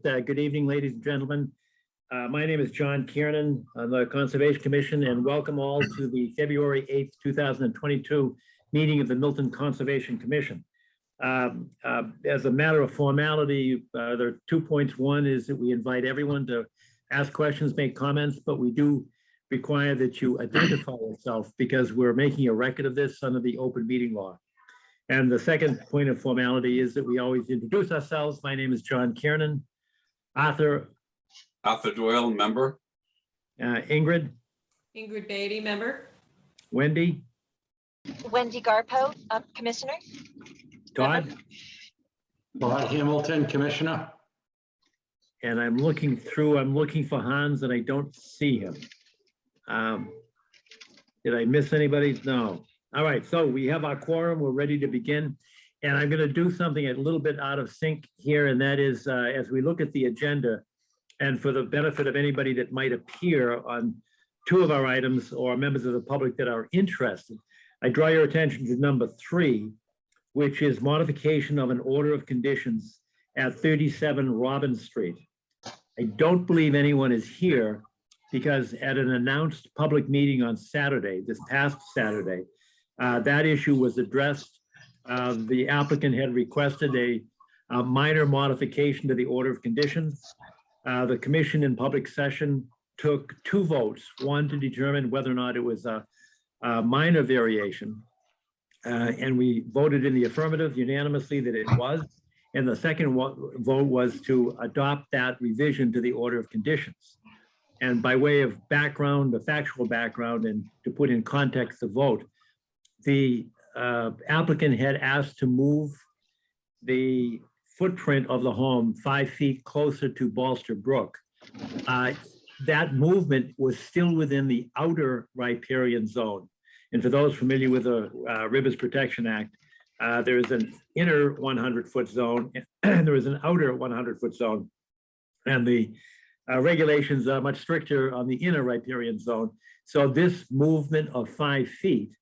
Good evening, ladies and gentlemen. My name is John Kiernan on the Conservation Commission, and welcome all to the February 8th, 2022 meeting of the Milton Conservation Commission. As a matter of formality, there are 2 points. One is that we invite everyone to ask questions, make comments, but we do require that you identify yourself because we're making a record of this under the open meeting law. And the second point of formality is that we always introduce ourselves. My name is John Kiernan. Arthur Doyle, member. Ingrid Beatty, member. Wendy Garpo, Commissioner. Todd Hamilton, Commissioner. And I'm looking for Hans and I don't see him. Did I miss anybody? No. All right, so we have our quorum. We're ready to begin. And I'm going to do something a little bit out of sync here, and that is as we look at the agenda, and for the benefit of anybody that might appear on two of our items or members of the public that are interested, I draw your attention to number 3, which is modification of an order of conditions at 37 Robin Street. I don't believe anyone is here because at an announced public meeting on Saturday, this past Saturday, that issue was addressed. The applicant had requested a minor modification to the order of conditions. The commission in public session took 2 votes, one to determine whether or not it was a minor variation. And we voted in the affirmative unanimously that it was. And the second vote was to adopt that revision to the order of conditions. And by way of background, the factual background, and to put in context the vote, the applicant had asked to move the footprint of the home 5 feet closer to Balster Brook. That movement was still within the outer riparian zone. And for those familiar with the Rivers Protection Act, there is an inner 100-foot zone and there is an outer 100-foot zone. And the regulations are much stricter on the inner riparian zone. So this movement of 5 feet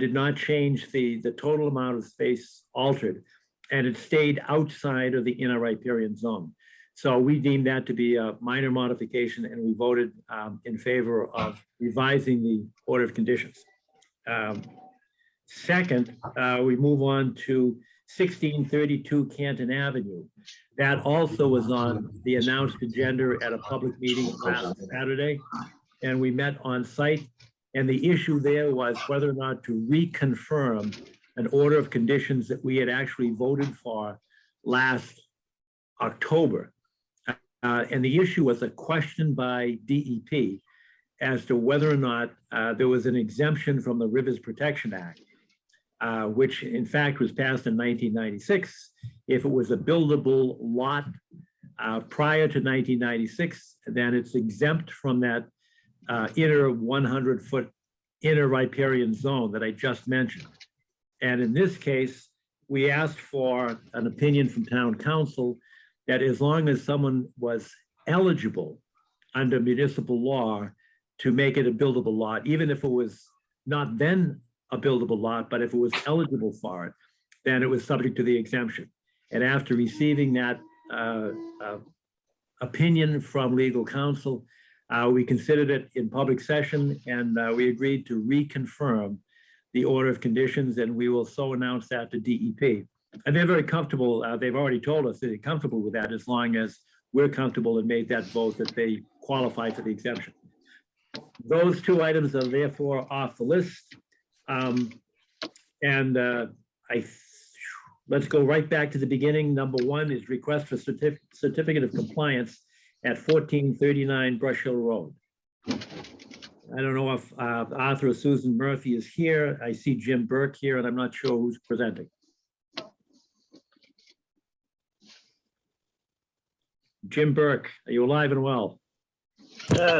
did not change the total amount of space altered, and it stayed outside of the inner riparian zone. So we deemed that to be a minor modification, and we voted in favor of revising the order of conditions. Second, we move on to 1632 Canton Avenue. That also was on the announced agenda at a public meeting last Saturday, and we met on site. And the issue there was whether or not to reconfirm an order of conditions that we had actually voted for last October. And the issue was a question by DEP as to whether or not there was an exemption from the Rivers Protection Act, which in fact was passed in 1996. If it was a buildable lot prior to 1996, then it's exempt from that inner 100-foot inner riparian zone that I just mentioned. And in this case, we asked for an opinion from town council that as long as someone was eligible under municipal law to make it a buildable lot, even if it was not then a buildable lot, but if it was eligible for it, then it was subject to the exemption. And after receiving that opinion from legal counsel, we considered it in public session, and we agreed to reconfirm the order of conditions, and we will so announce that to DEP. And they're very comfortable. They've already told us that they're comfortable with that as long as we're comfortable and made that vote that they qualify for the exemption. Those 2 items are therefore off the list. Let's go right back to the beginning. Number 1 is request for certificate of compliance at 1439 Brush Hill Road. I don't know if Arthur or Susan Murphy is here. I see Jim Burke here, and I'm not sure who's presenting. Jim Burke, are you alive and well?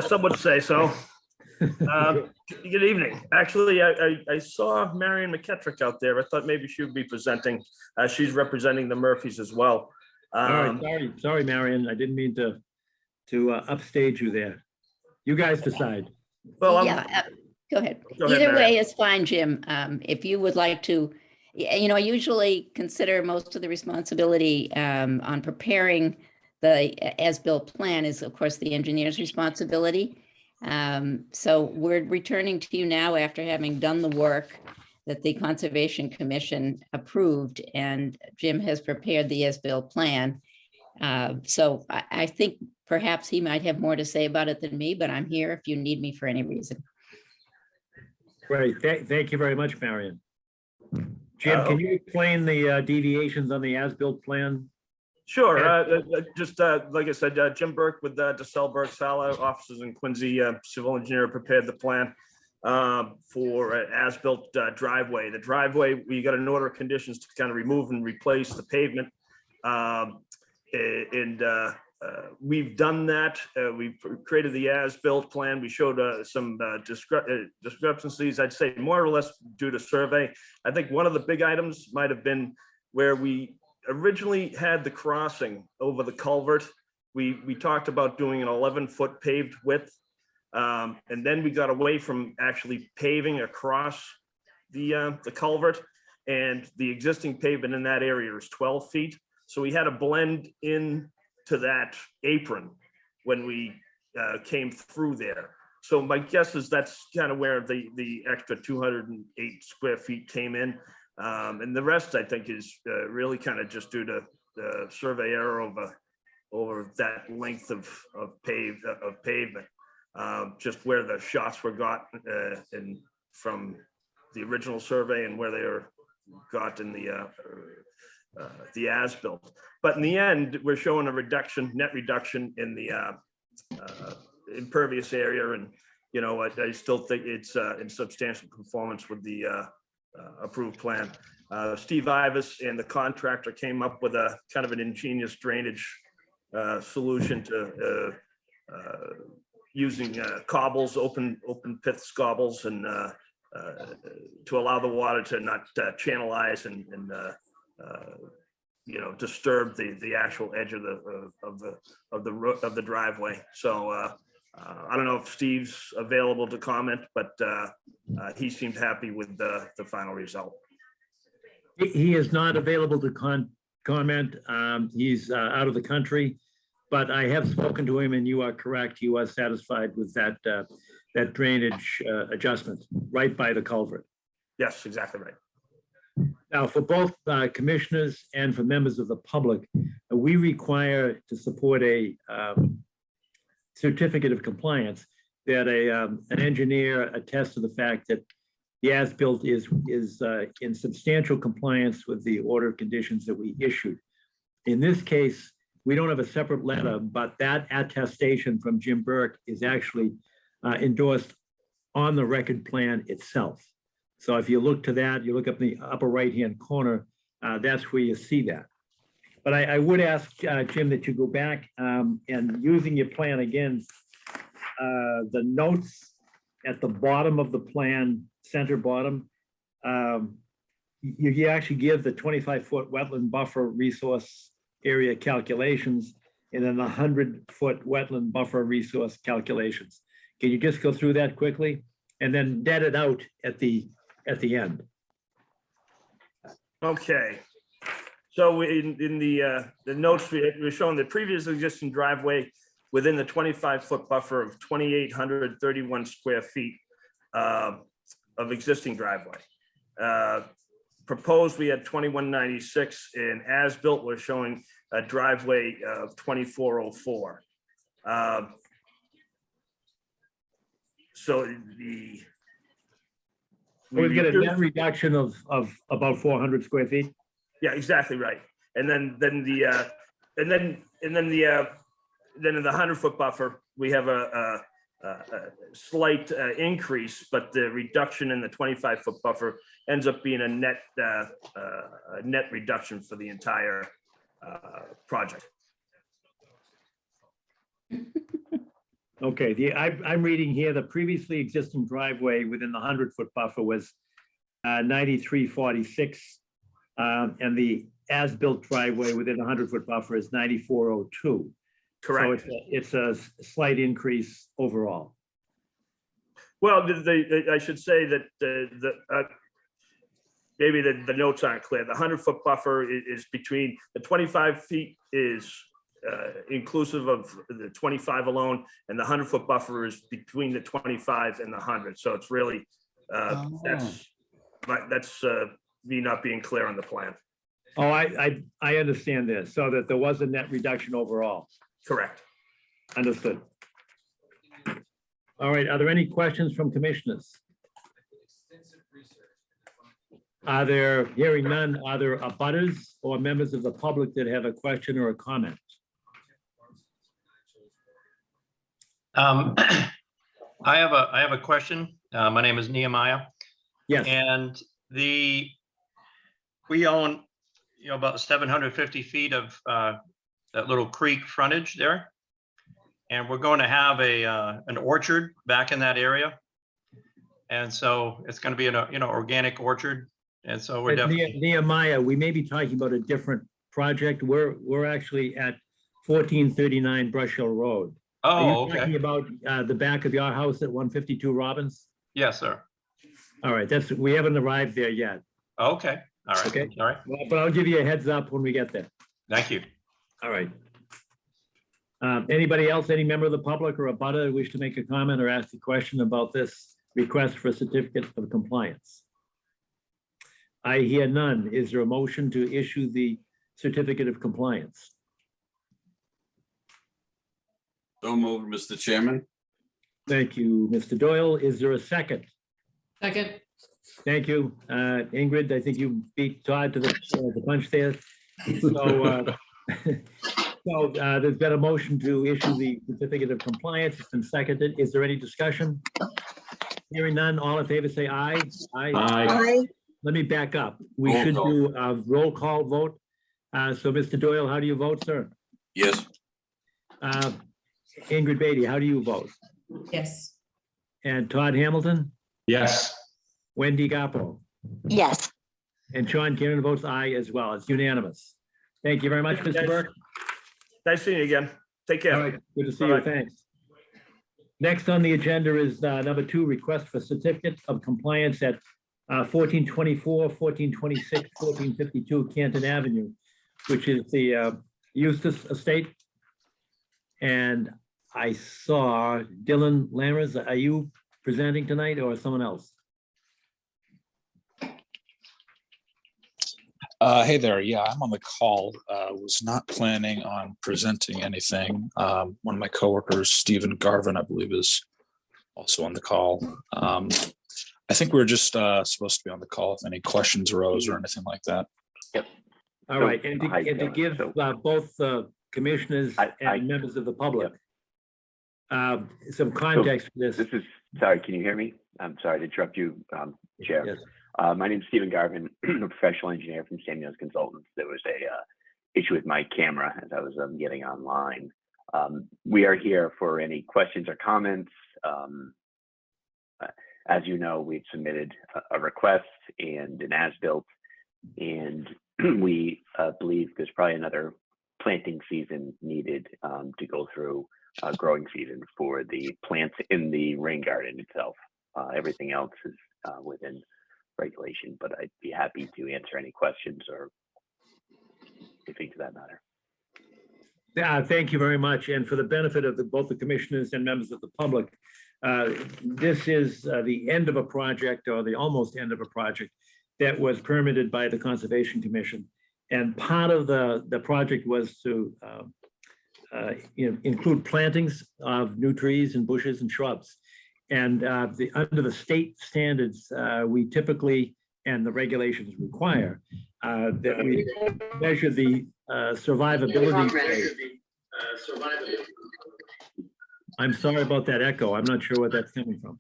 Some would say so. Good evening. Actually, I saw Marion McKettrick out there. I thought maybe she would be presenting. She's representing the Murphys as well. All right, sorry, Marion. I didn't mean to upstage you there. You guys decide. Well, Yeah, go ahead. Go ahead, Either Mary. way is fine, Jim. If you would like to, I usually consider most of the responsibility on preparing the as-built plan is, of course, the engineer's responsibility. So we're returning to you now after having done the work that the Conservation Commission approved, and Jim has prepared the as-built plan. So I think perhaps he might have more to say about it than me, but I'm here if you need me for any reason. Great, thank you very much, Marion. Jim, can you explain the deviations on the as-built plan? Sure. Just like I said, Jim Burke with DeSalle Burke Sala offices in Quincy, civil engineer, prepared the plan for an as-built driveway. The driveway, we got an order of conditions to kind of remove and replace the pavement. We've done that. We've created the as-built plan. We showed some discrepancies, I'd say more or less due to survey. I think one of the big items might have been where we originally had the crossing over the culvert. We talked about doing an 11-foot paved width. And then we got away from actually paving across the culvert, and the existing pavement in that area is 12 feet. So we had to blend in to that apron when we came through there. So my guess is that's kind of where the extra 208 square feet came in. And the rest, I think, is really kind of just due to the survey error over that length of pavement. Just where the shots were got and from the original survey and where they were got in the as-built. But in the end, we're showing a net reduction in the impervious area, and I still think it's in substantial conformance with the approved plan. Steve Ivas and the contractor came up with a kind of an ingenious drainage solution to using cobbles, open pit cobbles, and to allow the water to not channelize and disturb the actual edge of the driveway. So I don't know if Steve's available to comment, but he seemed happy with the final result. He is not available to comment. He's out of the country, but I have spoken to him, and you are correct. He was satisfied with that drainage adjustment right by the culvert. Yes, exactly right. Now, for both commissioners and for members of the public, we require to support a certificate of compliance that an engineer attests to the fact that the as-built is in substantial compliance with the order of conditions that we issued. In this case, we don't have a separate letter, but that attestation from Jim Burke is actually endorsed on the record plan itself. So if you look to that, you look up in the upper right-hand corner, that's where you see that. But I would ask, Jim, that you go back and using your plan again, the notes at the bottom of the plan, center bottom, you actually give the 25-foot wetland buffer resource area calculations and then the 100-foot wetland buffer resource calculations. Can you just go through that quickly and then net it out at the end? Okay. So in the notes, we're showing the previous existing driveway within the 25-foot buffer of 2,831 square feet of existing driveway. Proposed, we had 2,196, and as built, we're showing a driveway of 2,404. So We've got a net reduction of about 400 square feet. Yeah, exactly right. And then in the 100-foot buffer, we have a slight increase, but the reduction in the 25-foot buffer ends up being a net reduction for the entire project. Okay, I'm reading here, the previously existing driveway within the 100-foot buffer was 9346. And the as-built driveway within the 100-foot buffer is 9402. Correct. So it's a slight increase overall. Well, I should say that maybe the notes aren't clear. The 100-foot buffer is between the 25 feet is inclusive of the 25 alone, and the 100-foot buffer is between the 25 and the 100. So it's really that's me not being clear on the plan. Oh, I understand this, so that there was a net reduction overall. Correct. Understood. All right, are there any questions from commissioners? Are there, hearing none, are there abutters or members of the public that have a question or a comment? I have a question. My name is Nehemiah, Yes, and we own, about 750 feet of that little creek frontage there. And we're going to have an orchard back in that area. And so it's going to be an organic orchard. And so we're definitely. Nehemiah, we may be talking about a different project. We're actually at 1439 Brush Hill Road. Are you Oh, talking okay. about the back of your house at 152 Robbins? Yes, sir. All right, we haven't arrived there yet. Okay. All right. Okay. All right. Well, but I'll give you a heads up when we get there. Thank you. All right. Anybody else, any member of the public or a butter wish to make a comment or ask a question about this request for a certificate of compliance? I hear none. Is there a motion to issue the certificate of compliance? So moved, Mr. Chairman. Thank you, Mr. Doyle. Is there a second? Second. Thank you. Ingrid, I think you beat Todd to the punch there. So there's been a motion to issue the certificate of compliance. It's been seconded. Is there any discussion? Hearing none, all in favor say aye. Aye. Let me back up. We Roll should call. do a roll call vote. So Mr. Doyle, how do you vote, sir? Yes. Ingrid Beatty, how do you vote? Yes. And Todd Hamilton? Yes. Wendy Gapo? Yes. And Sean Kieran votes aye as well. It's unanimous. Thank you very much, Mr. Burke. Nice seeing you again. Take All care. right, good to see you. Bye-bye. Thanks. Next on the agenda is number 2, request for certificate of compliance at 1424, 1426, 1452 Canton Avenue, which is the Eustis Estate. And I saw Dylan Lammers. Are you presenting tonight or someone else? Hey there. Yeah, I'm on the call. Was not planning on presenting anything. One of my coworkers, Stephen Garvin, I believe, is also on the call. I think we're just supposed to be on the call if any questions arose or anything like that. All right, and to give both commissioners and members of the public some context for this. This is, sorry, can you hear me? I'm sorry to interrupt you, Chair. Yes. My name is Stephen Garvin, a professional engineer from Samuels Consultants. There was a issue with my camera as I was getting online. We are here for any questions or comments. As you know, we've submitted a request and an as-built, and we believe there's probably another planting season needed to go through growing season for the plants in the rain garden itself. Everything else is within regulation, but I'd be happy to answer any questions or anything to that matter. Thank you very much. And for the benefit of both the commissioners and members of the public, this is the end of a project, or the almost end of a project that was permitted by the Conservation Commission. And part of the project was to include plantings of new trees and bushes and shrubs. And under the state standards, we typically, and the regulations require, that we measure the survivability. I'm sorry about that echo. I'm not sure where that's coming from.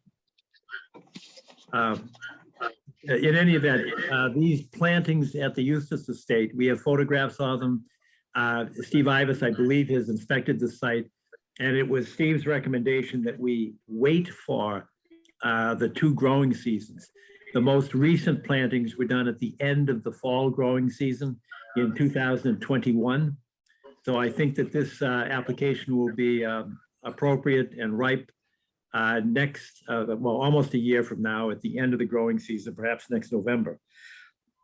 In any event, these plantings at the Eustis Estate, we have photographs of them. Steve Ivas, I believe, has inspected the site, and it was Steve's recommendation that we wait for the 2 growing seasons. The most recent plantings were done at the end of the fall growing season in 2021. So I think that this application will be appropriate and ripe next, well, almost a year from now at the end of the growing season, perhaps next November,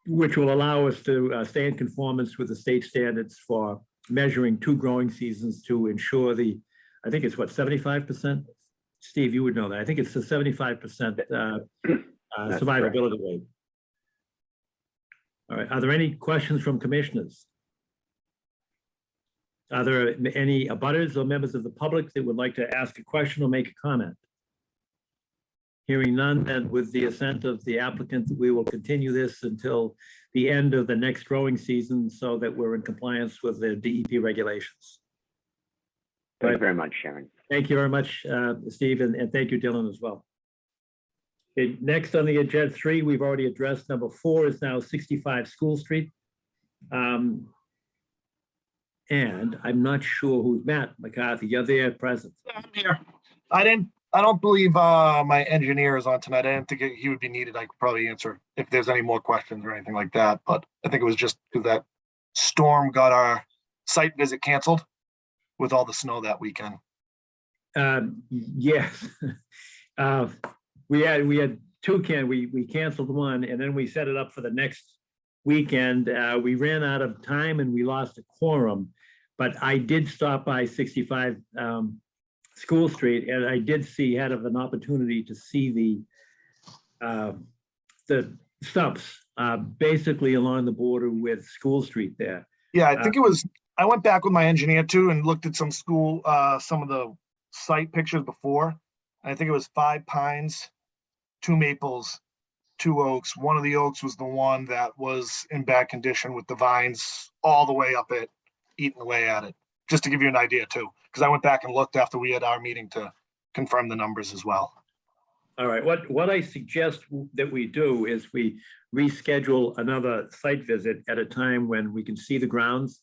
which will allow us to stay in conformance with the state standards for measuring 2 growing seasons to ensure the, I think it's what, 75%? Steve, you would know that. I think it's the 75% survivability rate. All right, are there any questions from commissioners? Are there any abutters or members of the public that would like to ask a question or make a comment? Hearing none, then with the assent of the applicant, we will continue this until the end of the next growing season so that we're in compliance with the DEP regulations. Thank you very much, Sharon. Thank you very much, Steve, and thank you, Dylan, as well. Okay, next on the agenda 3, we've already addressed. Number 4 is now 65 School Street. And I'm not sure who's Matt McCarthy. You're there present. I'm here. I don't believe my engineer is on tonight. I didn't think he would be needed. I could probably answer if there's any more questions or anything like that. But I think it was just because that storm got our site visit canceled with all the snow that weekend. Yes. We had 2 we canceled one and then we set it up for the next weekend. We ran out of time and we lost a quorum, but I did stop by 65 School Street, and I did had an opportunity to see the stumps basically along the border with School Street there. Yeah, I think it was, I went back with my engineer too and looked at some of the site pictures before. I think it was 5 pines, 2 maples, 2 oaks. One of the oaks was the one that was in bad condition with the vines all the way up it, eating away at it. Just to give you an idea too, because I went back and looked after we had our meeting to confirm the numbers as well. All right, what I suggest that we do is we reschedule another site visit at a time when we can see the grounds.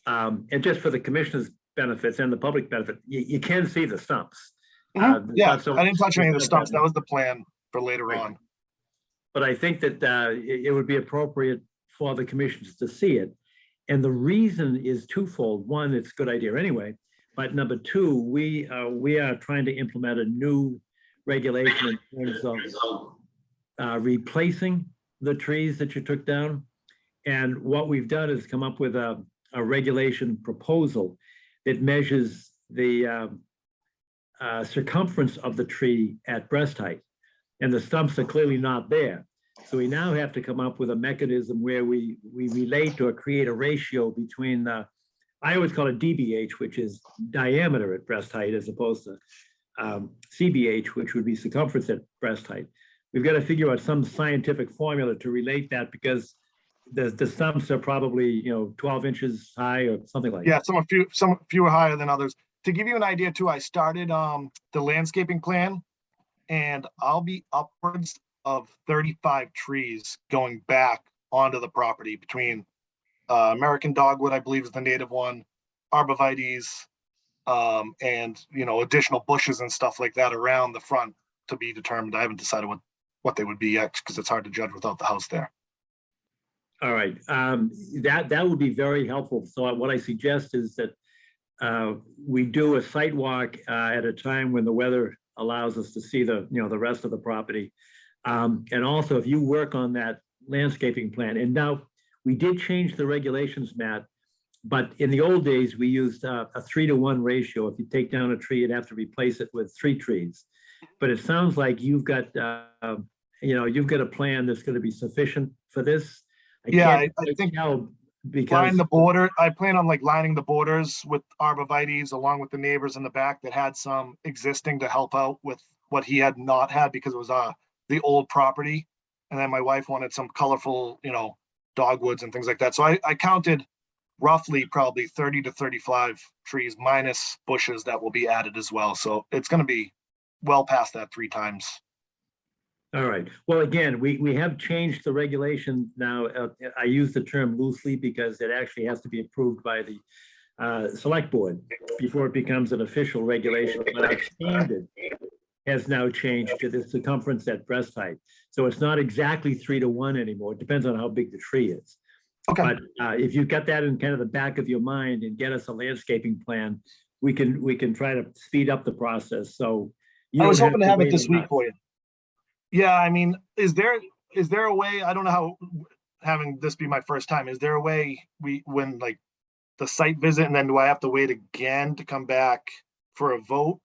And just for the commissioner's benefits and the public benefit, you can see the stumps. Yeah, I didn't touch any of the stumps. That was the plan for later on. But I think that it would be appropriate for the commissioners to see it. And the reason is twofold. One, it's a good idea anyway. But number 2, we are trying to implement a new regulation in terms of replacing the trees that you took down. And what we've done is come up with a regulation proposal that measures the circumference of the tree at breast height. And the stumps are clearly not there. So we now have to come up with a mechanism where we relate or create a ratio between I always call it DBH, which is diameter at breast height, as opposed to CBH, which would be circumference at breast height. We've got to figure out some scientific formula to relate that, because the stumps are probably 12 inches high or something like that. Yeah, some few are higher than others. To give you an idea too, I started the landscaping plan, and I'll be upwards of 35 trees going back onto the property between American dogwood, I believe is the native one, arborvitaes, and additional bushes and stuff like that around the front to be determined. I haven't decided what they would be yet, because it's hard to judge without the house there. All right, that would be very helpful. So what I suggest is that we do a site walk at a time when the weather allows us to see the rest of the property. And also, if you work on that landscaping plan, and now we did change the regulations, Matt, but in the old days, we used a 3-to-1 ratio. If you take down a tree, you'd have to replace it with 3 trees. But it sounds like you've got, you've got a plan that's going to be sufficient for this. I think because line the border. I plan on lining the borders with arborvitaes along with the neighbors in the back that had some existing to help out with what he had not had, because it was the old property. And then my wife wanted some colorful, dogwoods and things like that. So I counted roughly probably 30 to 35 trees minus bushes that will be added as well. So it's going to be well past that 3 times. All right. Well, again, we have changed the regulation now. I use the term loosely because it actually has to be approved by the select board before it becomes an official regulation. But our standard has now changed to the circumference at breast height. So it's not exactly 3 to 1 anymore. It depends on how big the tree is. Okay. But if you've got that in kind of the back of your mind and get us a landscaping plan, we can try to speed up the process. So you I was don't hoping to have it wait this a week month. for you. Yeah, I mean, is there a way, I don't know how, having this be my first time, is there a way when like the site visit and then do I have to wait again to come back for a vote?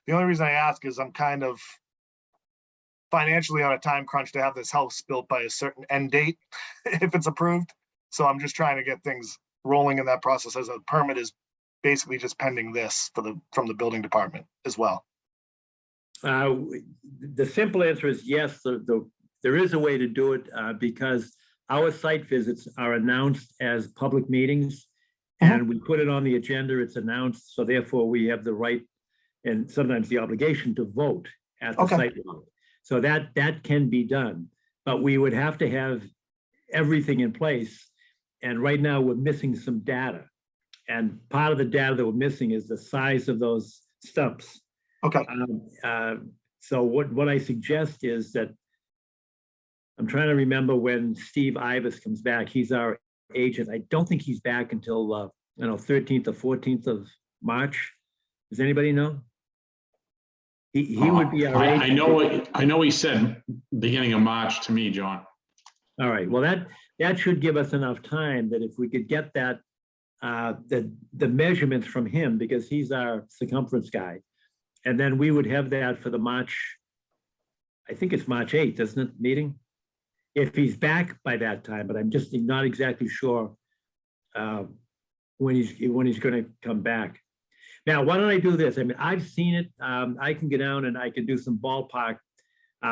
The only reason I ask is I'm kind of financially on a time crunch to have this house built by a certain end date if it's approved. So I'm just trying to get things rolling in that process, as a permit is basically just pending this from the building department as well. The simple answer is yes, there is a way to do it because our site visits are announced as public meetings and we put it on the agenda, it's announced, so therefore we have the right and sometimes the obligation to vote at the site level. So that can be done, but we would have to have everything in place. And right now we're missing some data. And part of the data that we're missing is the size of those stumps. Okay. So what I suggest is that I'm trying to remember when Steve Ivas comes back. He's our agent. I don't think he's back until 13th or 14th of March. Does anybody know? He would be our agent. I know he said beginning of March to me, John. All right. Well, that should give us enough time that if we could get that the measurements from him, because he's our circumference guy. And then we would have that for the March, I think it's March 8th, isn't it, meeting? If he's back by that time, but I'm just not exactly sure when he's going to come back. Now, why don't I do this? I mean, I've seen it. I can get down and I can do some ballpark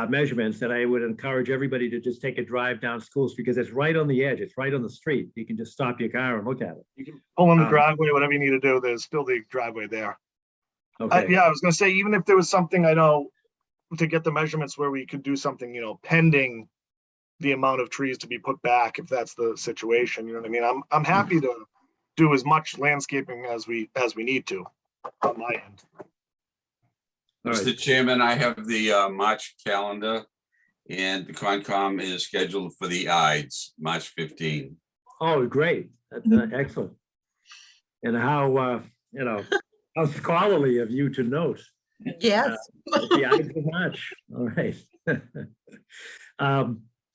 measurements that I would encourage everybody to just take a drive down School Street because it's right on the edge. It's right on the street. You can just stop your car and look at it. You can pull in the driveway, whatever you need to do. There's still the driveway there. Okay. Yeah, I was going to say, even if there was something, I know, to get the measurements where we could do something, pending the amount of trees to be put back, if that's the situation, you know what I mean? I'm happy to do as much landscaping as we need to on my end. All right. Mr. Chairman, I have the March calendar and the Concom is scheduled for the Ides, March 15. Oh, great. That's excellent. And how, how scholarly of you to note. Yes. The Ides of March. All right.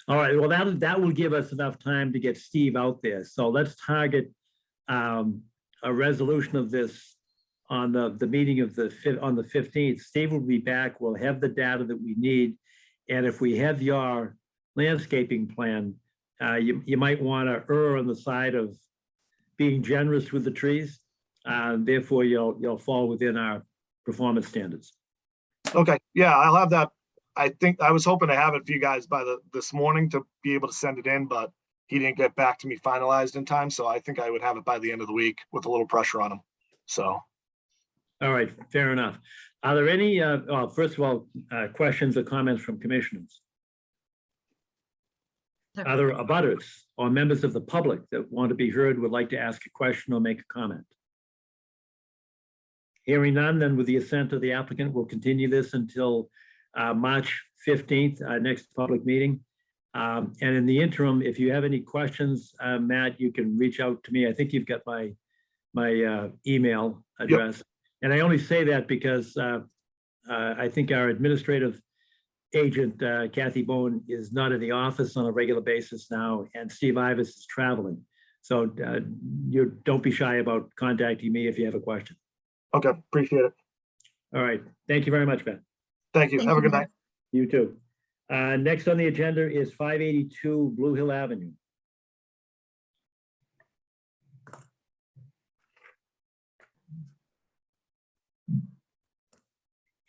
All right. Well, that will give us enough time to get Steve out there. So let's target a resolution of this on the meeting of on the 15th. Steve will be back. We'll have the data that we need. And if we have your landscaping plan, you might want to err on the side of being generous with the trees. Therefore, you'll fall within our performance standards. Okay, yeah, I'll have that. I think I was hoping to have it for you guys by this morning to be able to send it in, but he didn't get back to me finalized in time. So I think I would have it by the end of the week with a little pressure on him. So. All right, fair enough. Are there any, well, first of all, questions or comments from commissioners? Are there abutters or members of the public that want to be heard, would like to ask a question or make a comment? Hearing none, then with the assent of the applicant, we'll continue this until March 15th, next public meeting. And in the interim, if you have any questions, Matt, you can reach out to me. I think you've got my email address. Yep. And I only say that because I think our administrative agent, Kathy Bowen, is not in the office on a regular basis now, and Steve Ivas is traveling. So you don't be shy about contacting me if you have a question. Okay, appreciate it. All right. Thank you very much, Ben. Thank you. Have a good night. You too. Next on the agenda is 582 Blue Hill Avenue.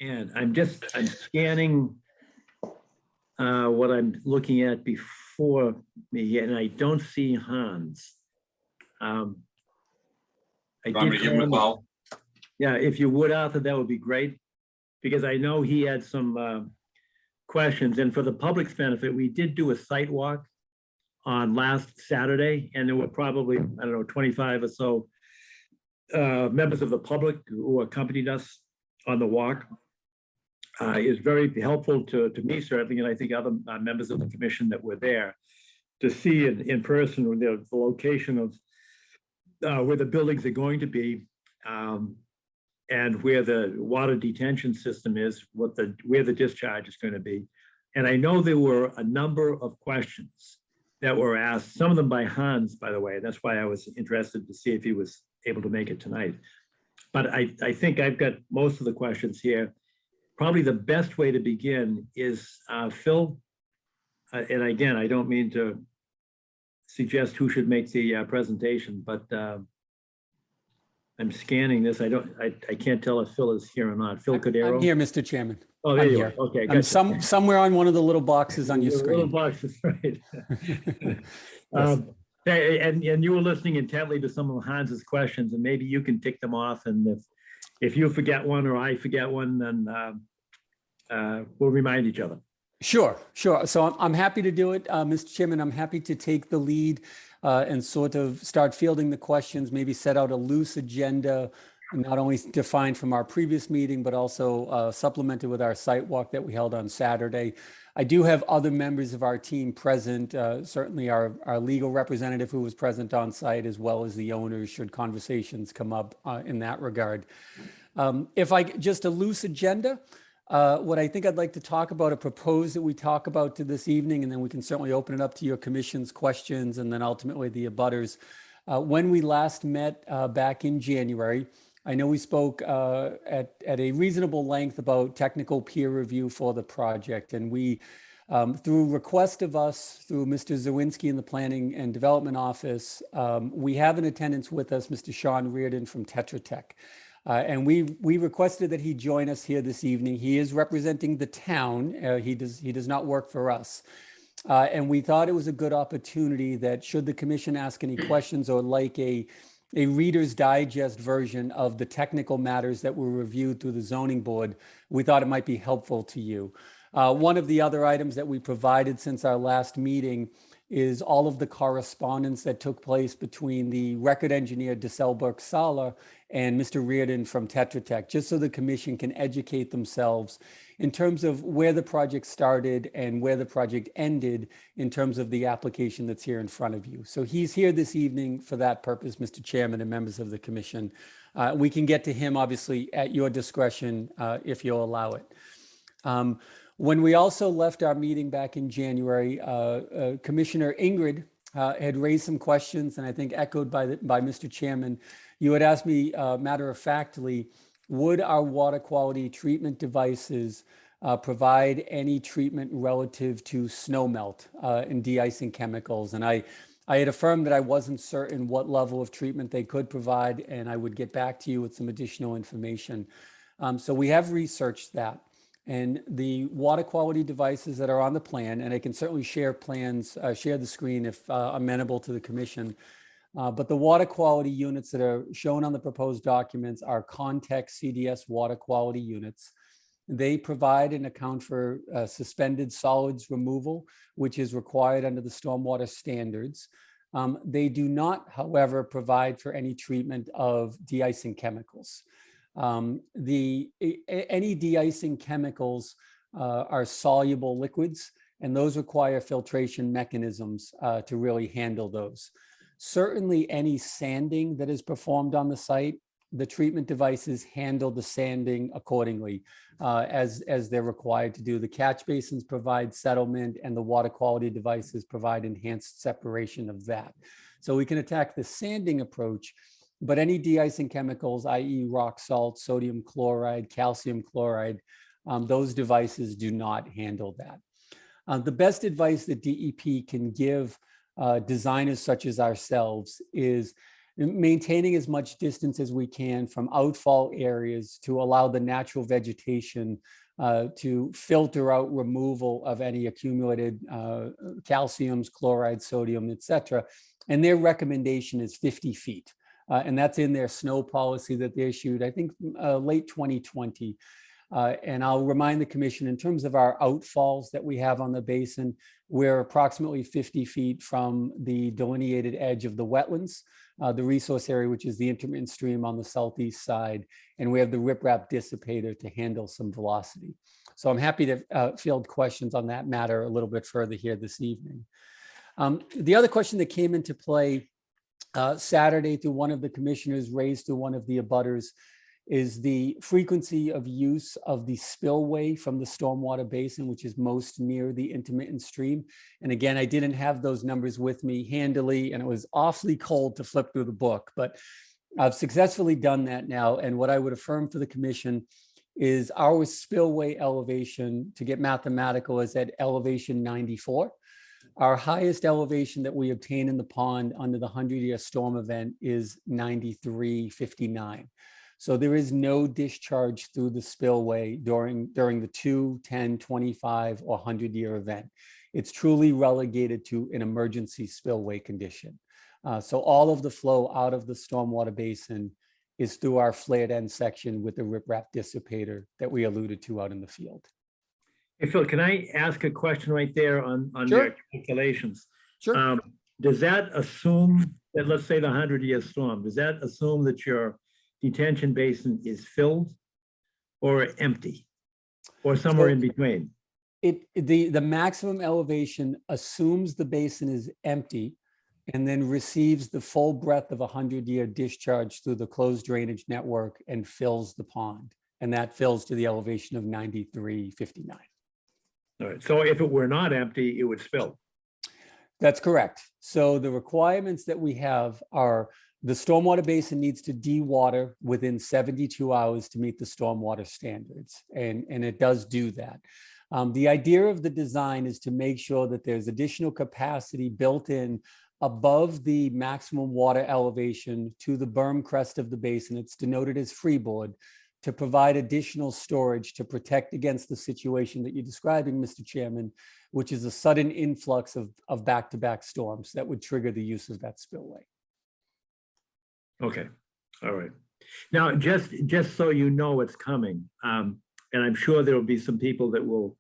And I'm scanning what I'm looking at before me, and I don't see Hans. I Want me did to give him a call him. call? Yeah, if you would, Arthur, that would be great, because I know he had some questions, and for the public's benefit, we did do a site walk on last Saturday, and there were probably, I don't know, 25 or so members of the public who accompanied us on the walk. Is very helpful to me, certainly, and I think other members of the commission that were there, to see in person the location of where the buildings are going to be, and where the water detention system is, where the discharge is going to be. And I know there were a number of questions that were asked, some of them by Hans, by the way. That's why I was interested to see if he was able to make it tonight. But I think I've got most of the questions here. Probably the best way to begin is Phil. And again, I don't mean to suggest who should make the presentation, but I'm scanning this. I can't tell if Phil is here or not. Phil Cordero? I'm here, Mr. Chairman. Oh, there I'm you here. are. Okay. I'm gotcha. somewhere on one of the little boxes on your The little screen. boxes, right. Yes. And you were listening intently to some of Hans's questions, and maybe you can tick them off. And if you forget one or I forget one, then we'll remind each other. Sure. So I'm happy to do it, Mr. Chairman. I'm happy to take the lead and sort of start fielding the questions, maybe set out a loose agenda, not only defined from our previous meeting, but also supplemented with our site walk that we held on Saturday. I do have other members of our team present, certainly our legal representative who was present on site, as well as the owners, should conversations come up in that regard. Just a loose agenda, what I think I'd like to talk about, or propose that we talk about to this evening, and then we can certainly open it up to your commission's questions, and then ultimately the abutters. When we last met back in January, I know we spoke at a reasonable length about technical peer review for the project, and we, through request of us, through Mr. Zawinski in the Planning and Development Office, we have in attendance with us Mr. Sean Reardon from Tetra Tech. And we requested that he join us here this evening. He is representing the town. He does not work for us. And we thought it was a good opportunity that, should the commission ask any questions or like a Reader's Digest version of the technical matters that were reviewed through the zoning board, we thought it might be helpful to you. One of the other items that we provided since our last meeting is all of the correspondence that took place between the record engineer DeSelberg Sala and Mr. Reardon from Tetra Tech, just so the commission can educate themselves in terms of where the project started and where the project ended in terms of the application that's here in front of you. So he's here this evening for that purpose, Mr. Chairman and members of the commission. We can get to him obviously at your discretion if you'll allow it. When we also left our meeting back in January, Commissioner Ingrid had raised some questions, and I think echoed by Mr. Chairman. You had asked me matter-of-factly, would our water quality treatment devices provide any treatment relative to snow melt and de-icing chemicals? And I had affirmed that I wasn't certain what level of treatment they could provide, and I would get back to you with some additional information. So we have researched that. And the water quality devices that are on the plan, and I can certainly share plans, share the screen if amenable to the commission. But the water quality units that are shown on the proposed documents are Context CDS water quality units. They provide and account for suspended solids removal, which is required under the stormwater standards. They do not, however, provide for any treatment of de-icing chemicals. Any de-icing chemicals are soluble liquids, and those require filtration mechanisms to really handle those. Certainly any sanding that is performed on the site, the treatment devices handle the sanding accordingly as they're required to do. The catch basins provide settlement, and the water quality devices provide enhanced separation of that. So we can attack the sanding approach, but any de-icing chemicals, i.e. rock salt, sodium chloride, calcium chloride, those devices do not handle that. The best advice that DEP can give designers such as ourselves is maintaining as much distance as we can from outfall areas to allow the natural vegetation to filter out removal of any accumulated calciums, chloride, sodium, et cetera. And their recommendation is 50 feet. And that's in their snow policy that they issued, I think, late 2020. And I'll remind the commission, in terms of our outfalls that we have on the basin, we're approximately 50 feet from the delineated edge of the wetlands, the resource area, which is the intermittent stream on the southeast side. And we have the riprap dissipator to handle some velocity. So I'm happy to field questions on that matter a little bit further here this evening. The other question that came into play Saturday through one of the commissioners, raised to one of the abutters, is the frequency of use of the spillway from the stormwater basin, which is most near the intermittent stream. And again, I didn't have those numbers with me handily, and it was awfully cold to flip through the book, but I've successfully done that now. And what I would affirm for the commission is our spillway elevation, to get mathematical, is at elevation 94. Our highest elevation that we obtain in the pond under the 100-year storm event is 93.59. So there is no discharge through the spillway during the 2, 10, 25, or 100-year event. It's truly relegated to an emergency spillway condition. So all of the flow out of the stormwater basin is through our flared end section with the riprap dissipator that we alluded to out in the field. Hey, Phil, can I ask a question right there on Sure. your calculations? Sure. Does that assume that, let's say, the 100-year storm, does that assume that your detention basin is filled or empty or somewhere in between? The maximum elevation assumes the basin is empty and then receives the full breadth of a 100-year discharge through the closed drainage network and fills the pond. And that fills to the elevation of 93.59. All right. So if it were not empty, it would spill. That's correct. So the requirements that we have are the stormwater basin needs to dewater within 72 hours to meet the stormwater standards. And it does do that. The idea of the design is to make sure that there's additional capacity built in above the maximum water elevation to the berm crest of the basin. It's denoted as freeboard, to provide additional storage to protect against the situation that you're describing, Mr. Chairman, which is a sudden influx of back-to-back storms that would trigger the use of that spillway. Okay. All right. Now, just so you know it's coming, and I'm sure there will be some people that will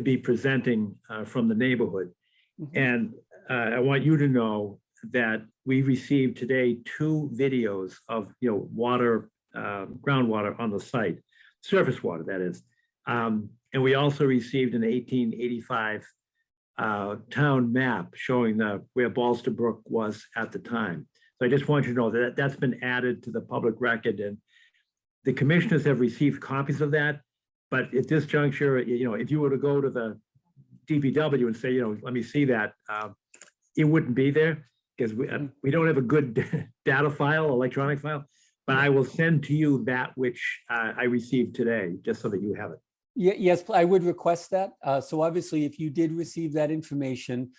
be presenting from the neighborhood. Mhm. And I want you to know that we received today 2 videos of, water, groundwater on the site, surface water, that is. And we also received an 1885 town map showing where Ballster Brook was at the time. So I just want you to know that that's been added to the public record, and the commissioners have received copies of that. But at this juncture, if you were to go to the DPW and say, let me see that, it wouldn't be there because we don't have a good data file, electronic file. But I will send to you that which I received today, just so that you have it. Yes, I would request that. So obviously, if you did receive that information,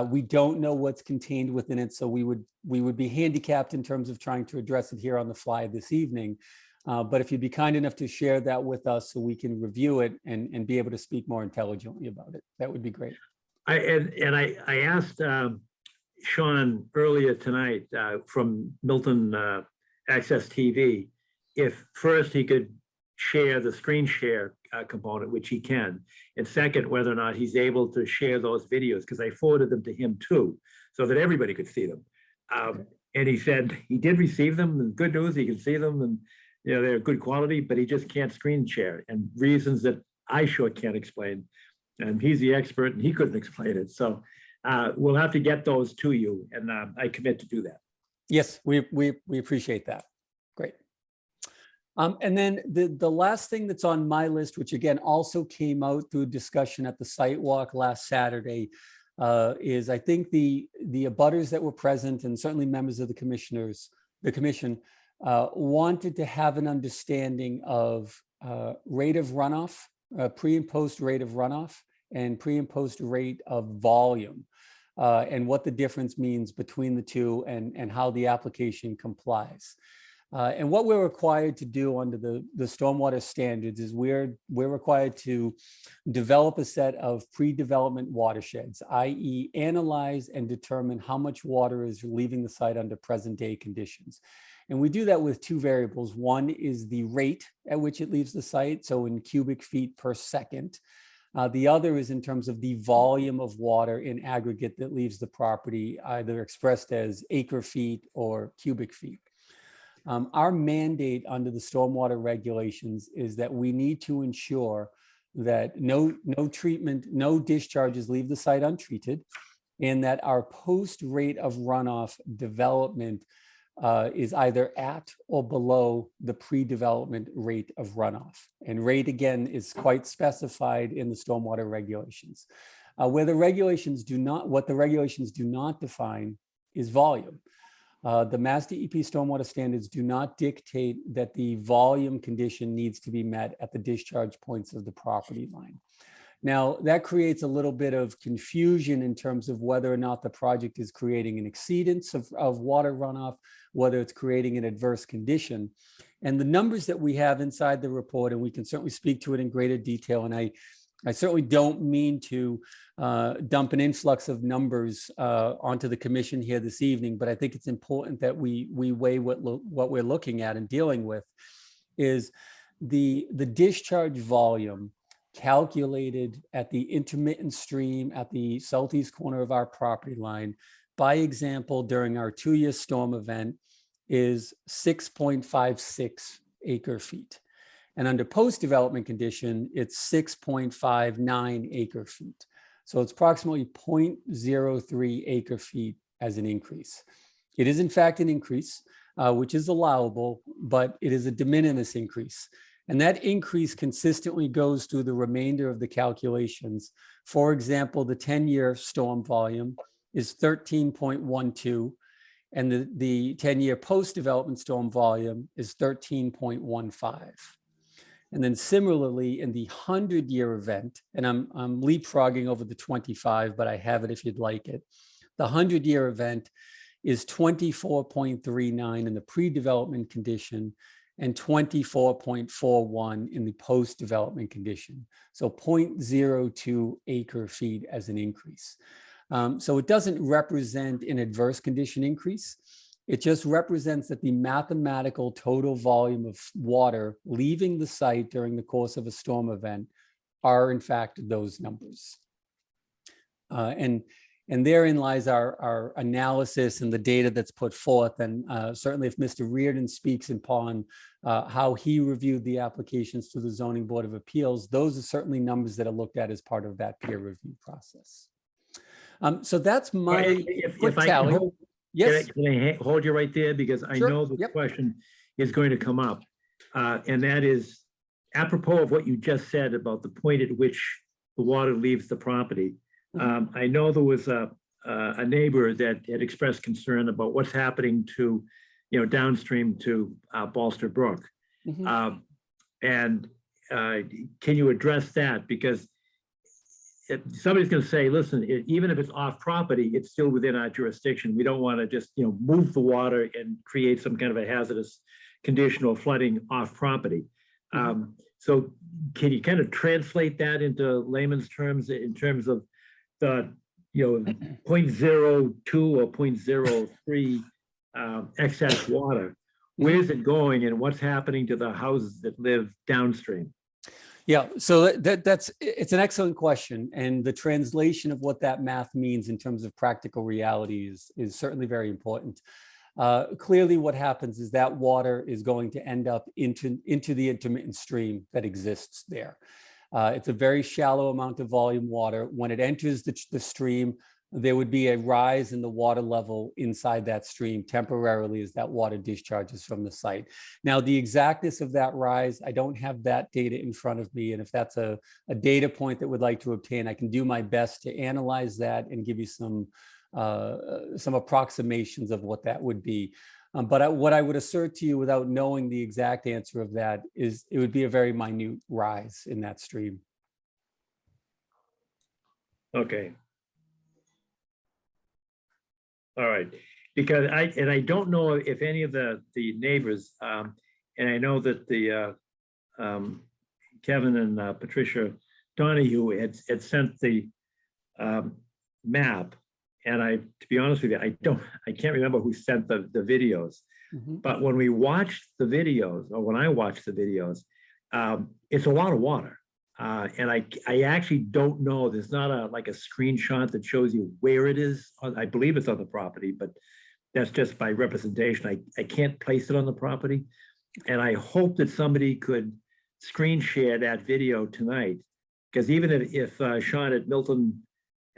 we don't know what's contained within it. So we would be handicapped in terms of trying to address it here on the fly this evening. But if you'd be kind enough to share that with us so we can review it and be able to speak more intelligently about it, that would be great. I asked Sean earlier tonight from Milton Access TV if first he could share the screen share component, which he can, and second, whether or not he's able to share those videos, because I forwarded them to him too, so that everybody could see them. And he said he did receive them, and good news, he can see them, and they're good quality, but he just can't screen share, and reasons that I sure can't explain. And he's the expert, and he couldn't explain it. So we'll have to get those to you, and I commit to do that. Yes, we appreciate that. Great. And then the last thing that's on my list, which again also came out through discussion at the site walk last Saturday, is I think the abutters that were present, and certainly members of the commission, wanted to have an understanding of rate of runoff, pre and post rate of runoff, and pre and post rate of volume, and what the difference means between the two, and how the application complies. And what we're required to do under the stormwater standards is we're required to develop a set of pre-development watersheds, i.e. analyze and determine how much water is leaving the site under present day conditions. And we do that with two variables. One is the rate at which it leaves the site, so in cubic feet per second. The other is in terms of the volume of water in aggregate that leaves the property, either expressed as acre feet or cubic feet. Our mandate under the stormwater regulations is that we need to ensure that no treatment, no discharges leave the site untreated, and that our post rate of runoff development is either at or below the pre-development rate of runoff. And rate, again, is quite specified in the stormwater regulations. What the regulations do not define is volume. The Mass DEP stormwater standards do not dictate that the volume condition needs to be met at the discharge points of the property line. Now, that creates a little bit of confusion in terms of whether or not the project is creating an exceedance of water runoff, whether it's creating an adverse condition. And the numbers that we have inside the report, and we can certainly speak to it in greater detail, and I certainly don't mean to dump an influx of numbers onto the commission here this evening, but I think it's important that we weigh what we're looking at and dealing with is the discharge volume calculated at the intermittent stream at the southeast corner of our property line, by example, during our 2-year storm event is 6.56 acre feet. And under post-development condition, it's 6.59 acre feet. So it's approximately 0.03 acre feet as an increase. It is in fact an increase, which is allowable, but it is a de minimis increase. And that increase consistently goes through the remainder of the calculations. For example, the 10-year storm volume is 13.12, and the 10-year post-development storm volume is 13.15. And then similarly, in the 100-year event, and I'm leapfrogging over the 25, but I have it if you'd like it. The 100-year event is 24.39 in the pre-development condition and 24.41 in the post-development condition. So 0.02 acre feet as an increase. So it doesn't represent an adverse condition increase. It just represents that the mathematical total volume of water leaving the site during the course of a storm event are in fact those numbers. And therein lies our analysis and the data that's put forth. And certainly if Mr. Reardon speaks upon how he reviewed the applications to the Zoning Board of Appeals, those are certainly numbers that are looked at as part of that peer review process. So that's my quick tally. Yes. Can I hold you right there? Because I Sure. know the Yep. question is going to come up. And that is apropos of what you just said about the point at which the water leaves the property. I know there was a neighbor that had expressed concern about what's happening to, downstream to Balster Brook. And can you address that? Because if somebody's going to say, listen, even if it's off property, it's still within our jurisdiction. We don't want to just, move the water and create some kind of a hazardous condition or flooding off property. So can you kind of translate that into layman's terms in terms of the 0.02 or 0.03 excess water? Where's it going and what's happening to the houses that live downstream? Yeah, so it's an excellent question. And the translation of what that math means in terms of practical reality is certainly very important. Clearly what happens is that water is going to end up into the intermittent stream that exists there. It's a very shallow amount of volume water. When it enters the stream, there would be a rise in the water level inside that stream temporarily as that water discharges from the site. Now, the exactness of that rise, I don't have that data in front of me. And if that's a data point that we'd like to obtain, I can do my best to analyze that and give you some approximations of what that would be. But what I would assert to you without knowing the exact answer of that is it would be a very minute rise in that stream. Okay. All right. because I don't know if any of the neighbors, and I know that the Kevin and Patricia Donahue had sent the map. And to be honest with you, I can't remember who sent the videos. Mhm. But when we watched the videos, or when I watched the videos, it's a lot of water. And I actually don't know, there's not like a screenshot that shows you where it is. I believe it's on the property, but that's just by representation. I can't place it on the property. And I hope that somebody could screen share that video tonight. Because even if Sean at Milton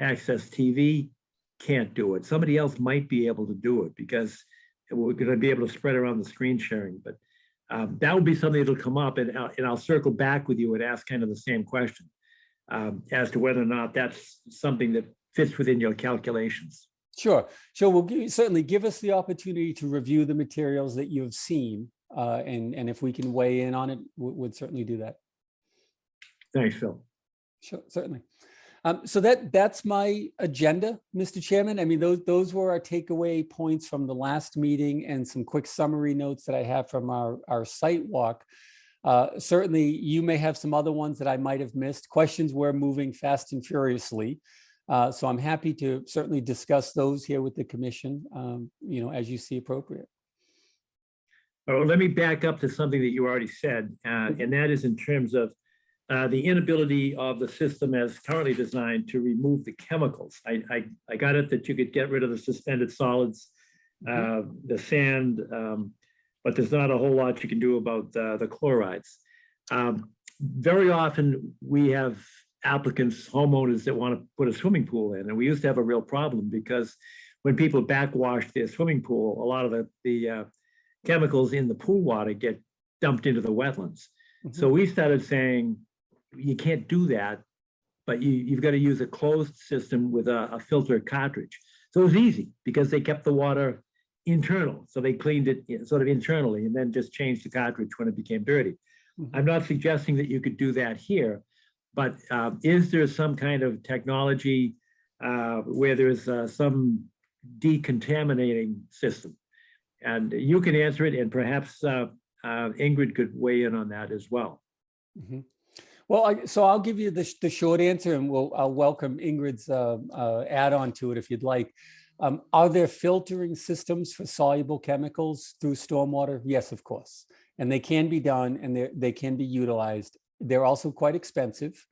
Access TV can't do it, somebody else might be able to do it, because we're going to be able to spread around the screen sharing. But that would be something that'll come up, and I'll circle back with you and ask kind of the same question as to whether or not that's something that fits within your calculations. Sure. Certainly give us the opportunity to review the materials that you've seen. And if we can weigh in on it, we'd certainly do that. Thanks, Phil. Sure, certainly. So that's my agenda, Mr. Chairman. I mean, those were our takeaway points from the last meeting, and some quick summary notes that I have from our site walk. Certainly, you may have some other ones that I might have missed. Questions were moving fast and furiously. So I'm happy to certainly discuss those here with the commission, as you see appropriate. Oh, let me back up to something that you already said, and that is in terms of the inability of the system as currently designed to remove the chemicals. I got it that you could get rid of the suspended solids, the sand, but there's not a whole lot you can do about the chlorides. Very often we have applicants, homeowners that want to put a swimming pool in, and we used to have a real problem because when people backwash their swimming pool, a lot of the chemicals in the pool water get dumped into the wetlands. So we started saying, you can't do that, but you've got to use a closed system with a filter cartridge. So it was easy because they kept the water internal. So they cleaned it sort of internally and then just changed the cartridge when it became dirty. I'm not suggesting that you could do that here, but is there some kind of technology where there's some decontaminating system? And you can answer it, and perhaps Ingrid could weigh in on that as well. Well, so I'll give you the short answer, and I'll welcome Ingrid's add-on to it if you'd like. Are there filtering systems for soluble chemicals through stormwater? Yes, of course. And they can be done, and they can be utilized. They're also quite expensive.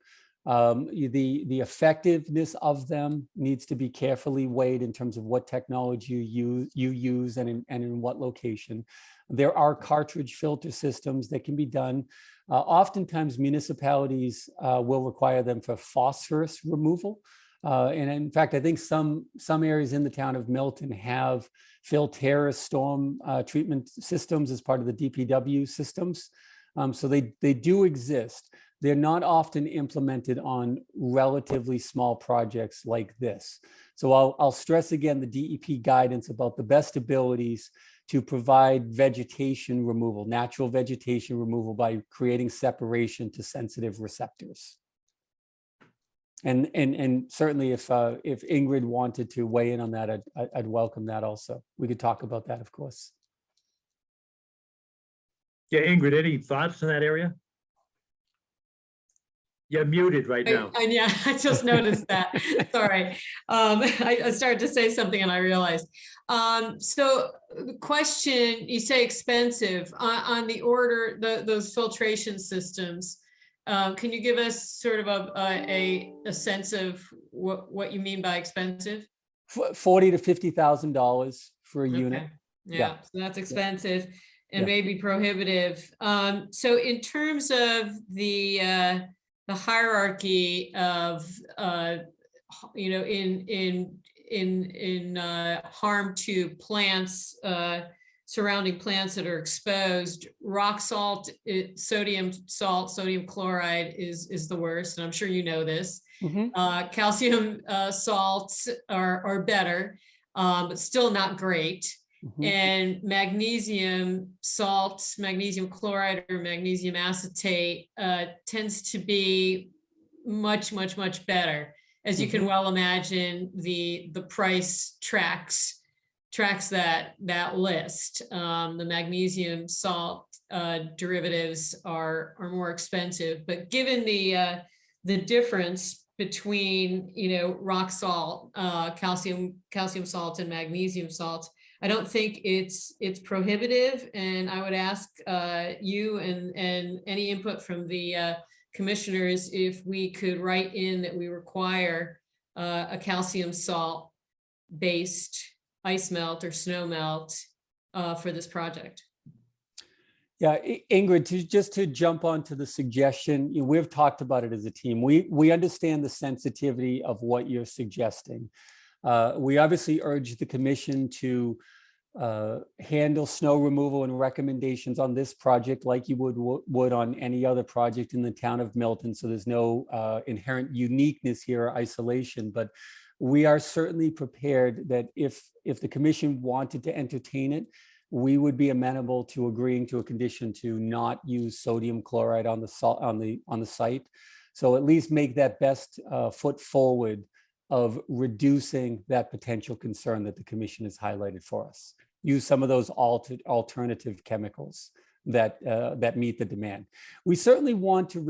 The effectiveness of them needs to be carefully weighed in terms of what technology you use and in what location. There are cartridge filter systems that can be done. Oftentimes municipalities will require them for phosphorus removal. And in fact, I think some areas in the town of Milton have Filterra storm treatment systems as part of the DPW systems. So they do exist. They're not often implemented on relatively small projects like this. So I'll stress again the DEP guidance about the best abilities to provide vegetation removal, natural vegetation removal, by creating separation to sensitive receptors. And certainly if Ingrid wanted to weigh in on that, I'd welcome that also. We could talk about that, of course. Yeah, Ingrid, any thoughts in that area? You're muted right now. Yeah, I just noticed that. Sorry. I started to say something and I realized. So the question, you say expensive on the order, those filtration systems. Can you give us sort of a sense of what you mean by expensive? $40,000 to $50,000 for a unit. Yeah, so that's expensive and maybe prohibitive. So in terms of the hierarchy of in harm to plants, surrounding plants that are exposed, rock salt, sodium chloride is the worst, and I'm sure you know this. Calcium salts are better, but still not great. And magnesium salts, magnesium chloride or magnesium acetate tends to be much better. As you can well imagine, the price tracks tracks that list. The magnesium salt derivatives are more expensive, but given the difference between, you know, rock salt, calcium salt and magnesium salt, I don't think it's prohibitive. And I would ask you and any input from the commissioners if we could write in that we require a calcium salt based ice melt or snow melt for this project. Yeah, Ingrid, just to jump onto the suggestion, you know, we've talked about it as a team. We understand the sensitivity of what you're suggesting. We obviously urge the commission to handle snow removal and recommendations on this project like you would on any other project in the town of Milton. So there's no inherent uniqueness here or isolation, but we are certainly prepared that if the commission wanted to entertain it, we would be amenable to agreeing to a condition to not use sodium chloride on the site. So at least make that best foot forward of reducing that potential concern that the commission has highlighted for us. Use some of those alternative chemicals that meet the demand. We certainly want to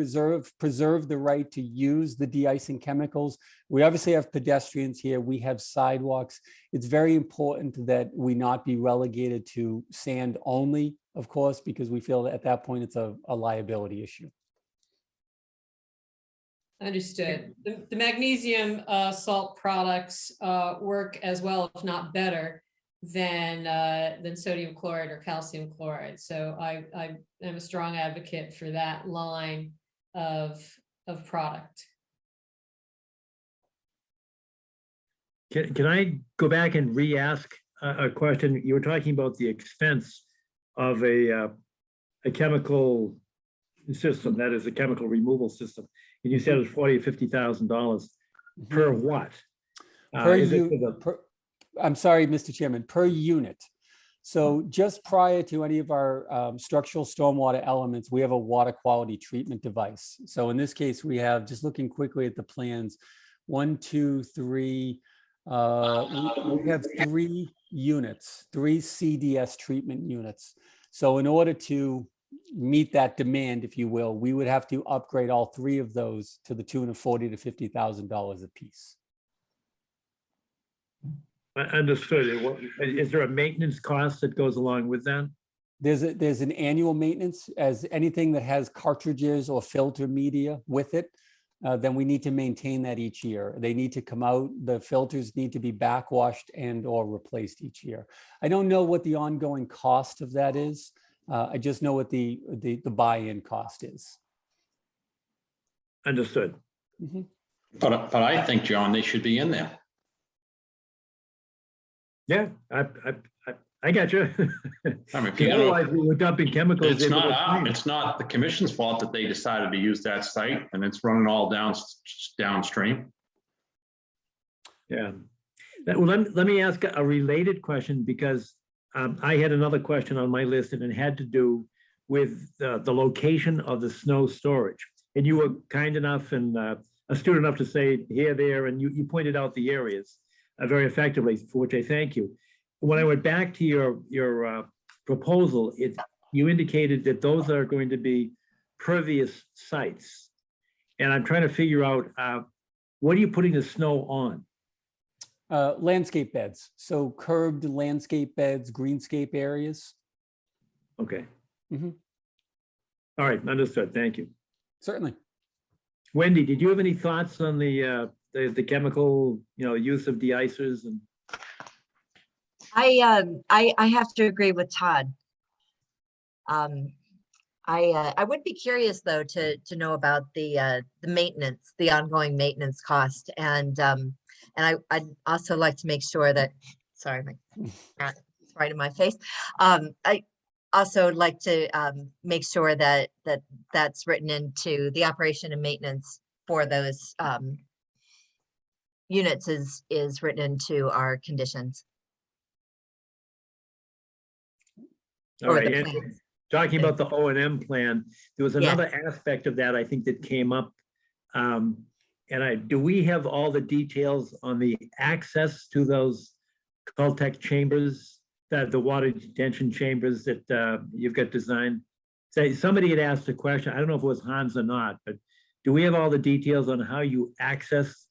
preserve the right to use the de-icing chemicals. We obviously have pedestrians here. We have sidewalks. It's very important that we not be relegated to sand only, of course, because we feel that at that point it's a liability issue. Understood. The magnesium salt products work as well, if not better, than sodium chloride or calcium chloride. So I am a strong advocate for that line of product. Can I go back and re-ask a question? You were talking about the expense of a chemical system, that is a chemical removal system. And you said it's $40,000 to $50,000 per what? I'm sorry, Mr. Chairman, per unit. So just prior to any of our structural stormwater elements, we have a water quality treatment device. So in this case, we have, just looking quickly at the plans, 1, 2, 3, we have 3 units, 3 CDS treatment units. So in order to meet that demand, if you will, we would have to upgrade all 3 of those to the tune of $40,000 to $50,000 a piece. Understood. Is there a maintenance cost that goes along with that? There's an annual maintenance, as anything that has cartridges or filter media with it, then we need to maintain that each year. They need to come out, the filters need to be backwashed and or replaced each year. I don't know what the ongoing cost of that is. I just know what the buy-in cost is. Understood. Mm-hmm. But I think, John, they should be in there. Yeah, I got you. I mean, Otherwise, we were dumping chemicals. it's not the commission's fault that they decided to use that site and it's running all downstream. Yeah. Well, let me ask a related question, because I had another question on my list and it had to do with the location of the snow storage. And you were kind enough and astute enough to say here, there, and you pointed out the areas very effectively, for which I thank you. When I went back to your proposal, you indicated that those are going to be pervious sites. And I'm trying to figure out, what are you putting the snow on? Landscape beds. So curbed landscape beds, greenscape areas. Okay. Mm-hmm. All right, understood. Thank you. Certainly. Wendy, did you have any thoughts on the chemical, use of de-icers? And I have to agree with Todd. I would be curious though to know about the maintenance, the ongoing maintenance cost, and I'd also like to make sure that, sorry, my cat is right in my face. I also like to make sure that that's written into the operation and maintenance for those units is written into our conditions. all right, and talking about the O&M plan, there was another aspect of that I think that came up. Do we have all the details on the access to those Caltech chambers, that the water detention chambers that you've got designed. Say, somebody had asked a question, I don't know if it was Hans or not, but do we have all the details on how you access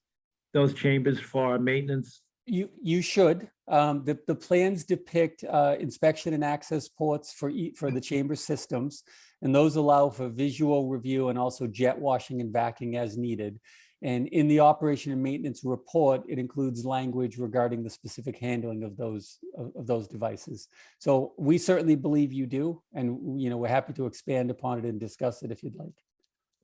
those chambers for maintenance? You should. The plans depict inspection and access ports for the chamber systems, and those allow for visual review and also jet washing and vacuuming as needed. And in the operation and maintenance report, it includes language regarding the specific handling of those devices. So we certainly believe you do, and we're happy to expand upon it and discuss it if you'd like.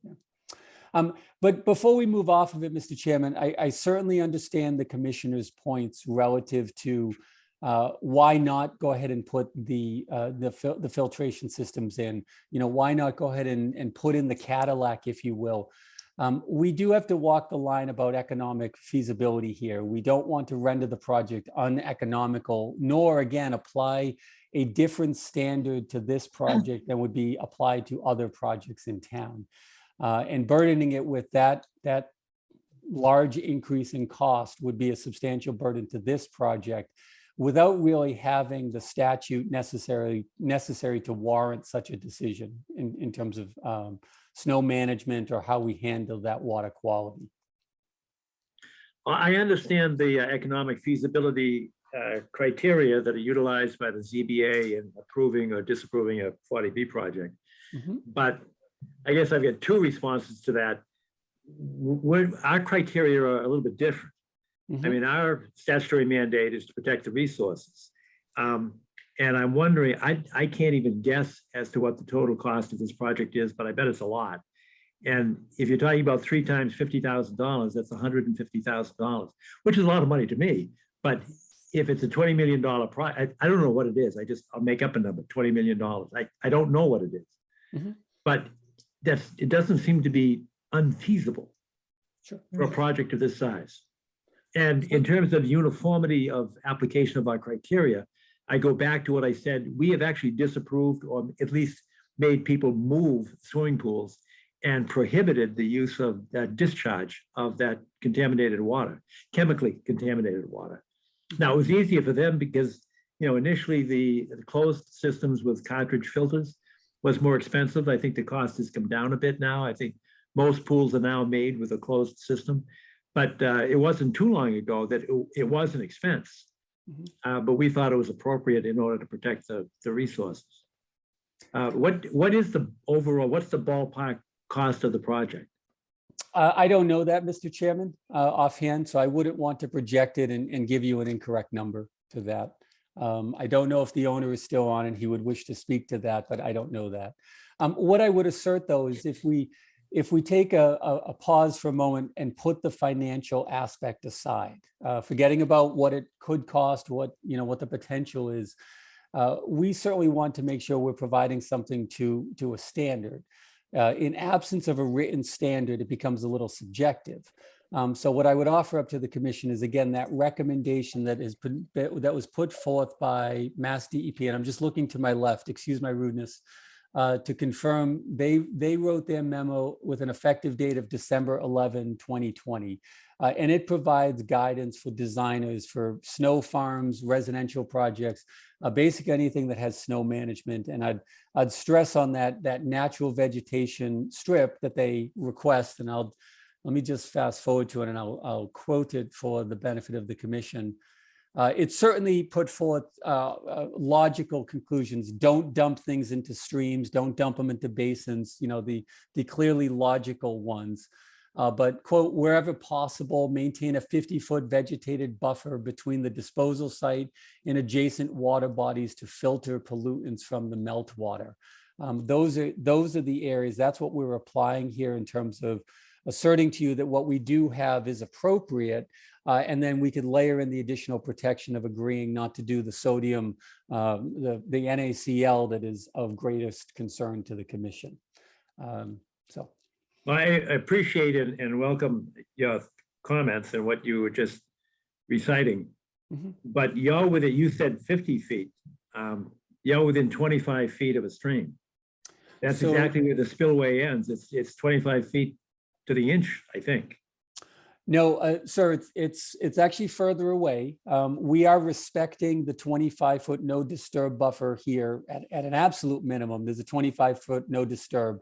Yeah. But before we move off of it, Mr. Chairman, I certainly understand the commissioner's points relative to why not go ahead and put the filtration systems in. Why not go ahead and put in the Cadillac, if you will. We do have to walk the line about economic feasibility here. We don't want to render the project uneconomical, nor again apply a different standard to this project than would be applied to other projects in town. And burdening it with that large increase in cost would be a substantial burden to this project without really having the statute necessary to warrant such a decision in terms of snow management or how we handle that water quality. I understand the economic feasibility criteria that are utilized by the ZBA in approving or disapproving a 40B project. Mm-hmm. But I guess I've got two responses to that. Our criteria are a little bit different. Mm-hmm. I mean, our statutory mandate is to protect the resources. And I'm wondering, I can't even guess as to what the total cost of this project is, but I bet it's a lot. And if you're talking about 3 times $50,000, that's $150,000, which is a lot of money to me. But if it's a $20 million project, I don't know what it is. I'll make up a number, $20 million. I don't know what it is. Mm-hmm. But it doesn't seem to be unfeasible Sure. for a project of this size. And in terms of uniformity of application of our criteria, I go back to what I said. We have actually disapproved or at least made people move swimming pools and prohibited the use of that discharge of that contaminated water, chemically contaminated water. Now, it was easier for them because, initially the closed systems with cartridge filters was more expensive. I think the cost has come down a bit now. I think most pools are now made with a closed system, but it wasn't too long ago that it was an expense. Mm-hmm. But we thought it was appropriate in order to protect the resources. What is the overall, what's the ballpark cost of the project? I don't know that, Mr. Chairman, offhand, so I wouldn't want to project it and give you an incorrect number to that. I don't know if the owner is still on and he would wish to speak to that, but I don't know that. What I would assert, though, is if we take a pause for a moment and put the financial aspect aside, forgetting about what it could cost, what the potential is, we certainly want to make sure we're providing something to a standard. In absence of a written standard, it becomes a little subjective. So what I would offer up to the commission is, again, that recommendation that was put forth by Mass DEP, and I'm just looking to my left, excuse my rudeness, to confirm they wrote their memo with an effective date of December 11, 2020. And it provides guidance for designers for snow farms, residential projects, basically anything that has snow management. And I'd stress on that natural vegetation strip that they request. And let me just fast forward to it and I'll quote it for the benefit of the commission. It certainly put forth logical conclusions. Don't dump things into streams. Don't dump them into basins, the clearly logical ones. But, quote, wherever possible, maintain a 50-foot vegetated buffer between the disposal site and adjacent water bodies to filter pollutants from the meltwater. Those are the areas. That's what we're applying here in terms of asserting to you that what we do have is appropriate. And then we could layer in the additional protection of agreeing not to do the sodium, the NaCl that is of greatest concern to the commission. Well, I appreciate it and welcome your comments and what you were just reciting. Mm-hmm. But you said 50 feet. You're within 25 feet of a stream. That's exactly where the spillway ends. It's 25 feet to the inch, I think. No, sir, it's actually further away. We are respecting the 25-foot no disturb buffer here at an absolute minimum. There's a 25-foot no disturb.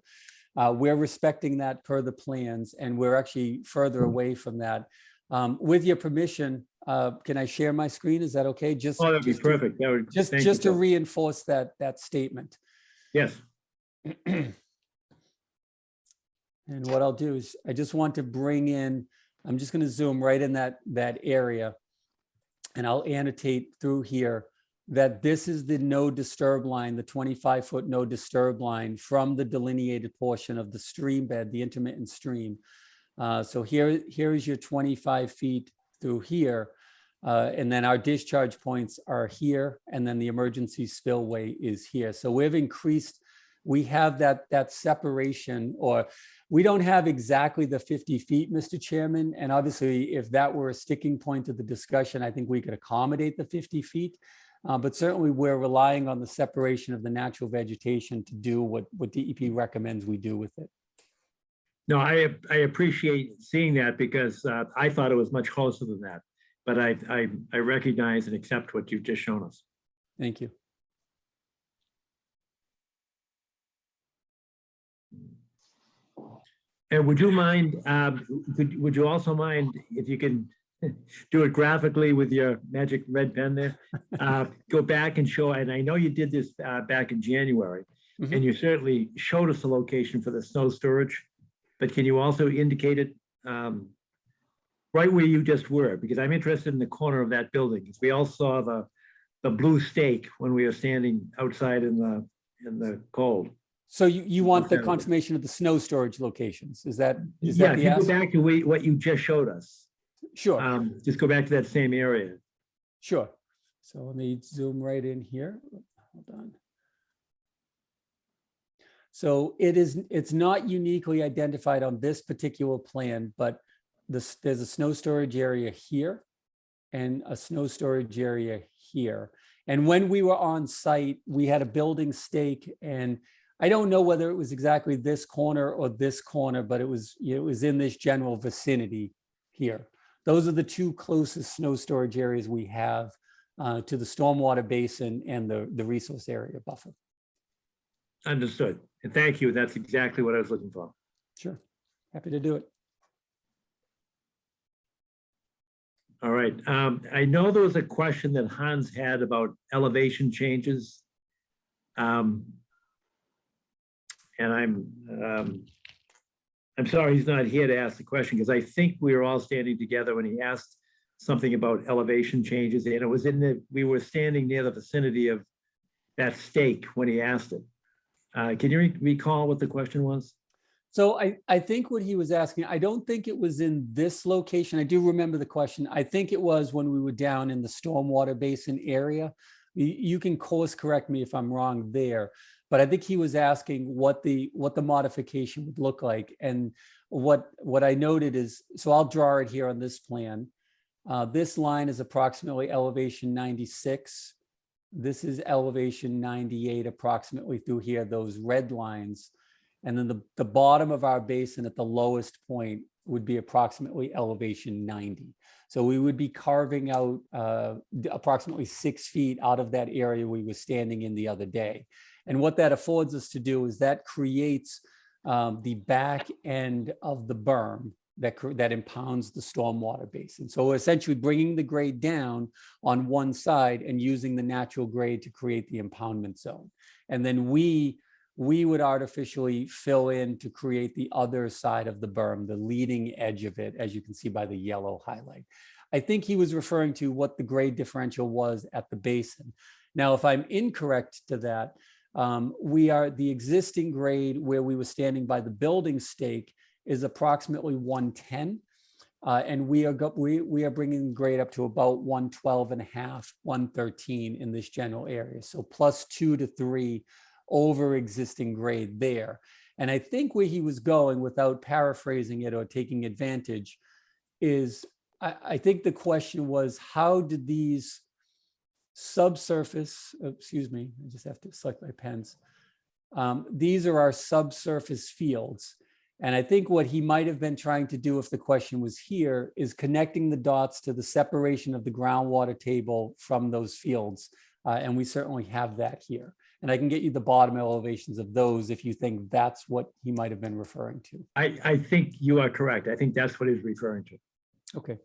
We're respecting that per the plans, and we're actually further away from that. With your permission, can I share my screen? Is that okay? Oh, that'd be perfect. That would, thank you, Just to Bill. reinforce that statement. Yes. And what I'll do is I just want to bring in, I'm just going to zoom right in that area, and I'll annotate through here that this is the no disturb line, the 25-foot no disturb line from the delineated portion of the stream bed, the intermittent stream. So here is your 25 feet through here. And then our discharge points are here, and then the emergency spillway is here. So we've increased, we have that separation, or we don't have exactly the 50 feet, Mr. Chairman. And obviously, if that were a sticking point of the discussion, I think we could accommodate the 50 feet. But certainly we're relying on the separation of the natural vegetation to do what DEP recommends we do with it. No, I appreciate seeing that, because I thought it was much closer than that. But I recognize and accept what you've just shown us. Thank you. And would you mind, would you also mind if you can do it graphically with your magic red pen there? Go back and show, and I know you did this back in January, and you certainly showed us the location for the snow storage, but can you also indicate it right where you just were? Because I'm interested in the corner of that building, because we all saw the blue stake when we were standing outside in the cold. So you want the confirmation of the snow storage locations? Is that Yeah, the if you go ask? back to what you just showed us. Sure, Just go back to that same area. sure. So let me zoom right in here. Hold on. So it's not uniquely identified on this particular plan, but there's a snow storage area here and a snow storage area here. And when we were on site, we had a building stake, and I don't know whether it was exactly this corner or this corner, but it was in this general vicinity here. Those are the two closest snow storage areas we have to the stormwater basin and the resource area buffer. Understood. And thank you. That's exactly what I was looking for. Sure, happy to do it. All right. I know there was a question that Hans had about elevation changes. And I'm sorry he's not here to ask the question, because I think we were all standing together when he asked something about elevation changes, and it was we were standing near the vicinity of that stake when he asked it. Can you recall what the question was? So I think what he was asking, I don't think it was in this location. I do remember the question. I think it was when we were down in the stormwater basin area. You can course correct me if I'm wrong there, but I think he was asking what the modification would look like. And what I noted is, so I'll draw it here on this plan. This line is approximately elevation 96. This is elevation 98 approximately through here, those red lines. And then the bottom of our basin at the lowest point would be approximately elevation 90. So we would be carving out approximately 6 feet out of that area we were standing in the other day. And what that affords us to do is that creates the back end of the berm that impounds the stormwater basin. So we're essentially bringing the grade down on one side and using the natural grade to create the impoundment zone. And then we would artificially fill in to create the other side of the berm, the leading edge of it, as you can see by the yellow highlight. I think he was referring to what the grade differential was at the basin. Now, if I'm incorrect to that, the existing grade where we were standing by the building stake is approximately 110. And we are bringing the grade up to about 112 and a half, 113 in this general area. So plus 2 to 3 over existing grade there. And I think where he was going, without paraphrasing it or taking advantage, is I think the question was, how did these subsurface, excuse me, I just have to select my pens. These are our subsurface fields. And I think what he might have been trying to do if the question was here is connecting the dots to the separation of the groundwater table from those fields. And we certainly have that here. And I can get you the bottom elevations of those if you think that's what he might have been referring to. I think you are correct. I think that's what he's referring to. Okay.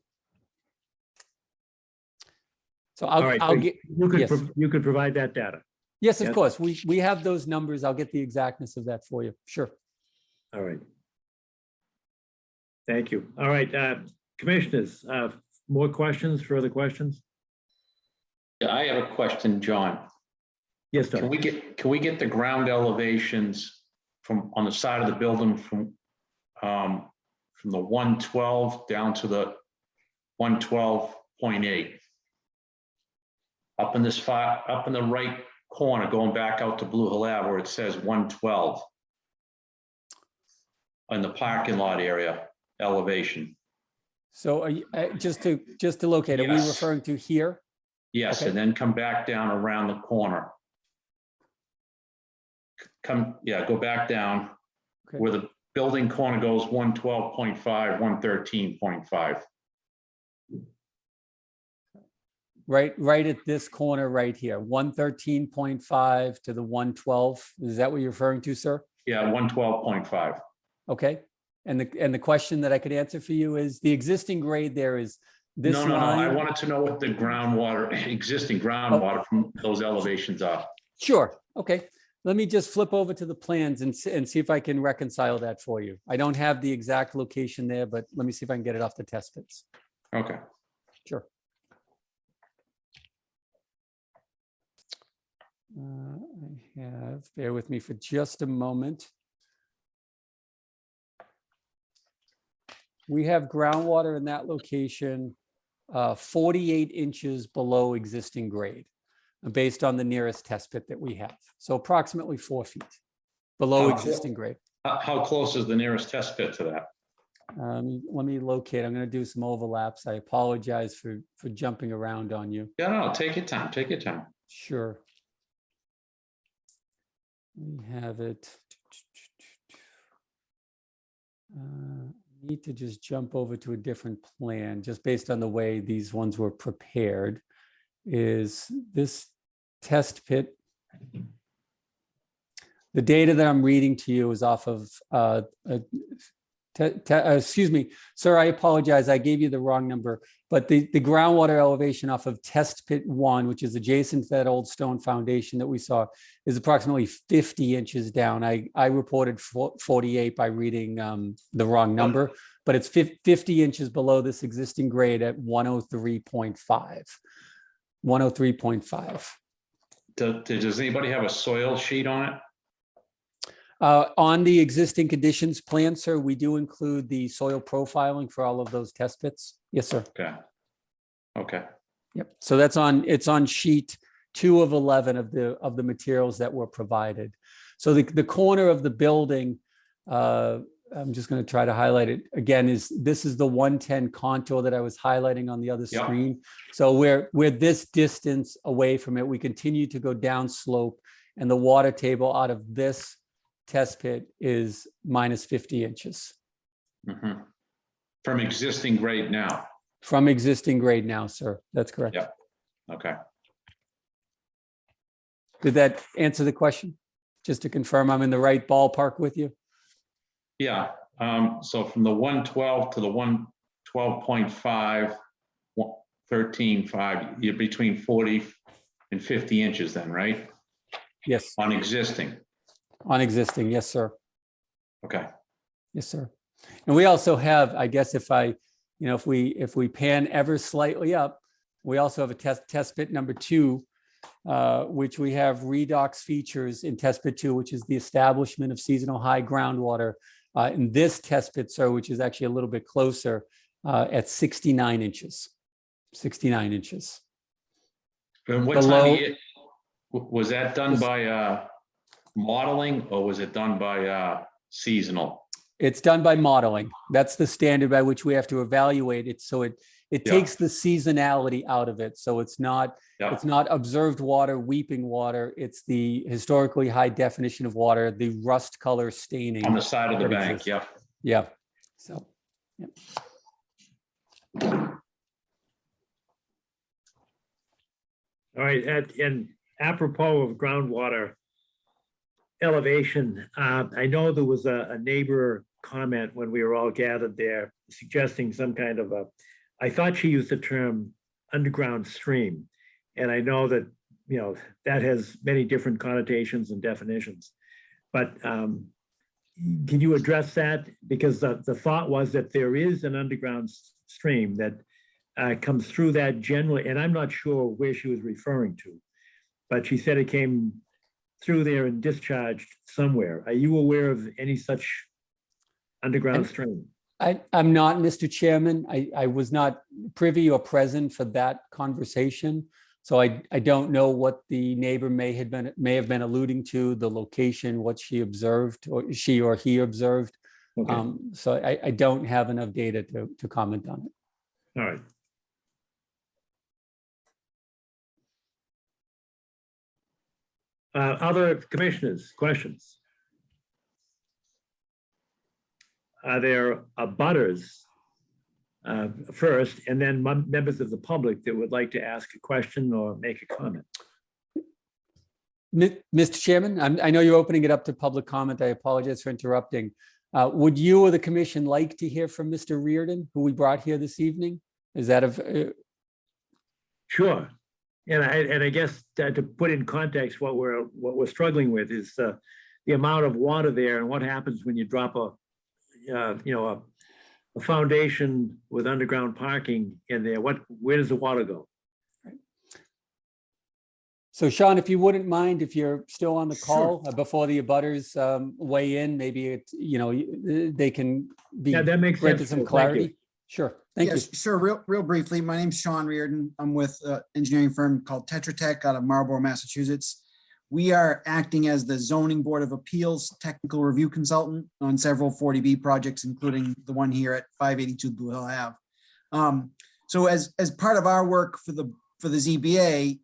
So All right, I'll so get, you could, yes. you could provide that data. Yes, of Yes. course. We have those numbers. I'll get the exactness of that for you. Sure. All right. Thank you. All right, commissioners, more questions, further questions? Yeah, I have a question, John. Yes, Can sir. we get the ground elevations from on the side of the building from the 112 down to the 112.8? Up in this far, up in the right corner, going back out to Blue Hill Ave where it says 112. In the parking lot area elevation. So are you, just to locate, are we Yes. referring to here? Yes, Okay. and then come back down around the corner. Go back down Okay. where the building corner goes 112.5, 113.5. Right at this corner right here, 113.5 to the 112. Is that what you're referring to, sir? Yeah, 112.5. Okay. And the question that I could answer for you is the existing grade there is this No, I line. wanted to know what the groundwater, existing groundwater from those elevations are. Sure. Okay. Let me just flip over to the plans and see if I can reconcile that for you. I don't have the exact location there, but let me see if I can get it off the test pits. Okay. Sure. I have, bear with me for just a moment. We have groundwater in that location 48 inches below existing grade, based on the nearest test pit that we have. So approximately 4 feet below How- existing grade. How close is the nearest test pit to that? Let me locate. I'm going to do some overlaps. I apologize for jumping around on you. Yeah, no, take your time, take your time. Sure. We have it. Need to just jump over to a different plan, just based on the way these ones were prepared. Is this test pit? The data that I'm reading to you is off of, excuse me, sir, I apologize. I gave you the wrong number, but the groundwater elevation off of test pit 1, which is adjacent to that old stone foundation that we saw, is approximately 50 inches down. I reported 48 by reading the wrong number, but it's 50 inches below this existing grade at 103.5. 103.5. Does anybody have a soil sheet on it? On the existing conditions plan, sir, we do include the soil profiling for all of those test pits. Yes, sir. Okay. Okay. Yep. So it's on sheet 2 of 11 of the materials that were provided. So the corner of the building, I'm just going to try to highlight it again, this is the 110 contour that I was highlighting on the other Yep. screen. So we're this distance away from it. We continue to go down slope, and the water table out of this test pit is minus 50 inches Mhm. From existing grade now. from existing grade now, sir. That's correct. Yep. Okay. Did that answer the question? Just to confirm I'm in the right ballpark with you? Yeah, so from the 112 to the 112.5, 13.5, you're between 40 and 50 inches then, right? Yes, On existing. on existing. Yes, sir. Okay. Yes, sir. And we also have, I guess if we pan ever slightly up, we also have a test pit number 2, which we have redox features in test pit 2, which is the establishment of seasonal high groundwater in this test pit, sir, which is actually a little bit closer at 69 inches. 69 inches. And what time Below- of year, was that done by modeling or was it done by seasonal? It's done by modeling. That's the standard by which we have to evaluate it. So it Yeah. takes the seasonality out of it. So it's not observed water, weeping water. It's the historically high definition of water, the rust color staining. On the side of the that bank, exists. yeah. Yeah, so, yeah. All right, and apropos of groundwater elevation, I know there was a neighbor comment when we were all gathered there suggesting some kind of I thought she used the term underground stream. And I know that, that has many different connotations and definitions. But can you address that? Because the thought was that there is an underground stream that comes through that generally, and I'm not sure where she was referring to, but she said it came through there and discharged somewhere. Are you aware of any such underground stream? I'm not, Mr. Chairman. I was not privy or present for that conversation. So I don't know what the neighbor may have been alluding to, the location, what she observed, or she or he observed. Okay. So I don't have enough data to comment on it. All right. Other commissioners, questions? Are there abutters first, and then members of the public that would like to ask a question or make a comment? Mr. Chairman, I know you're opening it up to public comment. I apologize for interrupting. Would you or the commission like to hear from Mr. Reardon, who we brought here this evening? Is that Sure. And I guess to put in context, what we're struggling with is the amount of water there and what happens when you drop a foundation with underground parking in there. Where does the water go? So Sean, if you wouldn't mind, if you're still on the call before the abutters weigh in, maybe they can be that makes granted sense. some Thank clarity. you. Sure. Thank you. Yes, sure. Real briefly, my name's Sean Reardon. I'm with an engineering firm called Tetra Tech out of Marlborough, Massachusetts. We are acting as the Zoning Board of Appeals technical review consultant on several 40B projects, including the one here at 582 Blue Hill Ave. So as part of our work for the ZBA,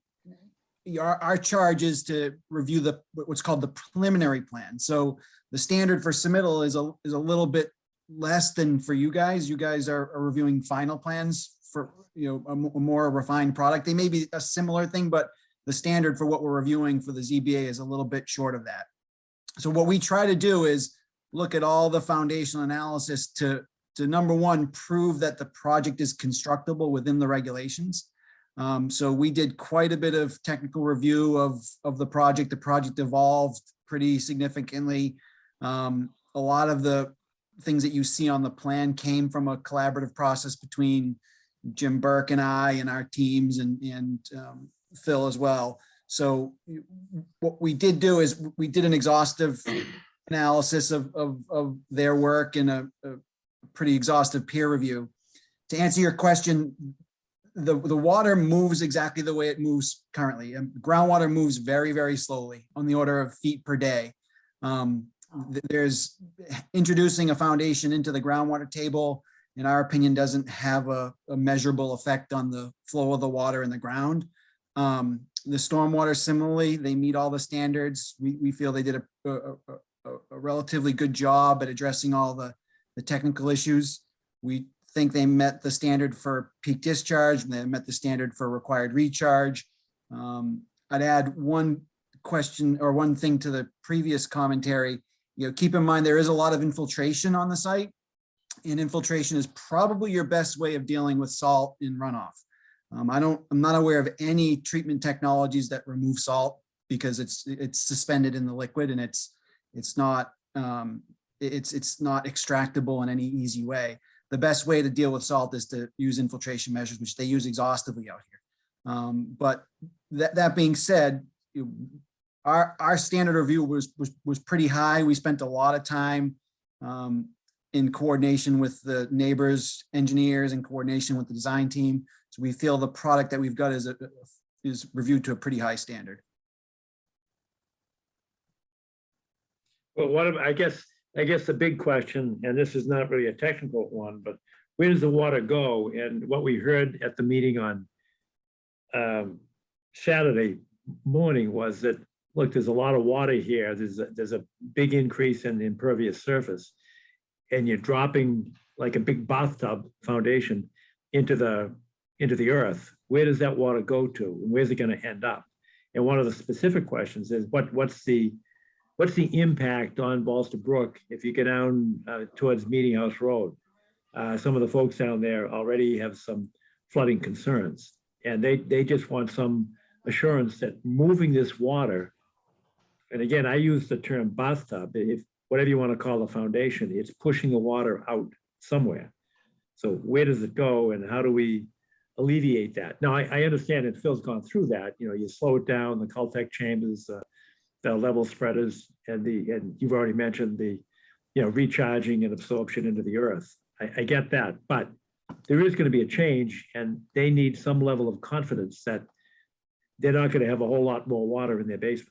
our charge is to review what's called the preliminary plan. So the standard for submittal is a little bit less than for you guys. You guys are reviewing final plans for a more refined product. They may be a similar thing, but the standard for what we're reviewing for the ZBA is a little bit short of that. So what we try to do is look at all the foundational analysis to number one, prove that the project is constructible within the regulations. So we did quite a bit of technical review of the project. The project evolved pretty significantly. A lot of the things that you see on the plan came from a collaborative process between Jim Burke and I and our teams and Phil as well. So what we did do is we did an exhaustive analysis of their work and a pretty exhaustive peer review. To answer your question, the water moves exactly the way it moves currently. Groundwater moves very, very slowly, on the order of feet per day. There's introducing a foundation into the groundwater table, in our opinion, doesn't have a measurable effect on the flow of the water in the ground. The stormwater, similarly, they meet all the standards. We feel they did a relatively good job at addressing all the technical issues. We think they met the standard for peak discharge, and they met the standard for required recharge. I'd add one question or one thing to the previous commentary. Keep in mind there is a lot of infiltration on the site, and infiltration is probably your best way of dealing with salt in runoff. I'm not aware of any treatment technologies that remove salt because it's suspended in the liquid, and it's not extractable in any easy way. The best way to deal with salt is to use infiltration measures, which they use exhaustively out here. But that being said, our standard review was pretty high. We spent a lot of time in coordination with the neighbors, engineers, in coordination with the design team. So we feel the product that we've got is reviewed to a pretty high standard. Well, I guess the big question, and this is not really a technical one, but where does the water go? And what we heard at the meeting on Saturday morning was that, look, there's a lot of water here. There's a big increase in the impervious surface. and you're dropping like a big bathtub foundation into the earth, where does that water go to? And where's it going to end up? And one of the specific questions is what's the impact on Ballston Brook if you go down towards Meeting House Road? Some of the folks down there already have some flooding concerns, and they just want some assurance that moving this water, and again, I use the term bathtub, if whatever you want to call the foundation, it's pushing the water out somewhere. So where does it go, and how do we alleviate that? Now, I understand, and Phil's gone through that, you slow it down, the Caltech chambers, the level spreaders, and you've already mentioned the, recharging and absorption into the earth. I get that, but there is going to be a change, and they need some level of confidence that they're not going to have a whole lot more water in their basement.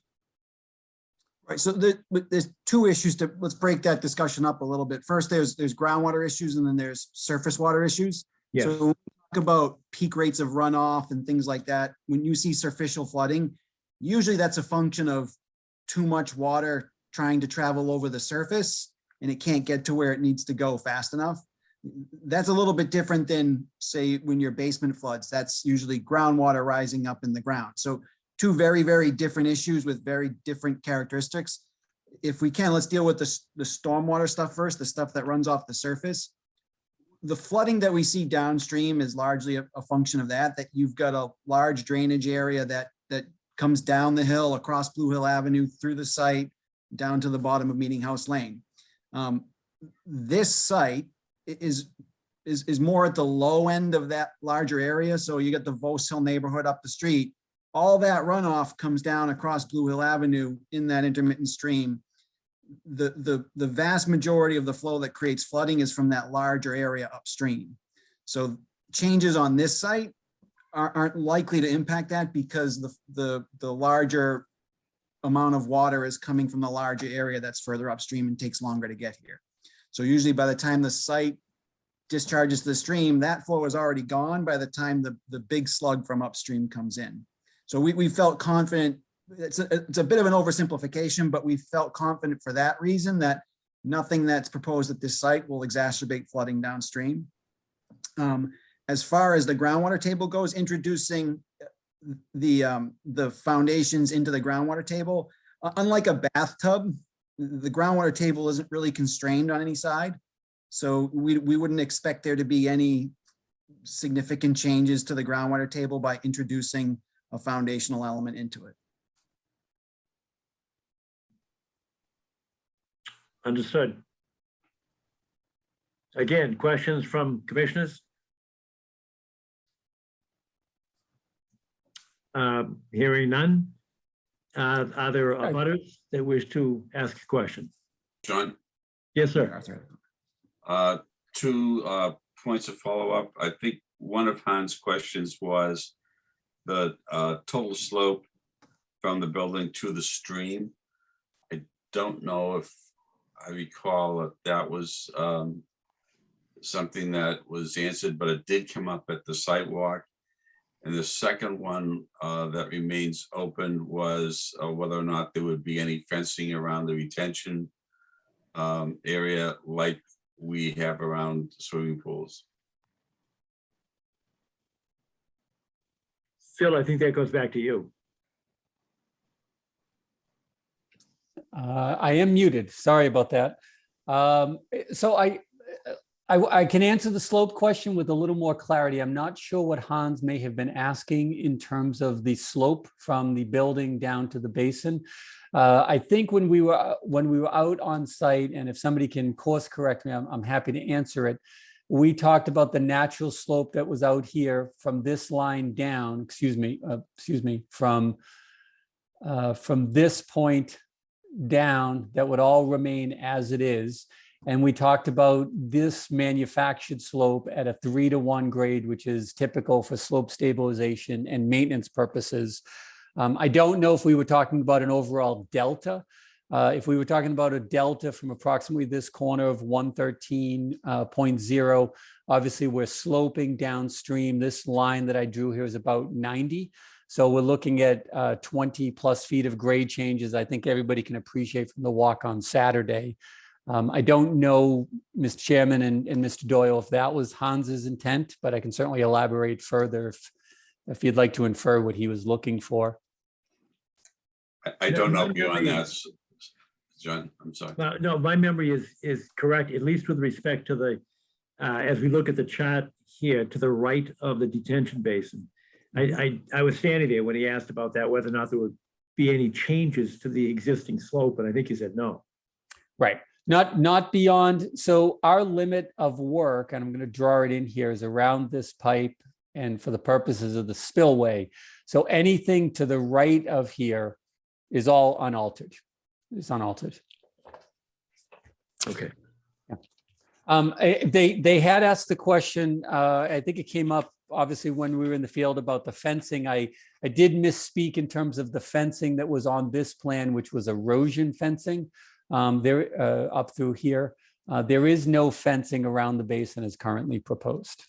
Right, so there's two issues let's break that discussion up a little bit. First, there's groundwater issues, and then there's surface water issues. Yes. So when we talk about peak rates of runoff and things like that, when you see superficial flooding, usually that's a function of too much water trying to travel over the surface, and it can't get to where it needs to go fast enough. That's a little bit different than, say, when your basement floods. That's usually groundwater rising up in the ground. So two very, very different issues with very different characteristics. If we can, let's deal with the stormwater stuff first, the stuff that runs off the surface. The flooding that we see downstream is largely a function of that you've got a large drainage area that comes down the hill, across Blue Hill Avenue, through the site, down to the bottom of Meeting House Lane. This site is more at the low end of that larger area. So you get the Vos Hill neighborhood up the street. All that runoff comes down across Blue Hill Avenue in that intermittent stream. The vast majority of the flow that creates flooding is from that larger area upstream. So changes on this site aren't likely to impact that, because the larger amount of water is coming from the larger area that's further upstream and takes longer to get here. So usually by the time the site discharges to the stream, that flow is already gone by the time the big slug from upstream comes in. So we felt confident. It's a bit of an oversimplification, but we felt confident for that reason that nothing that's proposed at this site will exacerbate flooding downstream. As far as the groundwater table goes, introducing the foundations into the groundwater table, unlike a bathtub, the groundwater table isn't really constrained on any side. So we wouldn't expect there to be any significant changes to the groundwater table by introducing a foundational element into it. Understood. Again, questions from commissioners? Hearing none. Are there others that wish to ask a question? John, Yes, sir. two points of follow-up. I think one of Hans' questions was the total slope from the building to the stream. I don't know if I recall if that was something that was answered, but it did come up at the site walk. And the second one that remains open was whether or not there would be any fencing around the retention area like we have around swimming pools. Phil, I think that goes back to you. I am muted. Sorry about that. So I can answer the slope question with a little more clarity. I'm not sure what Hans may have been asking in terms of the slope from the building down to the basin. I think when we were out on site, and if somebody can course correct me, I'm happy to answer it. We talked about the natural slope that was out here from this line down, from this point down, that would all remain as it is. And we talked about this manufactured slope at a 3-to-1 grade, which is typical for slope stabilization and maintenance purposes. I don't know if we were talking about an overall delta. If we were talking about a delta from approximately this corner of 113.0, obviously we're sloping downstream. This line that I drew here is about 90. So we're looking at 20 plus feet of grade changes. I think everybody can appreciate from the walk on Saturday. I don't know, Mr. Chairman and Mr. Doyle, if that was Hans's intent, but I can certainly elaborate further if you'd like to infer what he was looking for. I don't know My beyond memory that, John, I'm sorry. No, my memory is correct, at least with respect to the, as we look at the chart here, to the right of the detention basin. I was standing there when he asked about that, whether or not there would be any changes to the existing slope, and I think he said no. Right. Not beyond. So our limit of work, and I'm going to draw it in here, is around this pipe and for the purposes of the spillway. So anything to the right of here is all unaltered. It's unaltered. Okay. They had asked the question, I think it came up obviously when we were in the field about the fencing. I did misspeak in terms of the fencing that was on this plan, which was erosion fencing there up through here. There is no fencing around the basin as currently proposed.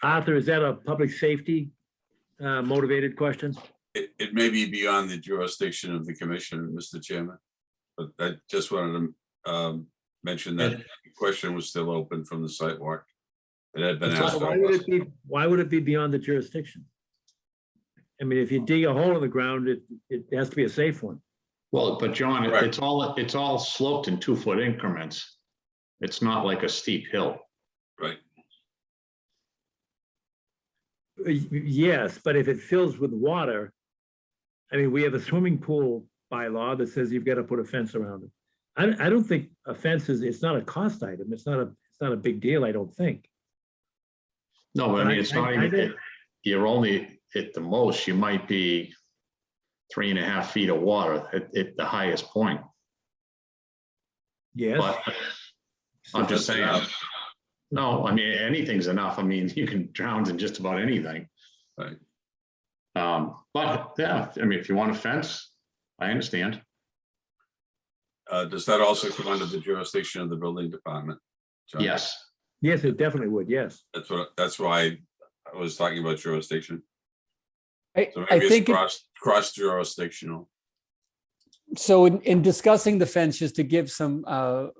Arthur, is that a public safety motivated question? It may be beyond the jurisdiction of the commission, Mr. Chairman, but I just wanted to mention that the question was still open from the sidewalk. It had been asked. Why would it be beyond the jurisdiction? I mean, if you dig a hole in the ground, it has to be a safe one. Well, but John, Right. it's all sloped in 2-foot increments. It's not like a steep hill. Right. Yes, but if it fills with water, I mean, we have a swimming pool bylaw that says you've got to put a fence around it. I don't think a fence it's not a cost item. It's not a big deal, I don't think. No, but I mean, it's not even, you're only, at the most, you might be 3.5 feet of water at the highest point. Yes. But I'm just saying, no, I mean, anything's enough. I mean, you can drown in just about anything. Right. But yeah, I mean, if you want a fence, I understand. Does that also come under the jurisdiction of the building department? John? Yes. Yes, it definitely would, yes. That's why I was talking about jurisdiction. So I maybe think it's cross jurisdictional. so in discussing the fence, just to give some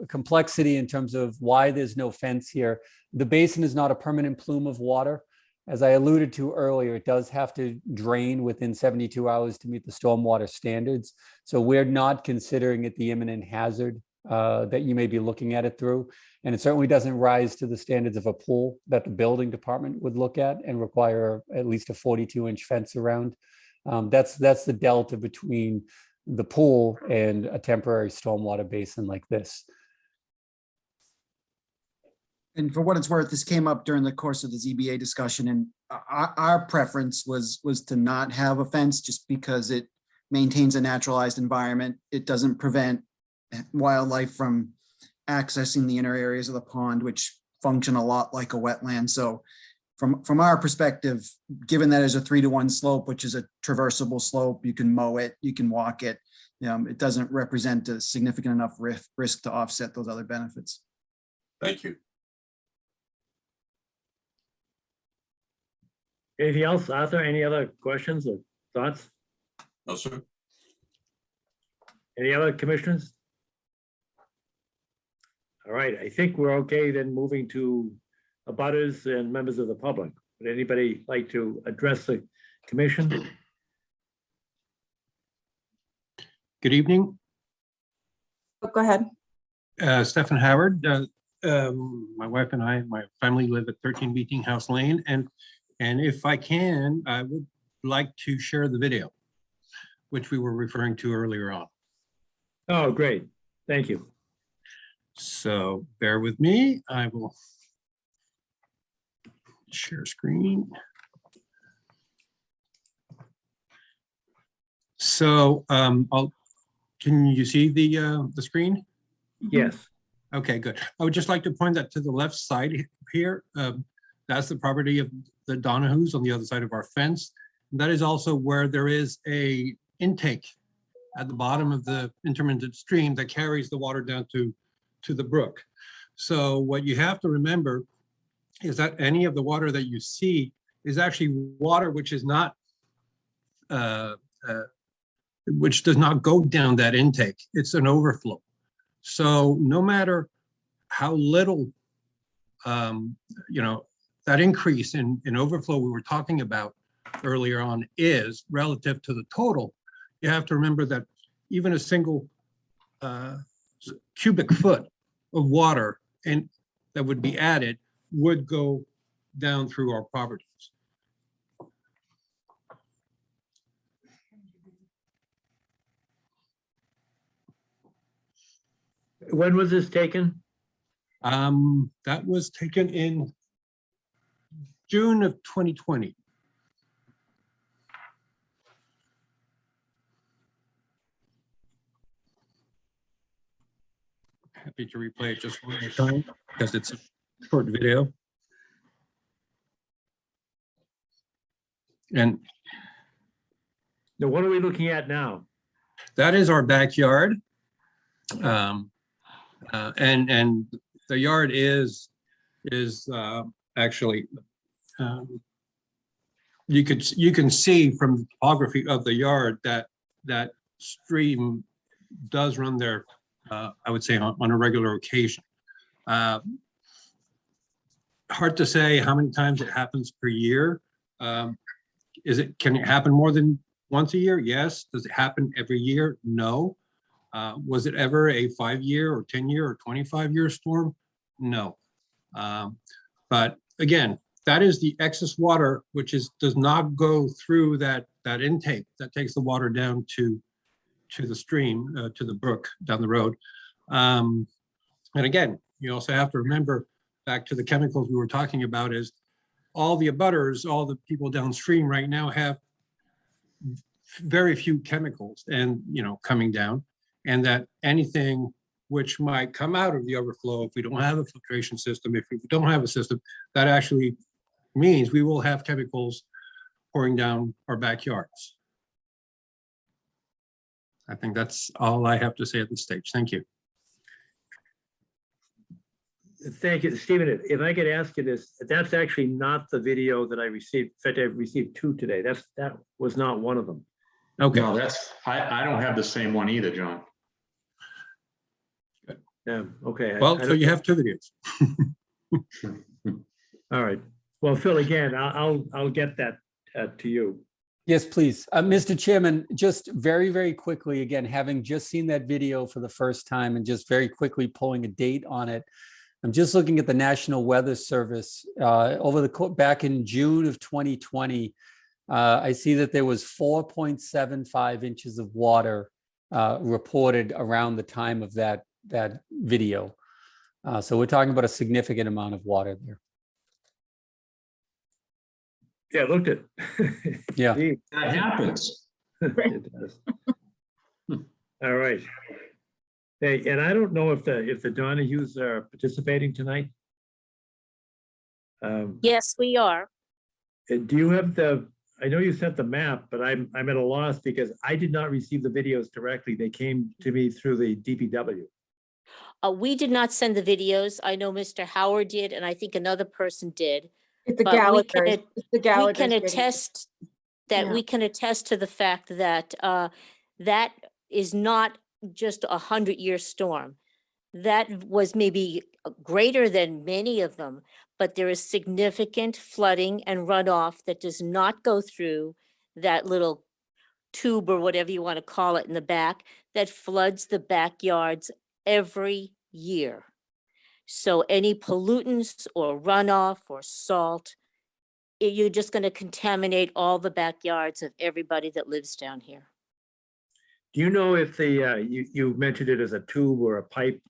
complexity in terms of why there's no fence here, the basin is not a permanent plume of water. As I alluded to earlier, it does have to drain within 72 hours to meet the stormwater standards. So we're not considering it the imminent hazard that you may be looking at it through. And it certainly doesn't rise to the standards of a pool that the building department would look at and require at least a 42-inch fence around. That's the delta between the pool and a temporary stormwater basin like this. And for what it's worth, this came up during the course of the ZBA discussion, and our preference was to not have a fence just because it maintains a naturalized environment. It doesn't prevent wildlife from accessing the inner areas of the pond, which function a lot like a wetland. So from our perspective, given that as a 3-to-1 slope, which is a traversable slope, you can mow it, you can walk it. It doesn't represent a significant enough risk to offset those other benefits. Thank you. Anything else, Arthur? Any other questions or thoughts? No, sir. Any other commissioners? All right, I think we're okay then moving to abutters and members of the public. Would anybody like to address the commission? Good evening. Go ahead. Stephen Howard. My wife and I, my family live at 13 Meeting House Lane, and if I can, I would like to share the video, which we were referring to earlier on. Oh, great. Thank you. So bear with me. I will share screen. So can you see the screen? Yes. Okay, good. I would just like to point that to the left side here. That's the property of the Donahues on the other side of our fence. And that is also where there is a intake at the bottom of the intermittent stream that carries the water down to the brook. So what you have to remember is that any of the water that you see is actually water which is not which does not go down that intake. It's an overflow. So no matter how little, that increase in overflow we were talking about earlier on is relative to the total, you have to remember that even a single cubic foot of water and that would be added would go down through our properties. When was this taken? That was taken in June of 2020. Happy to replay it just one more time because it's a short video. And Now, what are we looking at now? that is our backyard. And the yard is actually, you can see from the topography of the yard that stream does run there, I would say on a regular occasion. Hard to say how many times it happens per year. Can it happen more than once a year? Yes. Does it happen every year? No. Was it ever a 5-year or 10-year or 25-year storm? No. But again, that is the excess water, which does not go through that intake that takes the water down to the stream, to the brook down the road. And again, you also have to remember back to the chemicals we were talking about is all the abutters, all the people downstream right now have very few chemicals and, coming down, and that anything which might come out of the overflow, if we don't have a filtration system, if we don't have a system, that actually means we will have chemicals pouring down our backyards. I think that's all I have to say at this stage. Thank you. Thank you, Stephen. If I could ask you this, that's actually not the video that I received. In fact, I received 2 today. That was not one of them. Okay. No, I don't have the same one either, John. Yeah, okay. Well, so you have 2 videos. All right. Well, Phil, again, I'll get that to you. Yes, please. Mr. Chairman, just very, very quickly, again, having just seen that video for the first time and just very quickly pulling a date on it, I'm just looking at the National Weather Service back in June of 2020. I see that there was 4.75 inches of water reported around the time of that video. So we're talking about a significant amount of water there. Yeah, looked it. Yeah. That happens. It does. All right. Hey, and I don't know if the Donahues are participating tonight. Yes, we are. Do you have I know you sent the map, but I'm at a loss because I did not receive the videos directly. They came to me through the DPW. We did not send the videos. I know Mr. Howard did, and I think another person did. It's the But we Gallagher's. can, It's the we Gallagher's can video. attest that Yeah. we can attest to the fact that that is not just 100-year storm. That was maybe greater than many of them, but there is significant flooding and runoff that does not go through that little tube or whatever you want to call it in the back that floods the backyards every year. So any pollutants or runoff or salt, you're just going to contaminate all the backyards of everybody that lives down here. Do you know if you mentioned it as a tube or a pipe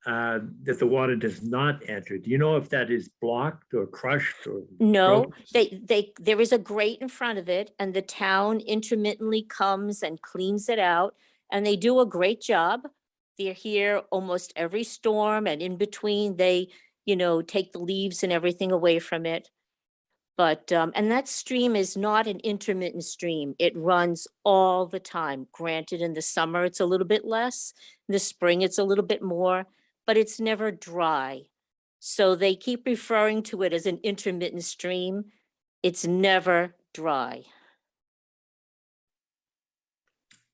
that the water does not enter? Do you know if that is blocked or crushed or? No, broken? there is a grate in front of it, and the town intermittently comes and cleans it out, and they do a great job. They're here almost every storm, and in between they, take the leaves and everything away from it. But, and that stream is not an intermittent stream. It runs all the time. Granted, in the summer, it's a little bit less. In the spring, it's a little bit more, but it's never dry. So they keep referring to it as an intermittent stream. It's never dry.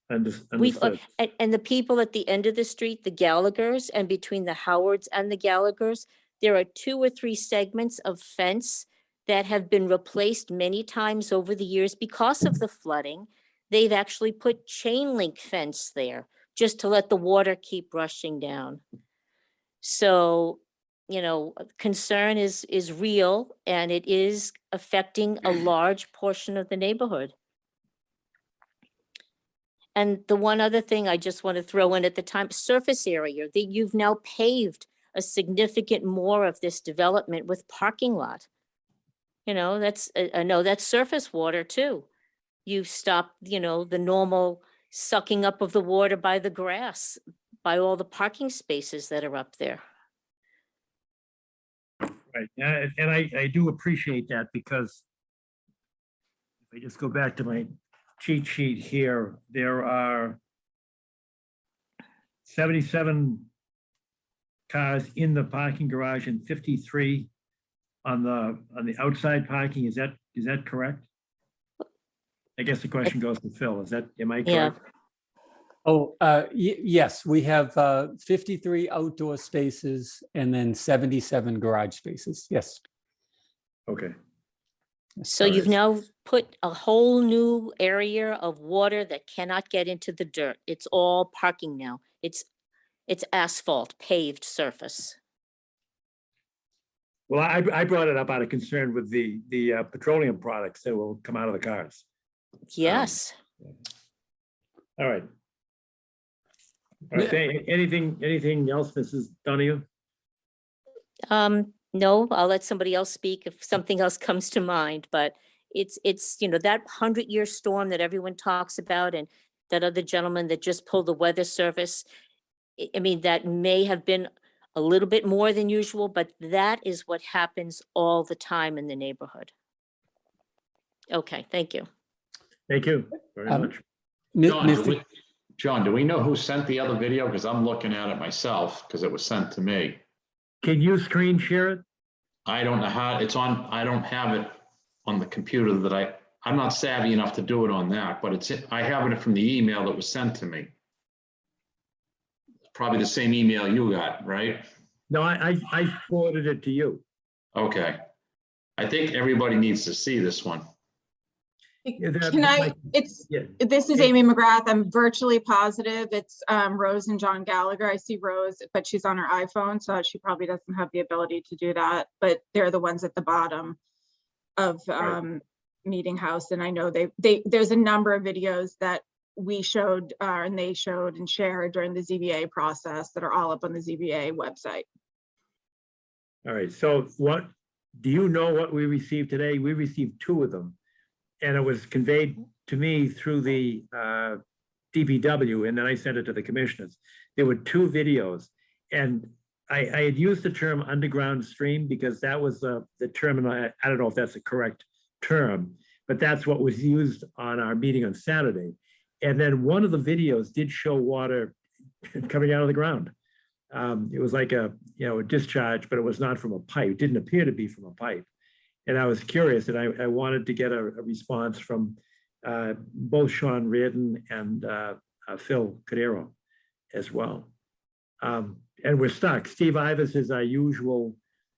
We've, Understood. and the people at the end of the street, the Gallaghers, and between the Howards and the Gallaghers, there are 2 or 3 segments of fence that have been replaced many times over the years because of the flooding. They've actually put chain link fence there just to let the water keep rushing down. So, you know, concern is real, and it is affecting a large portion of the neighborhood. And the one other thing I just want to throw in at the time, surface area, that you've now paved a significant more of this development with parking lot. You know, that's, I know that's surface water too. You've stopped, you know, the normal sucking up of the water by the grass, by all the parking spaces that are up there. Right, and I do appreciate that, because if I just go back to my cheat sheet here, there are 77 cars in the parking garage and 53 on the outside parking. Is that correct? I guess the question goes to Phil. Am I Yeah. correct? Oh, yes, we have 53 outdoor spaces and then 77 garage spaces. Yes. Okay. So All you've right. now put a whole new area of water that cannot get into the dirt. It's all parking now. It's asphalt, paved surface. Well, I brought it up out of concern with the petroleum products that will come out of the cars. Yes. All right. All right, anything else, Mrs. Donahue? No, I'll let somebody else speak if something else comes to mind, but it's, you know, that 100-year storm that everyone talks about, and that other gentleman that just pulled the weather service. I mean, that may have been a little bit more than usual, but that is what happens all the time in the neighborhood. Okay, thank you. Thank you very much. John, do we know who sent the other video? Because I'm looking at it myself, because it was sent to me. Can you screen share it? I don't know how it's on. I don't have it on the computer that I'm not savvy enough to do it on that, but I have it from the email that was sent to me. Probably the same email you got, right? No, I forwarded it to you. Okay. I think everybody needs to see this one. Can I, this is Amy McGrath. I'm virtually positive it's Rose and John Gallagher. I see Rose, but she's on her iPhone, so she probably doesn't have the ability to do that, but they're the ones at the bottom of Meeting House. And I know there's a number of videos that we showed and they showed and shared during the ZBA process that are all up on the ZBA website. All right, so what, do you know what we received today? We received 2 of them. And it was conveyed to me through the DPW, and then I sent it to the commissioners. There were 2 videos, and I had used the term underground stream because that was the term, and I don't know if that's the correct term, but that's what was used on our meeting on Saturday. And then one of the videos did show water coming out of the ground. It was like a discharge, but it was not from a pipe. It didn't appear to be from a pipe. And I was curious, and I wanted to get a response from both Sean Reardon and Phil Cadero as well. And we're stuck. Steve Ivers is our usual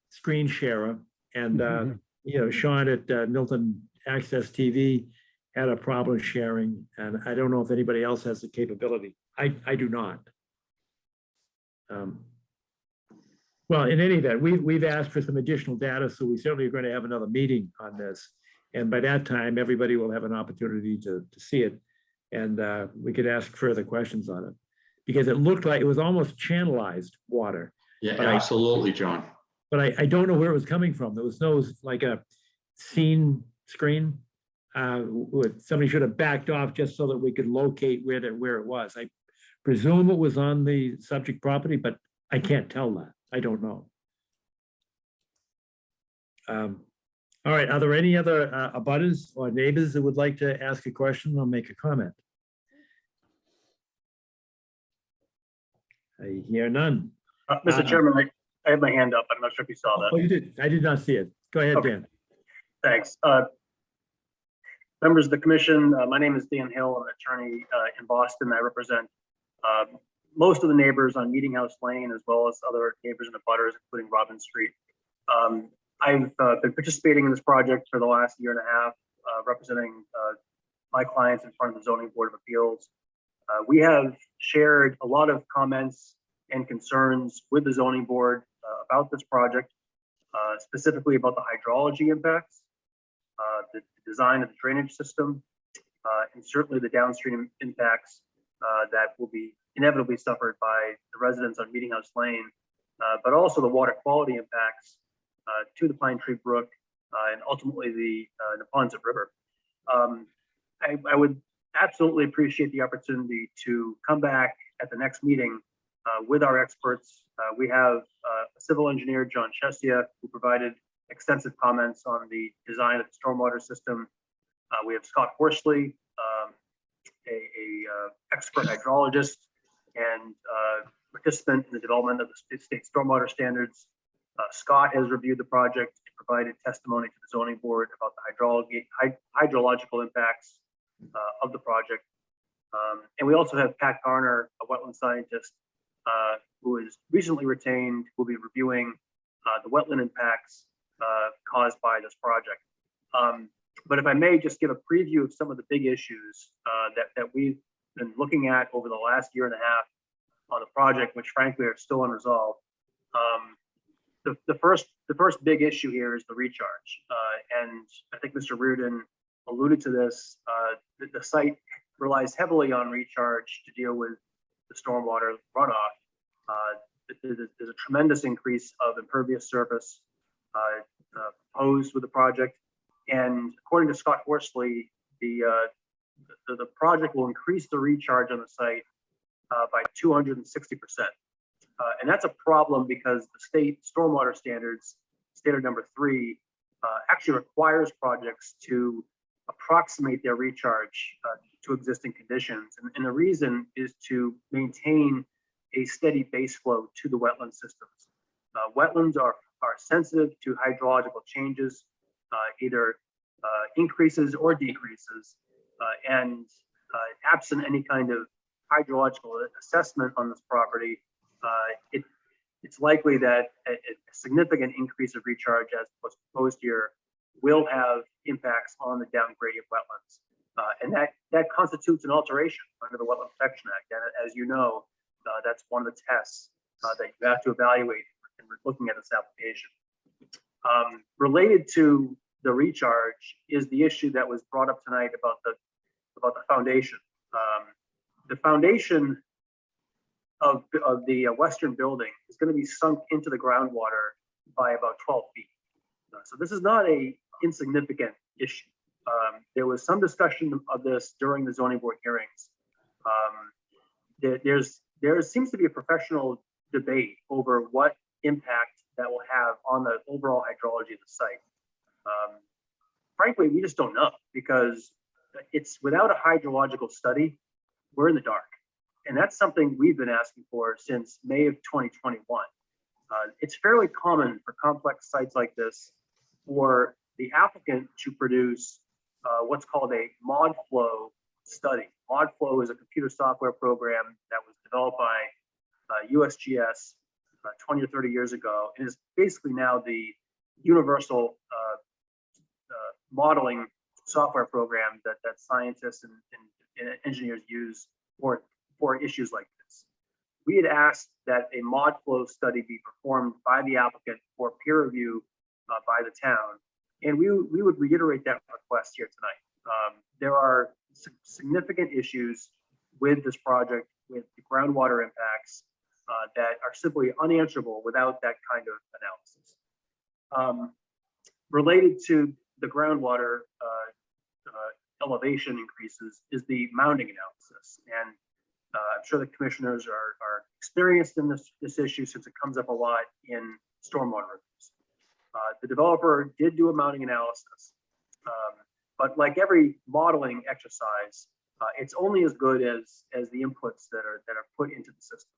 screen sharer, and Sean at Milton Access TV had a problem sharing, and I don't know if anybody else has the capability. I do not. Well, in any event, we've asked for some additional data, so we certainly are going to have another meeting on this. And by that time, everybody will have an opportunity to see it. And we could ask further questions on it. Because it looked like it was almost channelized water. Yeah, absolutely, John. But I don't know where it was coming from. There was no like a scene screen. Somebody should have backed off just so that we could locate where it was. I presume it was on the subject property, but I can't tell that. I don't know. All right, are there any other abutters or neighbors that would like to ask a question or make a comment? I hear none. Mr. Chairman, I had my hand up. I'm not sure if you saw that. Oh, you did? I did not see it. Go ahead, Okay. Dan. Thanks. Members of the commission, my name is Dan Hill. I'm an attorney in Boston. I represent most of the neighbors on Meeting House Lane, as well as other neighbors in the butters, including Robin Street. I've been participating in this project for the last year and a half, representing my clients in front of the Zoning Board of Appeals. We have shared a lot of comments and concerns with the Zoning Board about this project, specifically about the hydrology impacts, the design of the drainage system, and certainly the downstream impacts that will be inevitably suffered by the residents on Meeting House Lane, but also the water quality impacts to the Pine Tree Brook and ultimately the Neponset River. I would absolutely appreciate the opportunity to come back at the next meeting with our experts. We have a civil engineer, John Chesia, who provided extensive comments on the design of the stormwater system. We have Scott Horsley, a expert hydrologist and participant in the development of the state stormwater standards. Scott has reviewed the project and provided testimony to the zoning board about the hydrological impacts of the project. And we also have Pat Garner, a wetland scientist who is recently retained, who will be reviewing the wetland impacts caused by this project. But if I may just give a preview of some of the big issues that we've been looking at over the last year and a half on the project, which frankly are still unresolved. The first big issue here is the recharge. And I think Mr. Reardon alluded to this. The site relies heavily on recharge to deal with the stormwater runoff. There's a tremendous increase of impervious surface proposed with the project. And according to Scott Horsley, the project will increase the recharge on the site by 260%. And that's a problem because the state stormwater standards, standard number 3, actually requires projects to approximate their recharge to existing conditions. And the reason is to maintain a steady base flow to the wetland systems. Wetlands are sensitive to hydrological changes, either increases or decreases, and absent any kind of hydrological assessment on this property, it's likely that a significant increase of recharge, as was proposed here, will have impacts on the down gradient wetlands. And that constitutes an alteration under the Wetland Protection Act. And as you know, that's one of the tests that you have to evaluate in looking at this application. Related to the recharge is the issue that was brought up tonight about the foundation. The foundation of the western building is going to be sunk into the groundwater by about 12 feet. So this is not a insignificant issue. There was some discussion of this during the zoning board hearings. There seems to be a professional debate over what impact that will have on the overall hydrology of the site. Frankly, we just don't know, because it's without a hydrological study, we're in the dark. And that's something we've been asking for since May of 2021. It's fairly common for complex sites like this for the applicant to produce what's called a ModFlow study. ModFlow is a computer software program that was developed by USGS 20 or 30 years ago, and is basically now the universal modeling software program that scientists and engineers use for issues like this. We had asked that a ModFlow study be performed by the applicant for peer review by the town, and we would reiterate that request here tonight. There are significant issues with this project, with the groundwater impacts that are simply unanswerable without that kind of analysis. Related to the groundwater elevation increases is the mounding analysis. And I'm sure the commissioners are experienced in this issue, since it comes up a lot in stormwater reviews. The developer did do a mounding analysis, but like every modeling exercise, it's only as good as the inputs that are put into the system.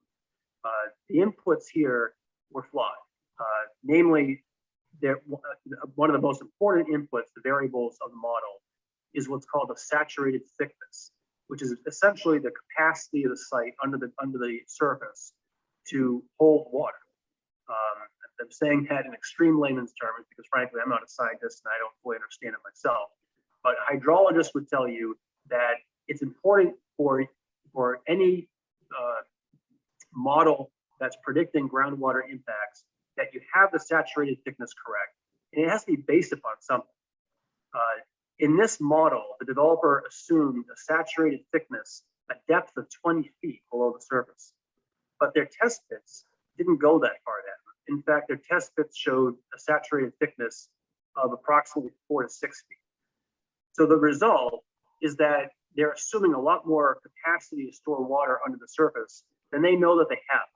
The inputs here were flawed. Namely, one of the most important inputs, the variables of the model, is what's called a saturated thickness, which is essentially the capacity of the site under the surface to hold water. I'm saying that in extreme layman's terms because frankly, I'm not a scientist and I don't fully understand it myself. But hydrologists would tell you that it's important for any model that's predicting groundwater impacts that you have the saturated thickness correct. And it has to be based upon something. In this model, the developer assumed a saturated thickness, a depth of 20 feet below the surface. But their test pits didn't go that far down. In fact, their test pits showed a saturated thickness of approximately 4 to 6 feet. So the result is that they're assuming a lot more capacity to store water under the surface than they know that they have.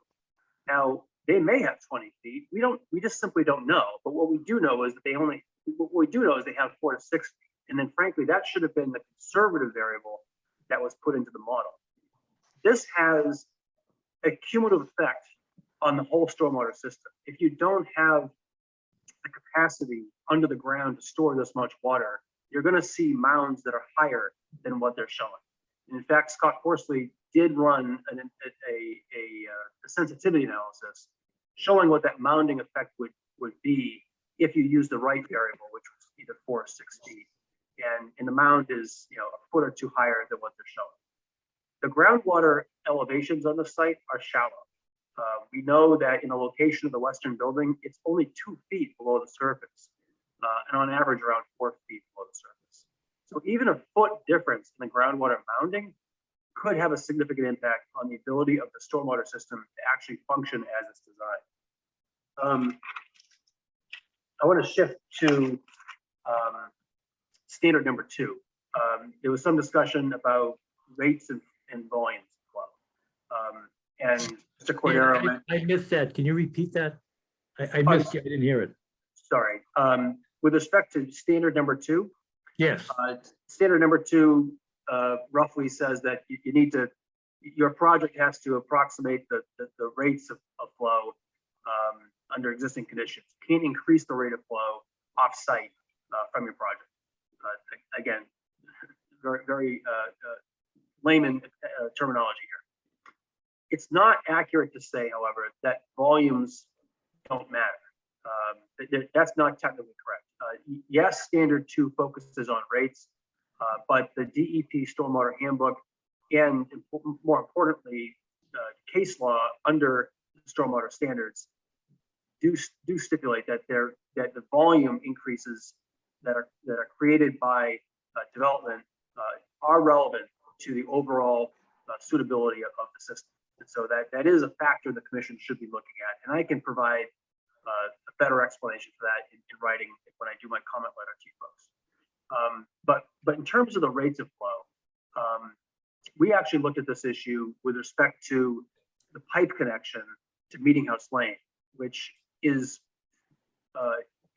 Now, they may have 20 feet. We just simply don't know. But what we do know is that they have 4 to 6 feet. And then frankly, that should have been the conservative variable that was put into the model. This has a cumulative effect on the whole stormwater system. If you don't have the capacity under the ground to store this much water, you're going to see mounds that are higher than what they're showing. And in fact, Scott Horsley did run a sensitivity analysis showing what that mounding effect would be if you use the right variable, which was either 4 or 6 feet. And the mound is a foot or two higher than what they're showing. The groundwater elevations on the site are shallow. We know that in the location of the western building, it's only 2 feet below the surface, and on average around 4 feet below the surface. So even a foot difference in the groundwater mounding could have a significant impact on the ability of the stormwater system to actually function as it's designed. I want to shift to standard number 2. There was some discussion about rates and volumes of flow. And Mr. Cordero, Yeah, I missed that. Can you repeat that? I missed you. I didn't hear it. Sorry. With respect to standard number 2, Yes. Standard number 2 roughly says that your project has to approximate the rates of flow under existing conditions. You can't increase the rate of flow off-site from your project. Again, very layman terminology here. It's not accurate to say, however, that volumes don't matter. That's not technically correct. Yes, standard 2 focuses on rates, but the DEP Stormwater Handbook and more importantly, case law under stormwater standards do stipulate that that the volume increases that are created by development are relevant to the overall suitability of the system. And so that is a factor the commission should be looking at. And I can provide a better explanation for that in writing when I do my comment letter to you folks. But in terms of the rates of flow, we actually looked at this issue with respect to the pipe connection to Meeting House Lane, which is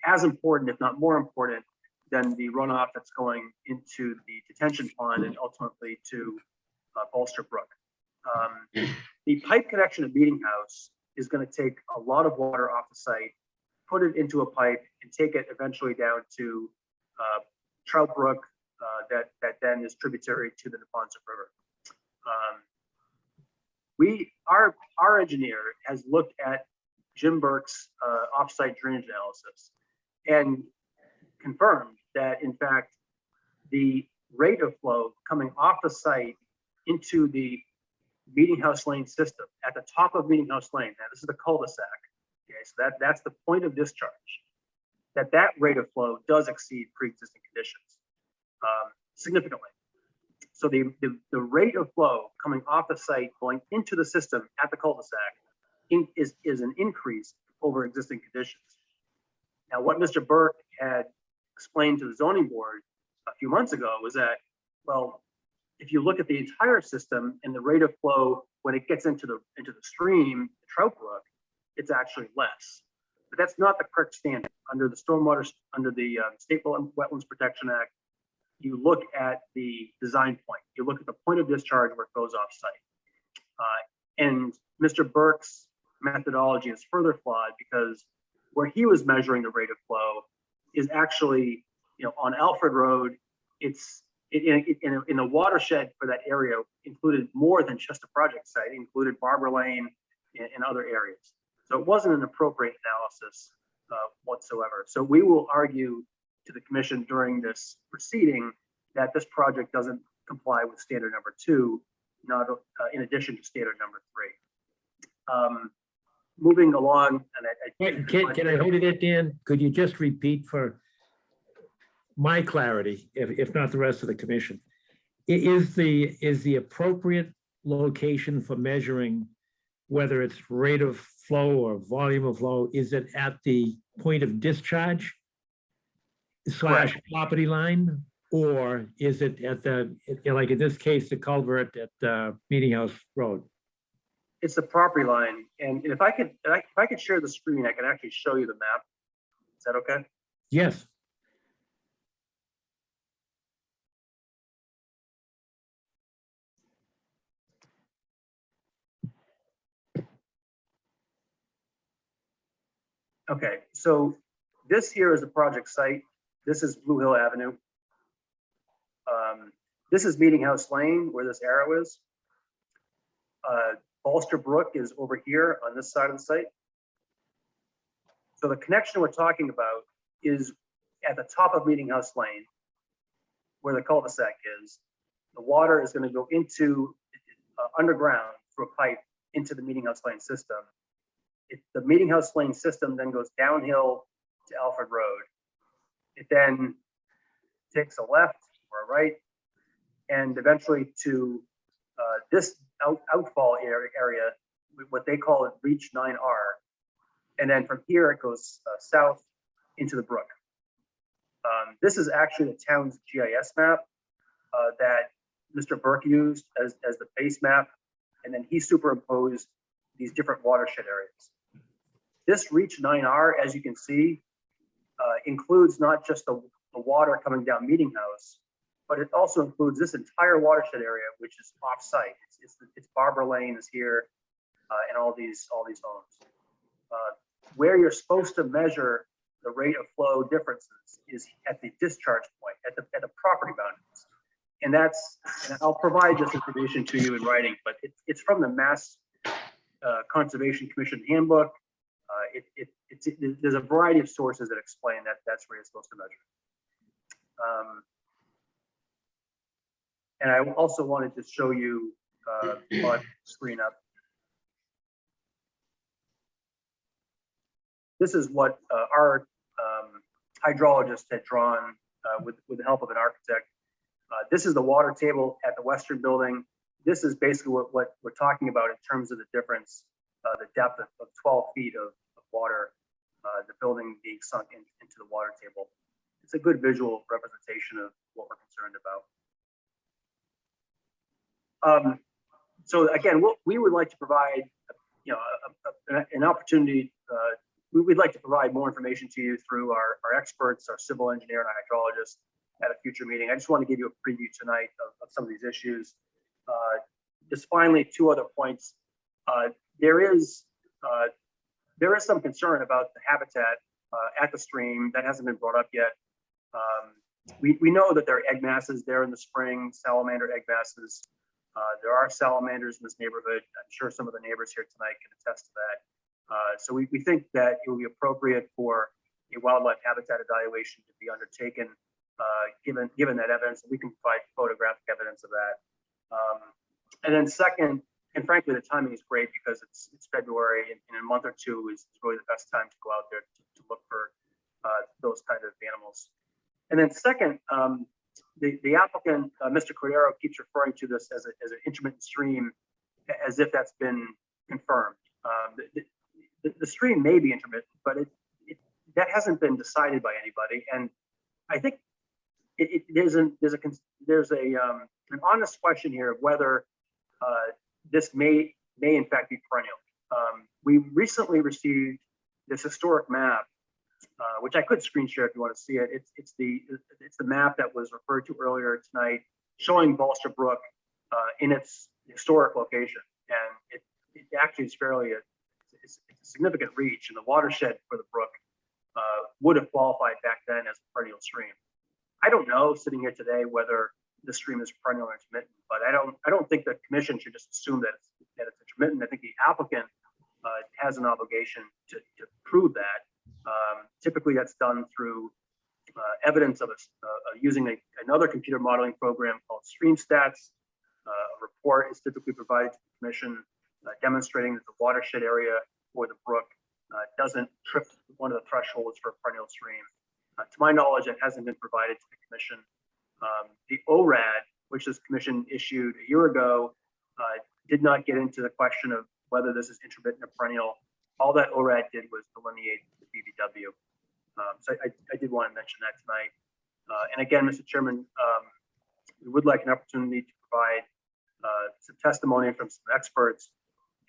as important, if not more important, than the runoff that's going into the detention pond and ultimately to Bolster Brook. The pipe connection at Meeting House is going to take a lot of water off the site, put it into a pipe, and take it eventually down to Trout Brook that then is tributary to the Neponset River. Our engineer has looked at Jim Burke's offsite drainage analysis and confirmed that in fact the rate of flow coming off the site into the Meeting House Lane system at the top of Meeting House Lane, now this is the cul-de-sac, okay, so that's the point of discharge, that rate of flow does exceed pre-existing conditions significantly. So the rate of flow coming off the site going into the system at the cul-de-sac is an increase over existing conditions. Now, what Mr. Burke had explained to the zoning board a few months ago was that, well, if you look at the entire system and the rate of flow when it gets into the stream, the Trout Brook, it's actually less. But that's not the correct standard. Under the State Wetlands Protection Act, you look at the design point. You look at the point of discharge where it goes off site. And Mr. Burke's methodology is further flawed because where he was measuring the rate of flow is actually, on Alfred Road, it's in the watershed for that area included more than just a project site. It included Barber Lane and other areas. So it wasn't an appropriate analysis whatsoever. So we will argue to the commission during this proceeding that this project doesn't comply with standard number 2, not in addition to standard number 3. Moving along, and Can I hold it at Dan? Could you just repeat for my clarity, if not the rest of the commission? Is the appropriate location for measuring whether it's rate of flow or volume of flow, is it at the point of discharge / property line? Or is it at the, like in this case, the culvert at Meeting House Road? it's the property line. And if I could share the screen, I can actually show you the map. Is that okay? Yes. Okay, so this here is the project site. This is Blue Hill Avenue. This is Meeting House Lane, where this arrow is. Bolster Brook is over here on this side of the site. So the connection we're talking about is at the top of Meeting House Lane, where the cul-de-sac is. The water is going to go into underground through a pipe into the Meeting House Lane system. The Meeting House Lane system then goes downhill to Alfred Road. It then takes a left or a right, and eventually to this outfall area, what they call it Reach 9R. And then from here, it goes south into the brook. This is actually the town's GIS map that Mr. Burke used as the base map, and then he superimposed these different watershed areas. This Reach 9R, as you can see, includes not just the water coming down Meeting House, but it also includes this entire watershed area, which is off-site. It's Barber Lane is here, and all these homes. Where you're supposed to measure the rate of flow differences is at the discharge point, at the property boundaries. And I'll provide this information to you in writing, but it's from the Mass Conservation Commission handbook. There's a variety of sources that explain that that's where you're supposed to measure. And I also wanted to show you on screen up. This is what our hydrologist had drawn with the help of an architect. This is the water table at the western building. This is basically what we're talking about in terms of the difference, the depth of 12 feet of water, the building being sunk into the water table. It's a good visual representation of what we're concerned about. So again, we would like to provide, an opportunity. We'd like to provide more information to you through our experts, our civil engineer and our hydrologist at a future meeting. I just want to give you a preview tonight of some of these issues. Just finally, two other points. There is some concern about the habitat at the stream that hasn't been brought up yet. We know that there are egg masses there in the spring, salamander egg masses. There are salamanders in this neighborhood. I'm sure some of the neighbors here tonight can attest to that. So we think that it would be appropriate for a wildlife habitat evaluation to be undertaken, given that evidence. We can provide photographic evidence of that. And then second, and frankly, the timing is great because it's February, and in a month or two is really the best time to go out there to look for those kind of animals. And then second, the applicant, Mr. Cordero, keeps referring to this as an intermittent stream, as if that's been confirmed. The stream may be intermittent, but that hasn't been decided by anybody. And I think there's an honest question here of whether this may in fact be perennial. We recently received this historic map, which I could screen share if you want to see it. It's the map that was referred to earlier tonight, showing Bolster Brook in its historic location, and it actually is it's a significant reach, and the watershed for the brook would have qualified back then as a perennial stream. I don't know, sitting here today, whether the stream is perennial or intermittent. But I don't think the commission should just assume that it's intermittent. I think the applicant has an obligation to prove that. Typically, that's done through evidence of using another computer modeling program called StreamStats. A report is typically provided to the commission demonstrating that the watershed area or the brook doesn't trip one of the thresholds for a perennial stream. To my knowledge, it hasn't been provided to the commission. The ORAD, which this commission issued a year ago, did not get into the question of whether this is intermittent or perennial. All that ORAD did was delineate the BBW. So I did want to mention that tonight. And again, Mr. Chairman, we would like an opportunity to provide some testimony from some experts.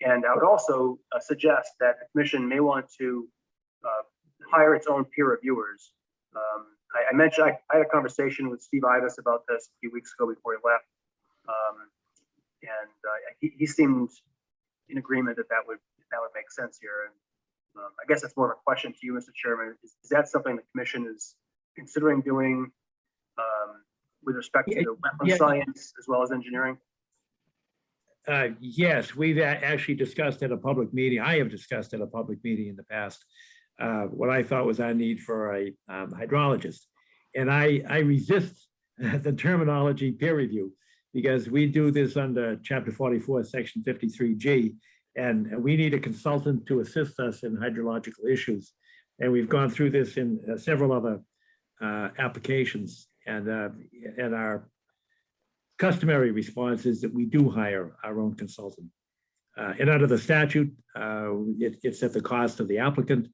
And I would also suggest that the commission may want to hire its own peer reviewers. I mentioned I had a conversation with Steve Ivis about this a few weeks ago before he left. He seemed in agreement that that would make sense here. And I guess that's more of a question to you, Mr. Chairman. Is that something the commission is considering doing with respect to the wetland science as well as engineering? Yes, we've actually discussed at a public meeting. I have discussed at a public meeting in the past what I thought was our need for a hydrologist. And I resist the terminology peer review because we do this under Chapter 44, Section 53G, and we need a consultant to assist us in hydrological issues. And we've gone through this in several other applications, and our customary response is that we do hire our own consultant. And under the statute, it's at the cost of the applicant,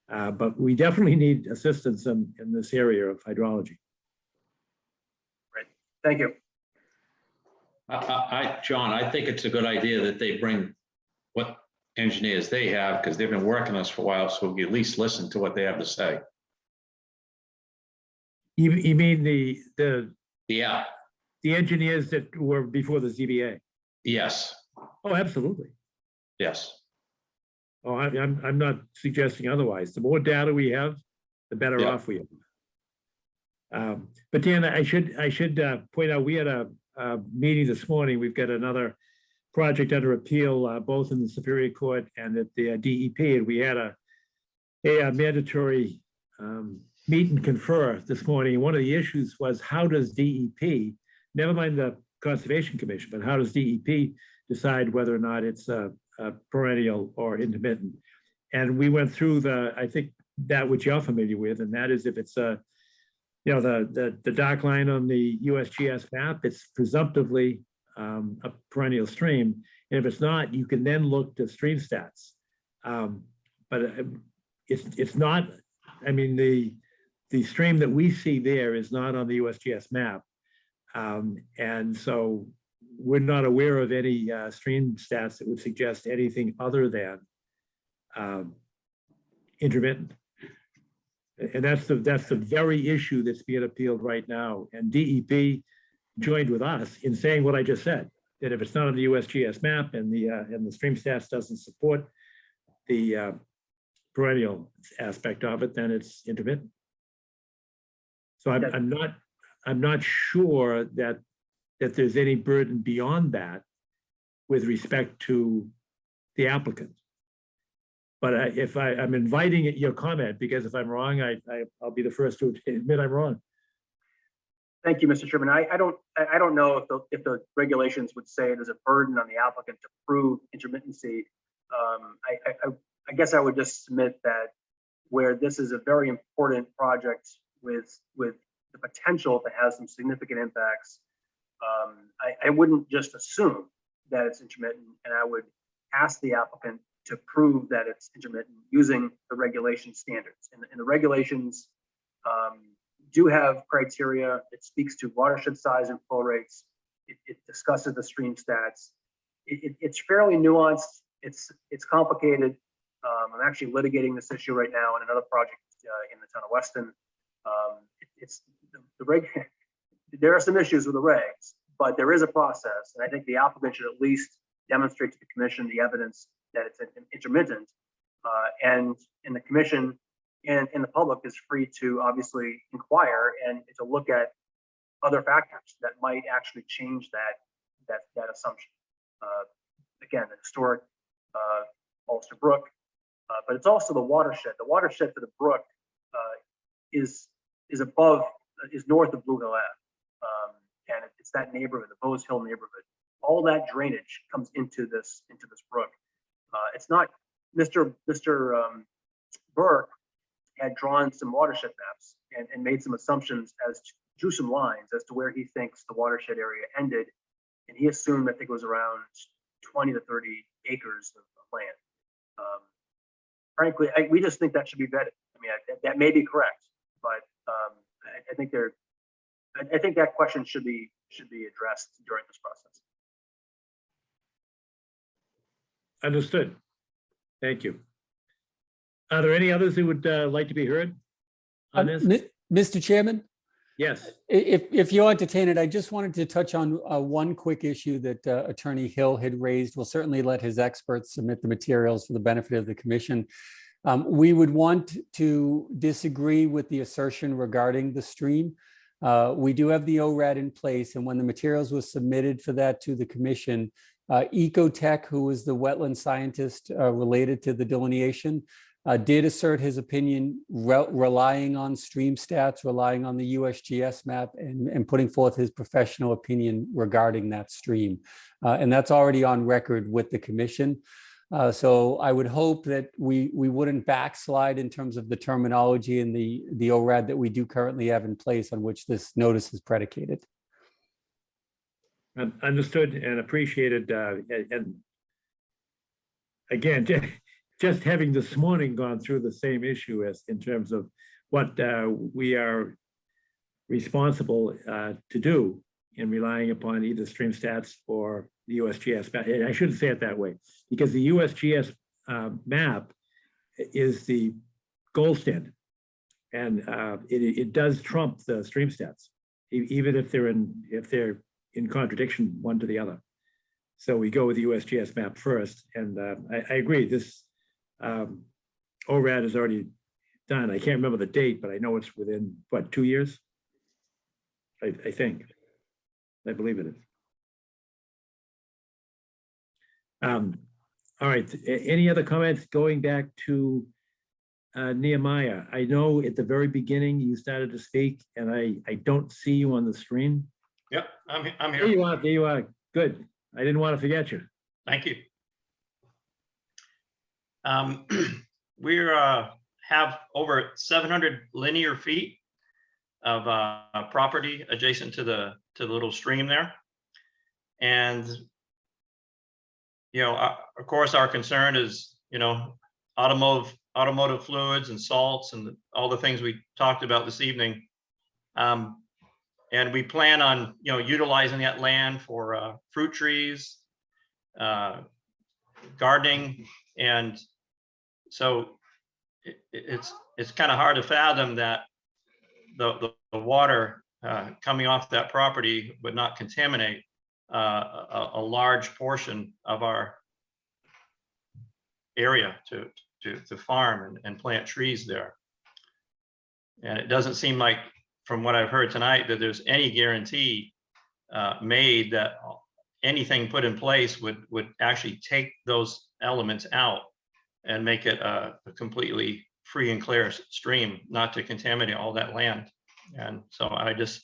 but we definitely need assistance in this area of hydrology. Great, thank you. John, I think it's a good idea that they bring what engineers they have, because they've been working on this for a while, so we at least listen to what they have to say. You mean the engineers that were before the ZBA? Yes. Oh, absolutely. Yes. Oh, I'm not suggesting otherwise. The more data we have, the better off we are. But Dan, I should point out, we had a meeting this morning. We've got another project under appeal, both in the Superior Court and at the DEP, and we had a mandatory meet and confer this morning. One of the issues was, how does DEP, never mind the Conservation Commission, but how does DEP decide whether or not it's a perennial or intermittent? And we went through I think that which you're familiar with, and that is if it's the dark line on the USGS map, it's presumptively a perennial stream. And if it's not, you can then look to stream stats. But it's not, I mean, the stream that we see there is not on the USGS map. And so we're not aware of any stream stats that would suggest anything other than intermittent. And that's the very issue that's being appealed right now. And DEP joined with us in saying what I just said, that if it's not on the USGS map and the stream stats doesn't support the perennial aspect of it, then it's intermittent. So I'm not sure that there's any burden beyond that with respect to the applicant. But I'm inviting your comment, because if I'm wrong, I'll be the first to admit I'm wrong. Thank you, Mr. Chairman. I don't know if the regulations would say there's a burden on the applicant to prove intermittency. I guess I would just submit that where this is a very important project with the potential to have some significant impacts, I wouldn't just assume that it's intermittent, and I would ask the applicant to prove that it's intermittent using the regulation standards. And the regulations do have criteria. It speaks to watershed size and flow rates. It discusses the stream stats. It's fairly nuanced. It's complicated. I'm actually litigating this issue right now in another project in the town of Weston. There are some issues with the regs, but there is a process, and I think the applicant should at least demonstrate to the commission the evidence that it's intermittent, and the commission and the public is free to obviously inquire and to look at other factors that might actually change that assumption. Again, the historic Ulster Brook, but it's also the watershed. The watershed for the brook is north of Blue Hill Ave, and it's that neighborhood, the Bose Hill neighborhood. All that drainage comes into this brook. It's not Mr. Burke had drawn some watershed maps and made some assumptions drew some lines as to where he thinks the watershed area ended, and he assumed I think it was around 20 to 30 acres of land. Frankly, we just think that should be vetted. I mean, that may be correct, but I think that question should be addressed during this process. Understood. Thank you. Are there any others who would like to be heard on this? Mr. Chairman? Yes. If you entertain it, I just wanted to touch on one quick issue that Attorney Hill had raised. We'll certainly let his experts submit the materials for the benefit of the commission. We would want to disagree with the assertion regarding the stream. We do have the ORAD in place, and when the materials were submitted for that to the commission, Ecotech, who is the wetland scientist related to the delineation, did assert his opinion relying on stream stats, relying on the USGS map, and putting forth his professional opinion regarding that stream. And that's already on record with the commission. So I would hope that we wouldn't backslide in terms of the terminology and the ORAD that we do currently have in place on which this notice is predicated. Understood and appreciated. And again, just having this morning gone through the same issue as in terms of what we are responsible to do in relying upon either stream stats or the USGS map. I shouldn't say it that way, because the USGS map is the gold standard, and it does trump the stream stats, even if they're in contradiction one to the other. So we go with the USGS map first, and I agree. This ORAD is already done. I can't remember the date, but I know it's within, what, 2 years? I think. I believe it is. All right, any other comments going back to Nehemiah? I know at the very beginning you started to speak, and I don't see you on the screen. Yep, I'm There here. you are, there you are. Good. I didn't want to forget you. Thank you. We have over 700 linear feet of property adjacent to the little stream there. And, of course, our concern is, automotive fluids and salts and all the things we talked about this evening. And we plan on, utilizing that land for fruit trees, gardening, and so it's kind of hard to fathom that the water coming off that property would not contaminate a large portion of our area to farm and plant trees there. And it doesn't seem like, from what I've heard tonight, that there's any guarantee made that anything put in place would actually take those elements out and make it a completely free and clear stream, not to contaminate all that land. And so I just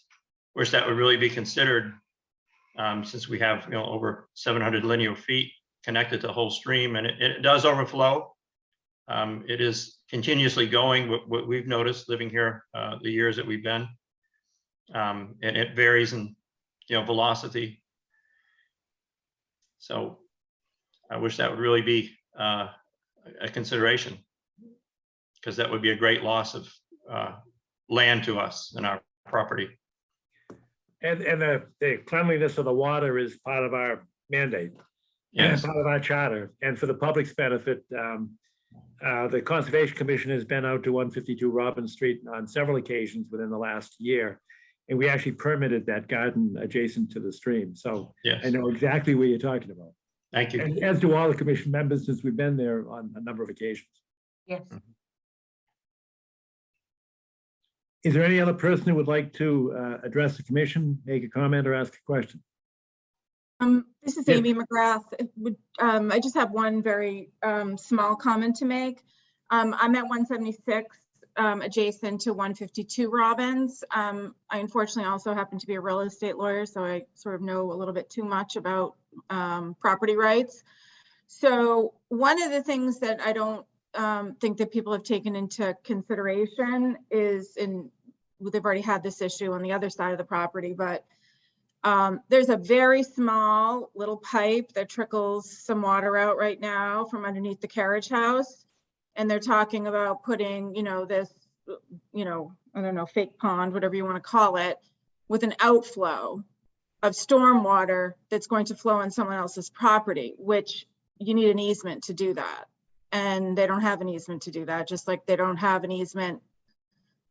wish that would really be considered, since we have over 700 linear feet connected to the whole stream, and it does overflow. It is continuously going, what we've noticed living here the years that we've been, and it varies in velocity. So I wish that would really be a consideration, because that would be a great loss of land to us and our property. And the cleanliness of the water is part of our mandate. Yes. Part of our charter. And for the public's benefit, the Conservation Commission has been out to 152 Robin Street on several occasions within the last year. And we actually permitted that garden adjacent to the stream. So yes. I know exactly what you're talking about. Thank you. And as do all the commission members, since we've been there on a number of occasions. Yes. Is there any other person who would like to address the commission, make a comment or ask a question? This is Yes. Amy McGrath. I just have one very small comment to make. I'm at 176, adjacent to 152 Robbins. I unfortunately also happen to be a real estate lawyer, so I sort of know a little bit too much about property rights. So one of the things that I don't think that people have taken into consideration is, they've already had this issue on the other side of the property, but there's a very small little pipe that trickles some water out right now from underneath the carriage house. And they're talking about putting, this, I don't know, fake pond, whatever you want to call it, with an outflow of storm water that's going to flow on someone else's property, which you need an easement to do that. And they don't have an easement to do that, just like they don't have an easement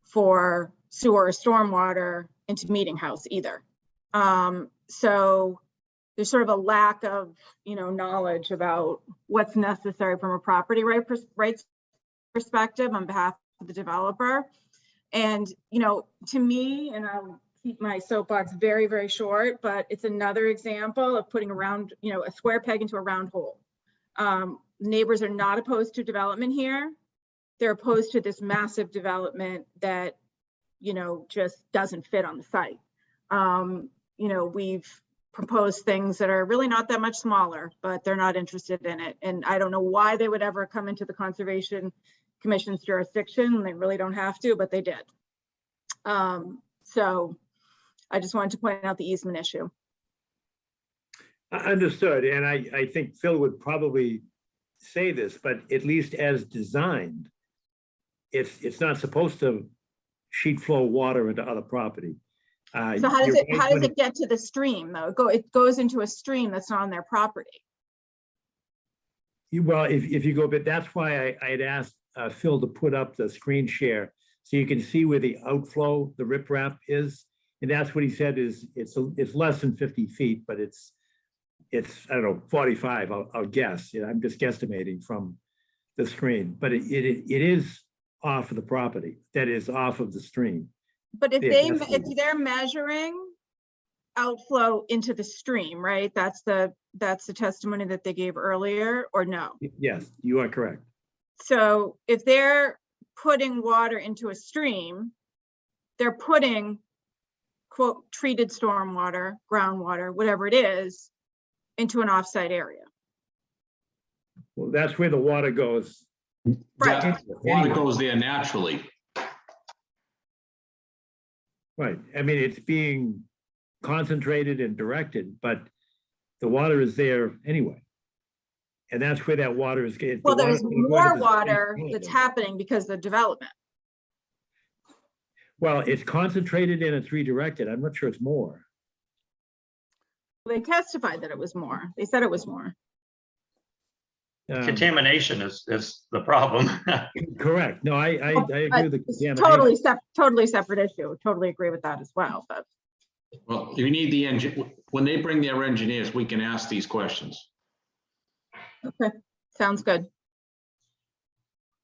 for sewer or stormwater into Meeting House either. So there's sort of a lack of, knowledge about what's necessary from a property rights perspective on behalf of the developer. And, to me, and I'll keep my soapbox very, very short, but it's another example of putting a square peg into a round hole. Neighbors are not opposed to development here. They're opposed to this massive development that, just doesn't fit on the site. We've proposed things that are really not that much smaller, but they're not interested in it. And I don't know why they would ever come into the Conservation Commission's jurisdiction. They really don't have to, but they did. So I just wanted to point out the easement issue. Understood. And I think Phil would probably say this, but at least as designed, it's not supposed to sheet flow water into other property. So how does it get to the stream though? It goes into a stream that's not on their property. Well, if you go, but that's why I had asked Phil to put up the screen share so you can see where the outflow, the riprap is. And that's what he said is it's less than 50 feet, but it's I don't know, 45, I'll guess. I'm just guesstimating from the screen, but it is off of the property, that is off of the stream. But if they're measuring outflow into the stream, right? That's the testimony that they gave earlier, or no? Yes, you are correct. So if they're putting water into a stream, they're putting, quote, treated stormwater, groundwater, whatever it is, into an offsite area. Well, that's where the water goes. Right. Water goes there naturally. Right. I mean, it's being concentrated and directed, but the water is there anyway. And that's where that water is. Well, there's more water that's happening because of the development. Well, it's concentrated and it's redirected. I'm not sure it's more. They testified that it was more. They said it was more. Contamination is the problem. Correct. No, I agree with the contamination. Totally separate issue. Totally agree with that as well. But Well, you need the when they bring their engineers, we can ask these questions. okay, sounds good.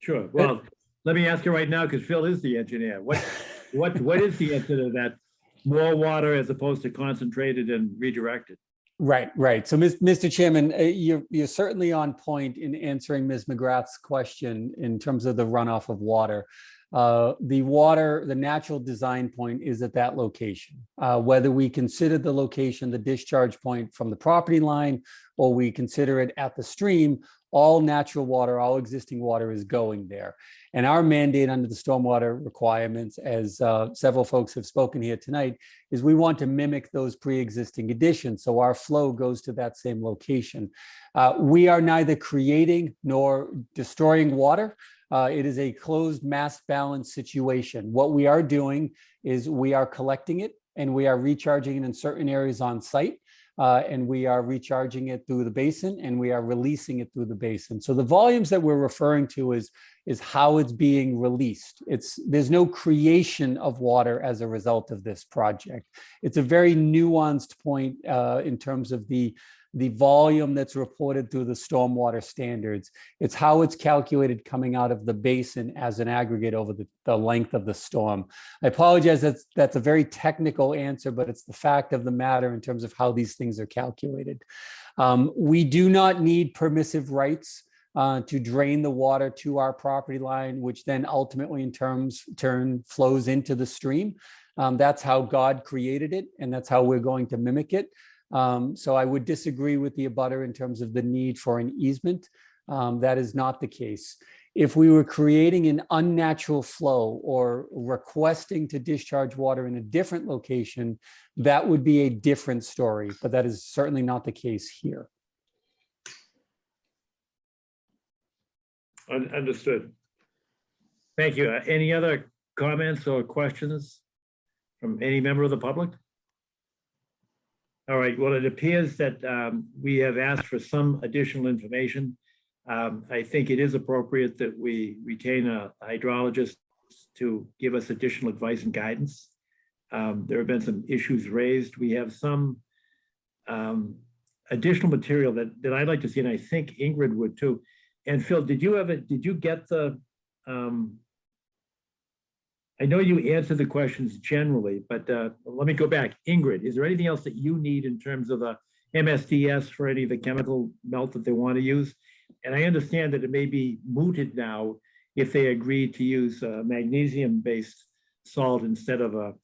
Sure. Well, let me ask you right now, because Phil is the engineer. What is the answer to that? More water as opposed to concentrated and redirected? Right. So, Mr. Chairman, you're certainly on point in answering Ms. McGrath's question in terms of the runoff of water. The natural design point is at that location. Whether we consider the location, the discharge point from the property line, or we consider it at the stream, all natural water, all existing water is going there. And our mandate under the stormwater requirements, as several folks have spoken here tonight, is we want to mimic those pre-existing conditions. So our flow goes to that same location. We are neither creating nor destroying water. It is a closed mass balance situation. What we are doing is we are collecting it and we are recharging it in certain areas on site. And we are recharging it through the basin and we are releasing it through the basin. So the volumes that we're referring to is how it's being released. There's no creation of water as a result of this project. It's a very nuanced point in terms of the the volume that's reported through the stormwater standards. It's how it's calculated coming out of the basin as an aggregate over the length of the storm. I apologize, that's a very technical answer, but it's the fact of the matter in terms of how these things are calculated. We do not need permissive rights to drain the water to our property line, which then ultimately in turn flows into the stream. That's how God created it, and that's how we're going to mimic it. So I would disagree with the abutter in terms of the need for an easement. That is not the case. If we were creating an unnatural flow or requesting to discharge water in a different location, that would be a different story, but that is certainly not the case here. Understood. Thank you. Any other comments or questions from any member of the public? All right, well, it appears that we have asked for some additional information. I think it is appropriate that we retain a hydrologist to give us additional advice and guidance. There have been some issues raised. We have some additional material that I'd like to see, and I think Ingrid would too. And Phil, did you get the, I know you answered the questions generally, but let me go back. Ingrid, is there anything else that you need in terms of a MSDS for any of the chemical melt that they want to use? And I understand that it may be mooted now if they agree to use magnesium-based salt instead of a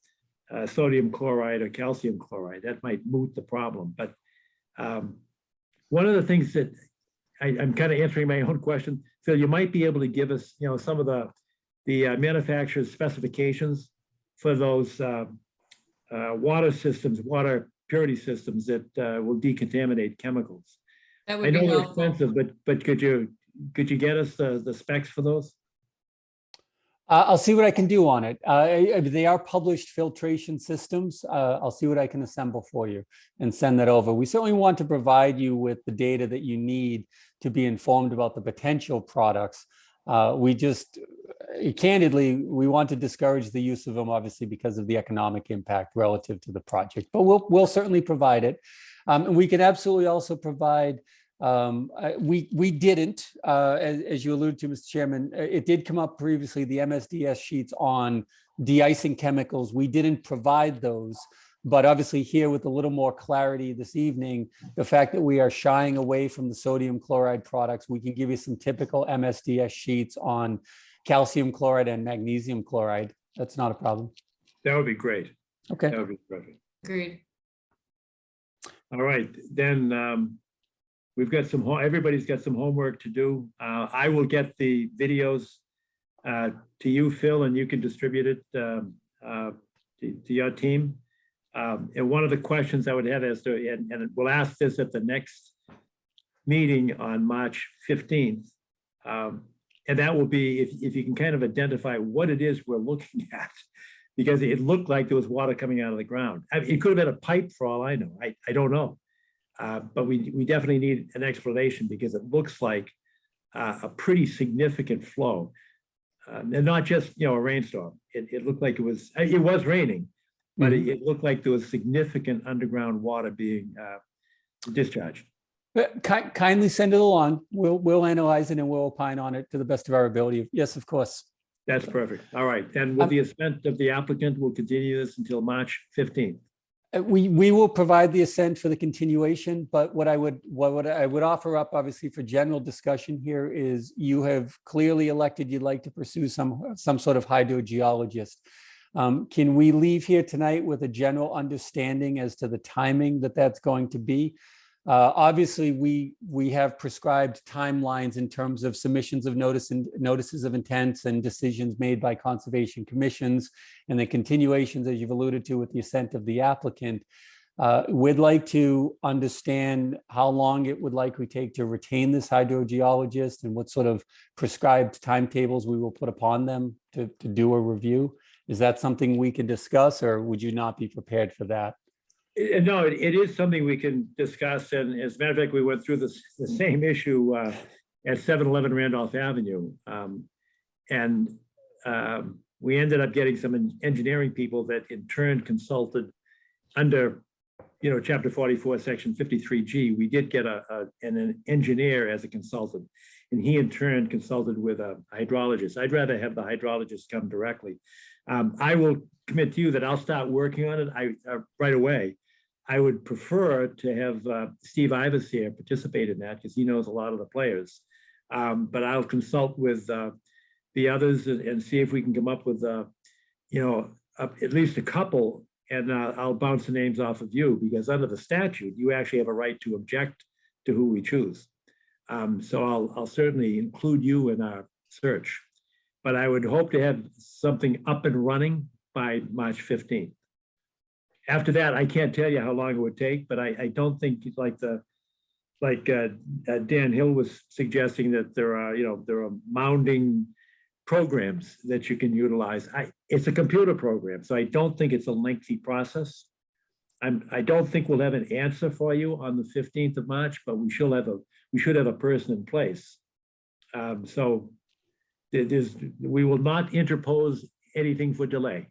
sodium chloride or calcium chloride. That might moot the problem. But one of the things that I'm kind of answering my own question, Phil, you might be able to give us, some of the manufacturer's specifications for those water systems, water purity systems that will decontaminate chemicals. That I would know be they're helpful. expensive, but could you get us the specs for those? I'll see what I can do on it. They are published filtration systems. I'll see what I can assemble for you and send that over. We certainly want to provide you with the data that you need to be informed about the potential products. We just, candidly, we want to discourage the use of them, obviously, because of the economic impact relative to the project. But we'll certainly provide it. And we can absolutely also provide. We didn't, as you alluded to, Mr. Chairman, it did come up previously, the MSDS sheets on de-icing chemicals. We didn't provide those, but obviously here with a little more clarity this evening, the fact that we are shying away from the sodium chloride products, we can give you some typical MSDS sheets on calcium chloride and magnesium chloride. That's not a problem. That would be great. Okay. That would be perfect. Agreed. All right, then we've got everybody's got some homework to do. I will get the videos to you, Phil, and you can distribute it to your team. And one of the questions I would have is, and we'll ask this at the next meeting on March 15th. And that will be if you can kind of identify what it is we're looking at, because it looked like there was water coming out of the ground. I mean, it could have been a pipe for all I know. I don't know. But we definitely need an explanation because it looks like a pretty significant flow, and not just a rainstorm. It looked like it was raining, but it looked like there was significant underground water being discharged. Kindly send it along. We'll analyze it and we'll opine on it to the best of our ability. Yes, of course. That's perfect. All right, then with the assent of the applicant, we'll continue this until March 15th. We will provide the assent for the continuation, but what I would offer up, obviously, for general discussion here is you have clearly elected you'd like to pursue some sort of hydrogeologist. Can we leave here tonight with a general understanding as to the timing that's going to be? Obviously, we have prescribed timelines in terms of submissions of notices of intents and decisions made by conservation commissions, and the continuations, as you've alluded to, with the assent of the applicant. We'd like to understand how long it would likely take to retain this hydrogeologist and what sort of prescribed timetables we will put upon them to do a review. Is that something we can discuss, or would you not be prepared for that? No, it is something we can discuss. And as a matter of fact, we went through the same issue at 711 Randolph Avenue. And we ended up getting some engineering people that in turn consulted under chapter 44, section 53G, we did get an engineer as a consultant. And he in turn consulted with a hydrologist. I'd rather have the hydrologist come directly. I will commit to you that I'll start working on it right away. I would prefer to have Steve Ivers here participate in that because he knows a lot of the players. But I'll consult with the others and see if we can come up with, at least a couple. And I'll bounce the names off of you because under the statute, you actually have a right to object to who we choose. So I'll certainly include you in our search, but I would hope to have something up and running by March 15th. After that, I can't tell you how long it would take, but I don't think Dan Hill was suggesting that there are mounding programs that you can utilize. It's a computer program, so I don't think it's a lengthy process. I don't think we'll have an answer for you on the 15th of March, but we should have a person in place. So we will not interpose anything for delay.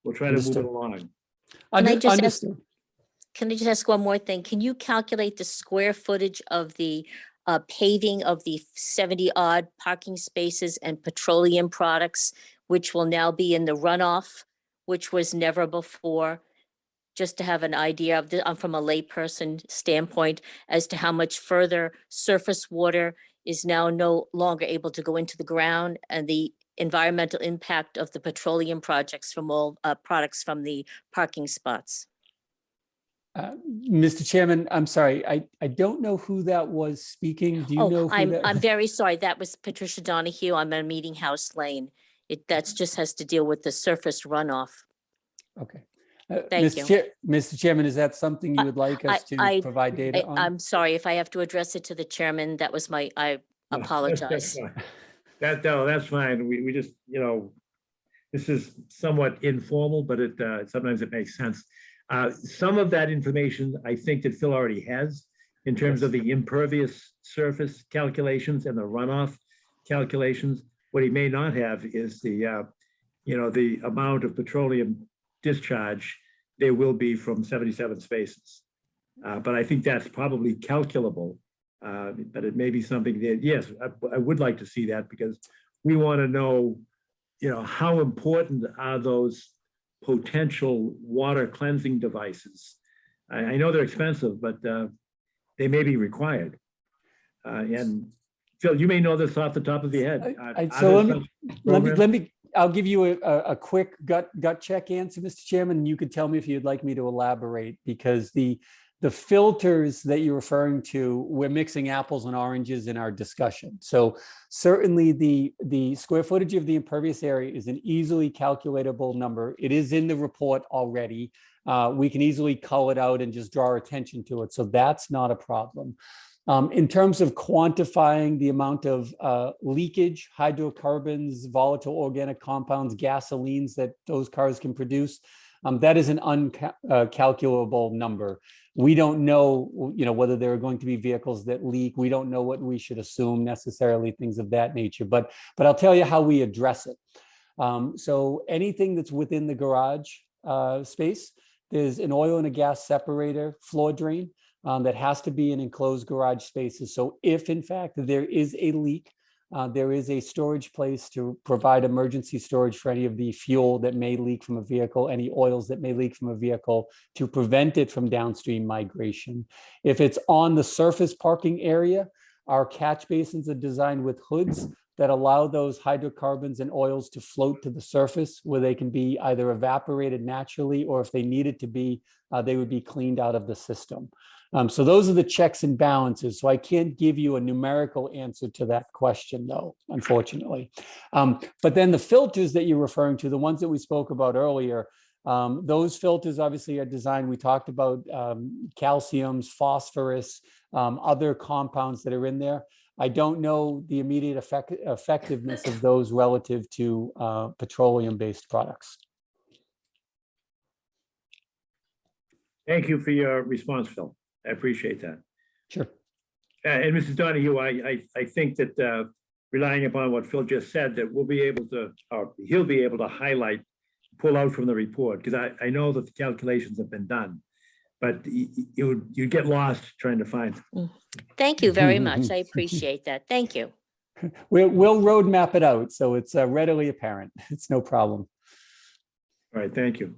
We'll try to move it along. Can I just ask one more thing? Can you calculate the square footage of the paving of the 70 odd parking spaces and petroleum products, which will now be in the runoff, which was never before? Just to have an idea of from a layperson standpoint as to how much further surface water is now no longer able to go into the ground and the environmental impact of the petroleum projects from all products from the parking spots. Mr. Chairman, I'm sorry, I don't know who that was speaking. Do you know who I'm very sorry. That was Patricia Donahue. I'm on Meeting House Lane. That's just has to deal with the surface runoff. Okay. Thank you. Mr. Chairman, is that something you would like us to provide data on? I'm sorry if I have to address it to the chairman. That was I apologize. That's fine. We just, this is somewhat informal, but sometimes it makes sense. Some of that information I think that Phil already has in terms of the impervious surface calculations and the runoff calculations. What he may not have is the amount of petroleum discharge there will be from 77 spaces. But I think that's probably calculable. But it may be something that, yes, I would like to see that because we want to know, how important are those potential water cleansing devices. I know they're expensive, but they may be required. And Phil, you may know this off the top of your head. So let me. I'll give you a quick gut check answer, Mr. Chairman, and you could tell me if you'd like me to elaborate, because the filters that you're referring to, we're mixing apples and oranges in our discussion. So certainly the square footage of the impervious area is an easily calculatable number. It is in the report already. We can easily call it out and just draw our attention to it. So that's not a problem. In terms of quantifying the amount of leakage, hydrocarbons, volatile organic compounds, gasolines that those cars can produce, that is an uncalculable number. We don't know, whether there are going to be vehicles that leak. We don't know what we should assume necessarily, things of that nature. But I'll tell you how we address it. So anything that's within the garage space, there's an oil and a gas separator floor drain that has to be in enclosed garage spaces. So if in fact there is a leak, there is a storage place to provide emergency storage for any of the fuel that may leak from a vehicle, any oils that may leak from a vehicle, to prevent it from downstream migration. If it's on the surface parking area, our catch basins are designed with hoods that allow those hydrocarbons and oils to float to the surface, where they can be either evaporated naturally, or if they needed to be, they would be cleaned out of the system. So those are the checks and balances. So I can't give you a numerical answer to that question, though, unfortunately. But then the filters that you're referring to, the ones that we spoke about earlier, those filters obviously are designed, we talked about calciums, phosphorus, other compounds that are in there. I don't know the immediate effectiveness of those relative to petroleum-based products. Thank you for your response, Phil. I appreciate that. Sure. And Mrs. Donahue, I think that relying upon what Phil just said, that we'll be able to, or he'll be able to highlight, pull out from the report, because I know that the calculations have been done. but you'd get lost trying to find. Thank you very much. I appreciate that. Thank you. We'll roadmap it out, so it's readily apparent. It's no problem. All right, thank you.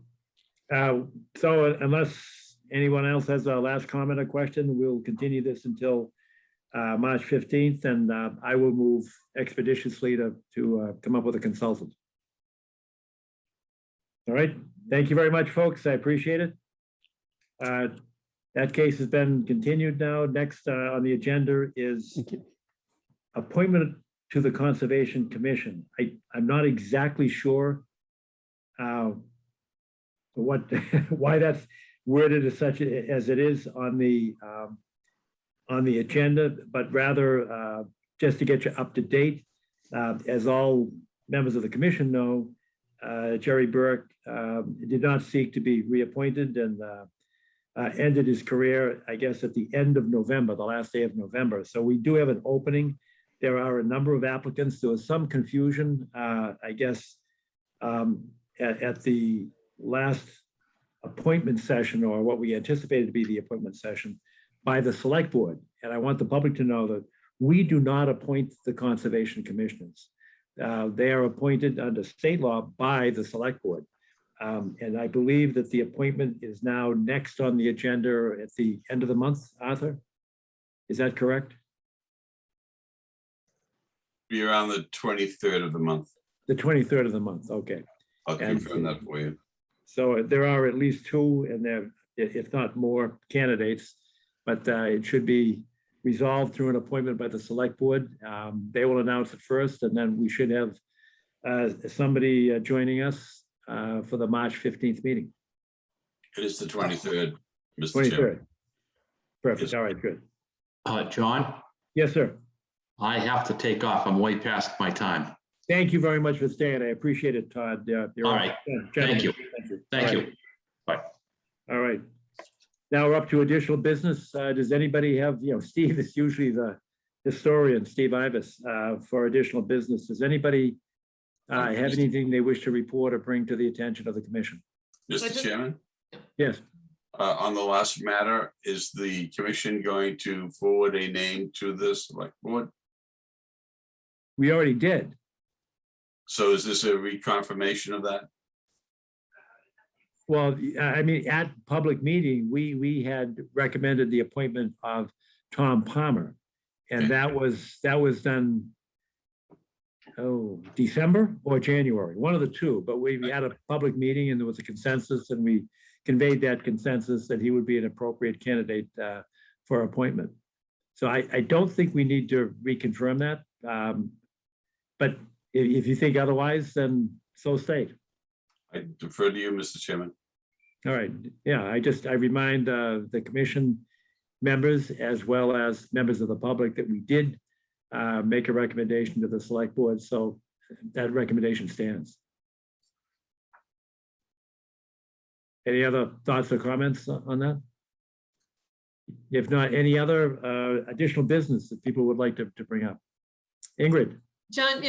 So unless anyone else has a last comment or question, we'll continue this until March 15th, and I will move expeditiously to come up with a consultant. All right, thank you very much, folks. I appreciate it. That case has been continued now. Next on the agenda is appointment to the Conservation Commission. I'm not exactly sure why that's worded as such as it is on the agenda, but rather just to get you up to date. As all members of the commission know, Jerry Burke did not seek to be reappointed and ended his career, I guess, at the end of November, the last day of November. So we do have an opening. There are a number of applicants. There was some confusion, I guess, at the last appointment session, or what we anticipated to be the appointment session, by the select board. And I want the public to know that we do not appoint the conservation commissioners. They are appointed under state law by the select board. And I believe that the appointment is now next on the agenda at the end of the month, Arthur? Is that correct? Be around the 23rd of the month. The 23rd of the month, okay. I'll confirm that for you. So there are at least two, and there, if not more, candidates, but it should be resolved through an appointment by the select board. They will announce it first, and then we should have somebody joining us for the March 15th meeting. It is the 23rd, Mr. 23rd. Chairman. Perfect. All right, good. John, Yes, sir. I have to take off. I'm way past my time. Thank you very much for staying. I appreciate it, Todd. You're All right. Thank you. Thank you. Bye. All right. Now we're up to additional business. Does anybody have, Steve is usually the historian, Steve Ibis, for additional business. Does anybody have anything they wish to report or bring to the attention of the commission? Mr. Chairman, Yes. on the last matter, is the commission going to forward a name to the select board? We already did. So is this a reconfirmation of that? Well, I mean, at public meeting, we had recommended the appointment of Tom Palmer. And that was done, December or January, one of the two. But we had a public meeting and there was a consensus, and we conveyed that consensus that he would be an appropriate candidate for appointment. So I don't think we need to reconfirm that. But if you think otherwise, then so state. I defer to you, Mr. Chairman. All right, yeah, I remind the commission members as well as members of the public that we did make a recommendation to the select board, so that recommendation stands. Any other thoughts or comments on that? If not, any other additional business that people would like to bring up? Ingrid? John,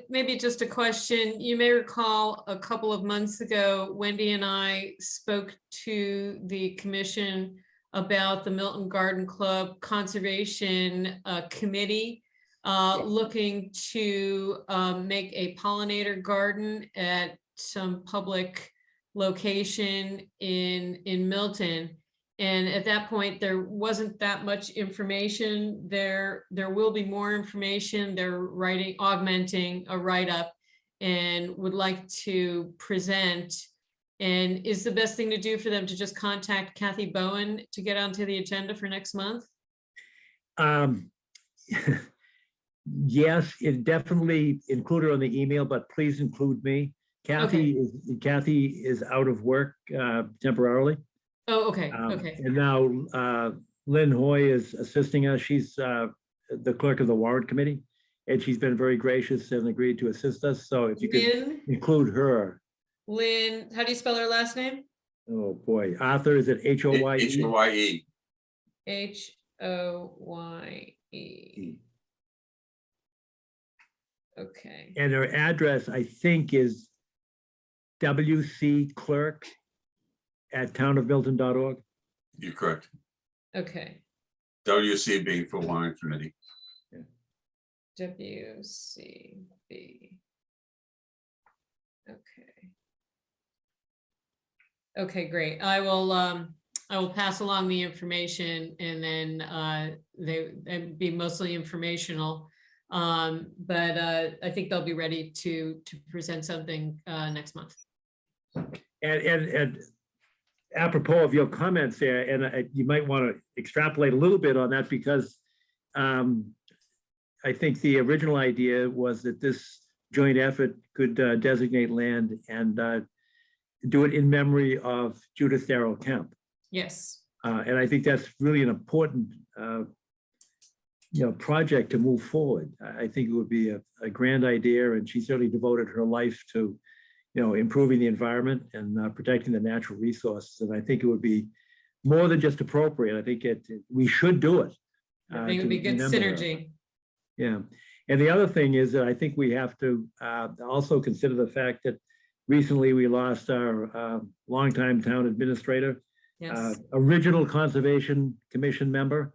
maybe just a question. You may recall a couple of months ago, Wendy and I spoke to the commission about the Milton Garden Club Conservation Committee looking to make a pollinator garden at some public location in Milton. And at that point, there wasn't that much information. There will be more information. They're augmenting a write-up and would like to present. And is the best thing to do for them to just contact Kathy Bowen to get onto the agenda for next month? Yes, it definitely include her on the email, but please include me. Kathy is out of work temporarily. Oh, okay, okay. And now Lynn Hoy is assisting us. She's the clerk of the warrant committee, and she's been very gracious and agreed to assist us. So if you could include her. Lynn, how do you spell her last name? Oh, boy. Arthur, is it H-O-Y-E? H-O-Y-E. H-O-Y-E. Okay. And her address, I think, is wcclerk@townofmilton.org. You're correct. Okay, WC being for warrant committee. WCB. Okay. Okay, great. I will pass along the information, and then they'd be mostly informational. But I think they'll be ready to present something next month. And apropos of your comments there, and you might want to extrapolate a little bit on that, because I think the original idea was that this joint effort could designate land and do it in memory of Judith Darrell Kemp. Yes. And I think that's really an important project to move forward. I think it would be a grand idea, and she certainly devoted her life to improving the environment and protecting the natural resources. And I think it would be more than just appropriate. I think we should do it. I think it would be good remember her. synergy. Yeah. And the other thing is that I think we have to also consider the fact that recently we lost our longtime town administrator, Yes. original Conservation Commission member,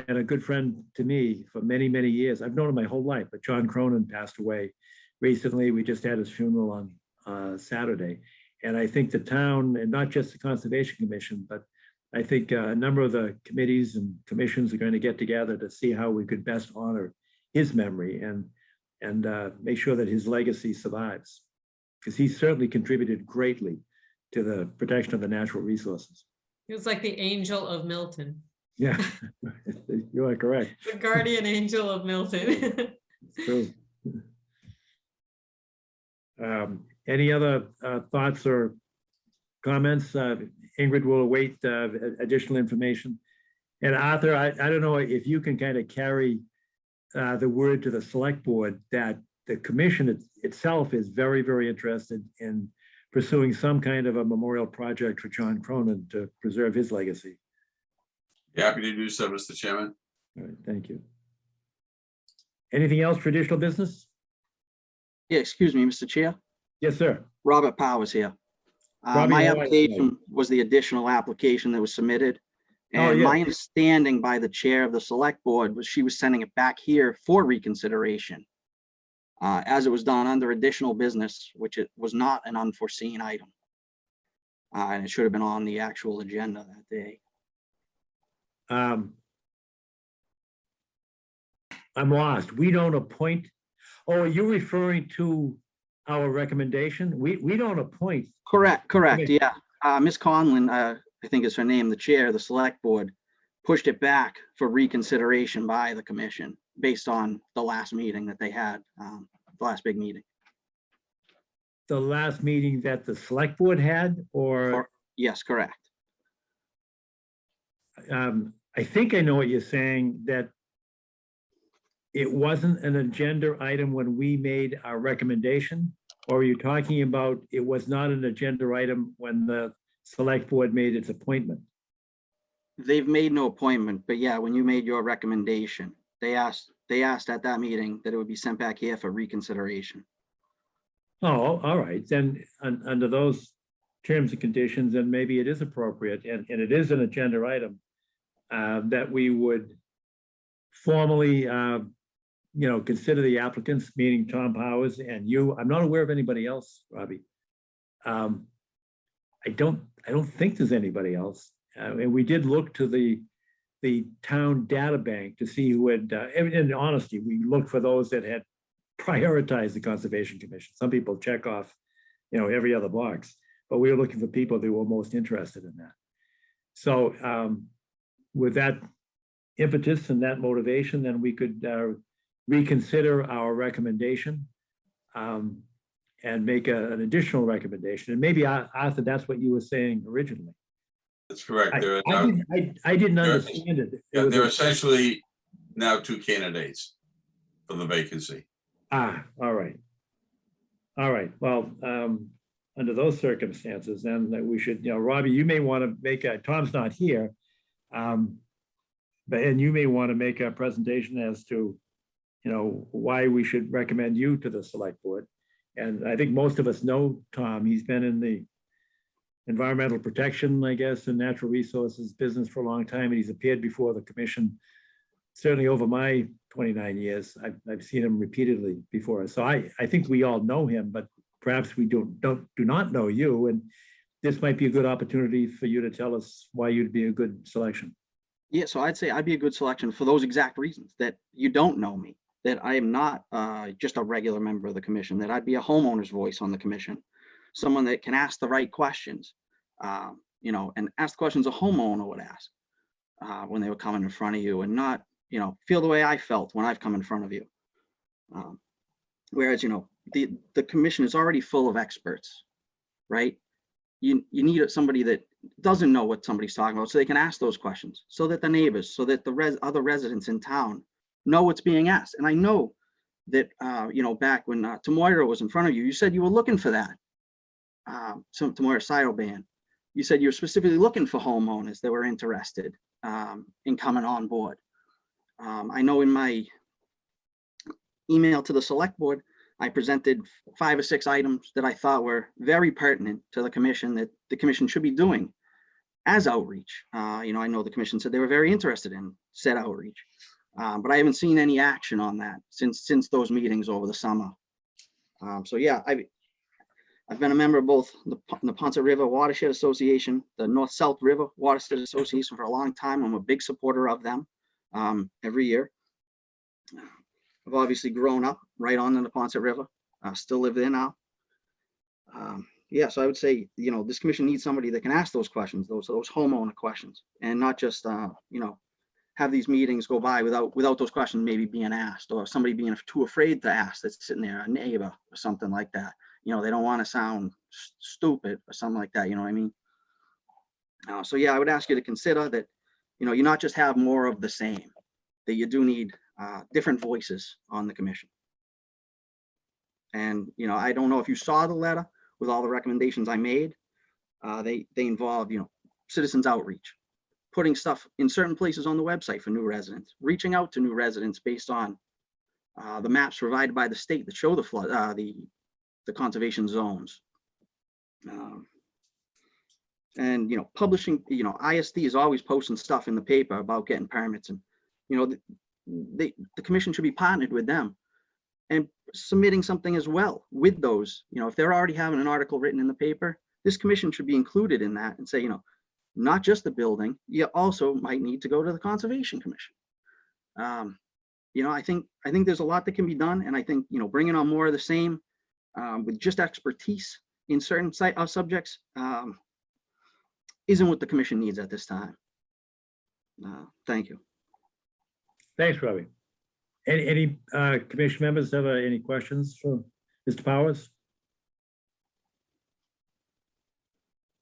and a good friend to me for many, many years. I've known him my whole life, but John Cronin passed away recently. We just had his funeral on Saturday. And I think the town, and not just the Conservation Commission, but I think a number of the committees and commissions are going to get together to see how we could best honor his memory and make sure that his legacy survives, because he certainly contributed greatly to the protection of the natural resources. He was like the angel of Milton, Yeah, you are correct. the guardian angel of Milton. It's true. Any other thoughts or comments? Ingrid will await additional information. And Arthur, I don't know if you can kind of carry the word to the select board that the commission itself is very, very interested in pursuing some kind of a memorial project for John Cronin to preserve his legacy. Happy to do so, Mr. Chairman. All right, thank you. Anything else for additional business? Yeah, excuse me, Mr. Chair. Yes, sir. Robert Powers here. Robbie, My how are you application was the additional application that was submitted. Oh, And yeah. my understanding by the chair of the select board was she was sending it back here for reconsideration. As it was done under additional business, which it was not an unforeseen item. And it should have been on the actual agenda that day. I'm lost. We don't appoint. Oh, are you referring to our recommendation? We don't appoint. Correct, Okay. yeah. Ms. Conlon, I think is her name, the chair of the select board, pushed it back for reconsideration by the commission based on the last meeting that they had, the last big meeting. The last meeting that the select board had, or Yes, correct. I think I know what you're saying, that it wasn't an agenda item when we made our recommendation? Or are you talking about it was not an agenda item when the select board made its appointment? They've made no appointment, but yeah, when you made your recommendation, they asked at that meeting that it would be sent back here for reconsideration. Oh, all right, then, under those terms and conditions, then maybe it is appropriate, and it is an agenda item that we would formally, consider the applicants, meaning Tom Powers and you. I'm not aware of anybody else, Robbie. I don't think there's anybody else. And we did look to the town data bank to see who had, in honesty, we looked for those that had prioritized the Conservation Commission. Some people check off, every other box, but we were looking for people that were most interested in that. So with that impetus and that motivation, then we could reconsider our recommendation and make an additional recommendation. And maybe, Arthur, that's what you were saying originally. That's correct. I There didn't there- understand it. It was are a- essentially now two candidates for the vacancy. all right. All right, well, under those circumstances, then that we should, Robbie, you may want to make Tom's not here. And you may want to make a presentation as to, why we should recommend you to the select board. And I think most of us know Tom. He's been in the environmental protection, I guess, and natural resources business for a long time, and he's appeared before the commission. Certainly over my 29 years, I've seen him repeatedly before. So I think we all know him, but perhaps we do not know you. And this might be a good opportunity for you to tell us why you'd be a good selection. Yeah, so I'd say I'd be a good selection for those exact reasons, that you don't know me, that I am not just a regular member of the commission, that I'd be a homeowner's voice on the commission, someone that can ask the right questions, and ask the questions a homeowner would ask when they were coming in front of you, and not, feel the way I felt when I've come in front of you. Whereas, the commission is already full of experts, right? You need somebody that doesn't know what somebody's talking about, so they can ask those questions, so that the neighbors, so that the other residents in town know what's being asked. And I know that, back when Tomoira was in front of you, you said you were looking for that. So Tomoira Saidoban, you said you're specifically looking for homeowners that were interested in coming on board. I know in my email to the select board, I presented 5 or 6 items that I thought were very pertinent to the commission, that the commission should be doing as outreach. I know the commission said they were very interested in said outreach, but I haven't seen any action on that since those meetings over the summer. So yeah, I've been a member of both the Ponce River Watershed Association, the North-South River Watershed Association for a long time. I'm a big supporter of them every year. I've obviously grown up right on the Ponce River. I still live there now. Yeah, so I would say, this commission needs somebody that can ask those questions, those homeowner questions, and not just, have these meetings go by without those questions maybe being asked, or somebody being too afraid to ask that's sitting there, a neighbor or something like that. They don't want to sound stupid or something like that. You know what I mean? So yeah, I would ask you to consider that, you not just have more of the same, that you do need different voices on the commission. And, I don't know if you saw the letter with all the recommendations I made. They involve, citizens outreach, putting stuff in certain places on the website for new residents, reaching out to new residents based on the maps provided by the state that show the flood, the conservation zones. And, publishing, ISD is always posting stuff in the paper about getting permits, and, the commission should be partnered with them and submitting something as well with those. If they're already having an article written in the paper, this commission should be included in that and say, not just the building, you also might need to go to the Conservation Commission. I think there's a lot that can be done, and I think, bringing on more of the same with just expertise in certain subjects isn't what the commission needs at this time. Thank you. Thanks, Robbie. Any commission members have any questions for Mr. Powers?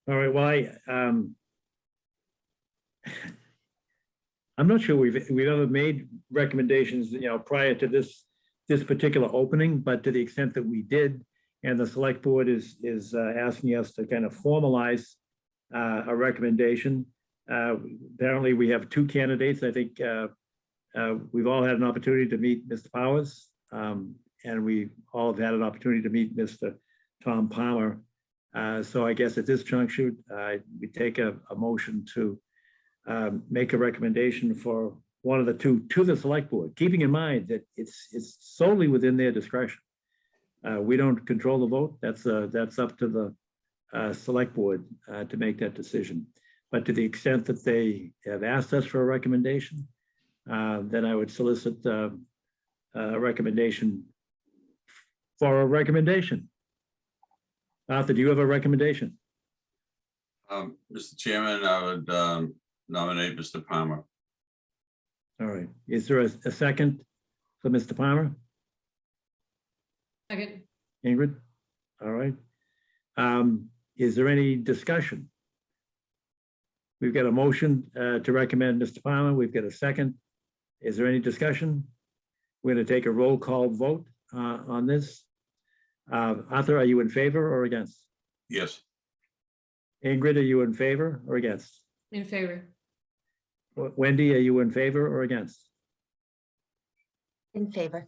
All right, well, I'm not sure we've ever made recommendations, prior to this particular opening, but to the extent that we did, and the select board is asking us to kind of formalize a recommendation. Apparently, we have 2 candidates. I think we've all had an opportunity to meet Mr. Powers, and we all have had an opportunity to meet Mr. Tom Palmer. So I guess at this juncture, we take a motion to make a recommendation for one of the 2 to the select board, keeping in mind that it's solely within their discretion. We don't control the vote. That's up to the select board to make that decision. But to the extent that they have asked us for a recommendation, then I would solicit a recommendation for a recommendation. Arthur, do you have a recommendation? Mr. Chairman, I would nominate Mr. Palmer. All right. Is there a second for Mr. Palmer? Second. Ingrid? All right. Is there any discussion? We've got a motion to recommend Mr. Palmer. We've got a second. Is there any discussion? We're going to take a roll call vote on this. Arthur, are you in favor or against? Yes. Ingrid, are you in favor or against? In favor. Wendy, are you in favor or against? In favor.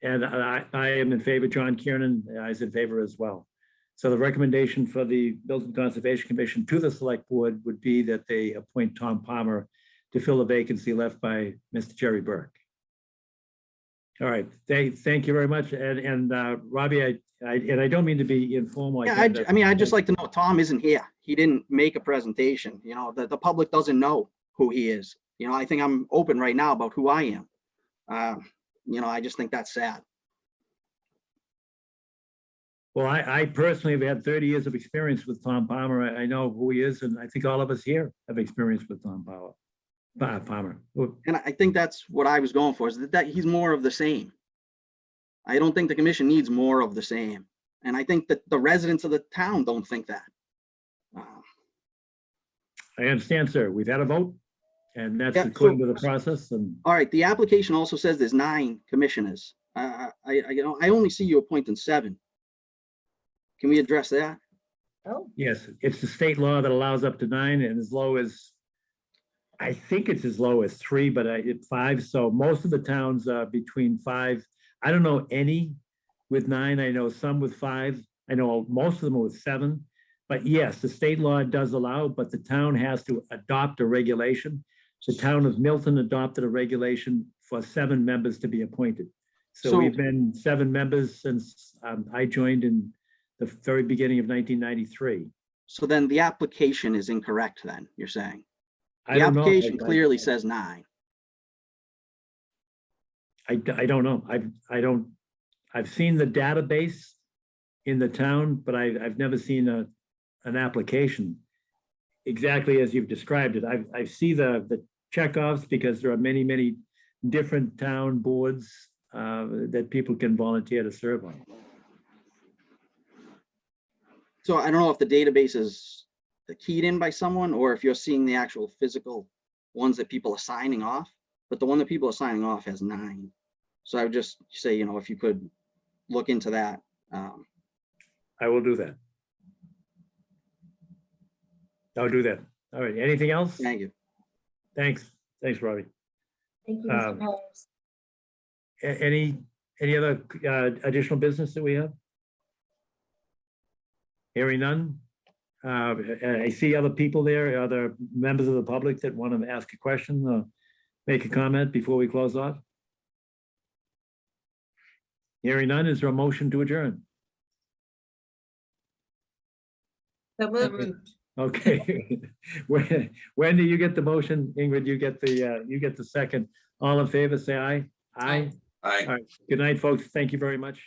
And I am in favor. John Kiernan is in favor as well. So the recommendation for the Milton Conservation Commission to the select board would be that they appoint Tom Palmer to fill the vacancy left by Mr. Jerry Burke. All right, thank you very much. And Robbie, I don't mean to be informal. Yeah, I mean, I'd just like to know, Tom isn't here. He didn't make a presentation, you know, the public doesn't know who he is. You know, I think I'm open right now about who I am. You know, I just think that's sad. Well, I personally have had 30 years of experience with Tom Palmer. I know who he is, and I think all of us here have experience with Tom Palmer. And I think that's what I was going for, is that he's more of the same. I don't think the commission needs more of the same. And I think that the residents of the town don't think that. I understand, sir. We've had a vote, and that's Yeah, according to the process. And all right, the application also says there's 9 commissioners. You know, I only see you appointing 7. Can we address that? yes, it's the state law that allows up to 9, and as low as, I think it's as low as 3, but it's 5. So most of the towns are between 5. I don't know any with 9. I know some with 5. I know most of them are with 7. But yes, the state law does allow, but the town has to adopt a regulation. The town of Milton adopted a regulation for 7 members to be appointed. So we've been 7 members since I joined in the very beginning of 1993. So then the application is incorrect then, you're saying? I The don't know. application clearly says 9. I don't know. I've seen the database in the town, but I've never seen an application exactly as you've described it. I see the checkoffs because there are many, many different town boards that people can volunteer to serve on. So I don't know if the database is keyed in by someone or if you're seeing the actual physical ones that people are signing off, but the one that people are signing off has 9. So I would just say, you know, if you could look into that. I will do that. I'll do that. All right. Anything else? Thank you. Thanks. Thanks, Robbie. Thank you, Um, Mr. Powers. Any other additional business that we have? Hearing none. I see other people there, other members of the public that want to ask a question or make a comment before we close off. Hearing none, is there a motion to adjourn? So moved. Okay. When do you get the motion? Ingrid, you get the second. All in favor, say aye. Aye. Aye. All right. Good night, folks. Thank you very much.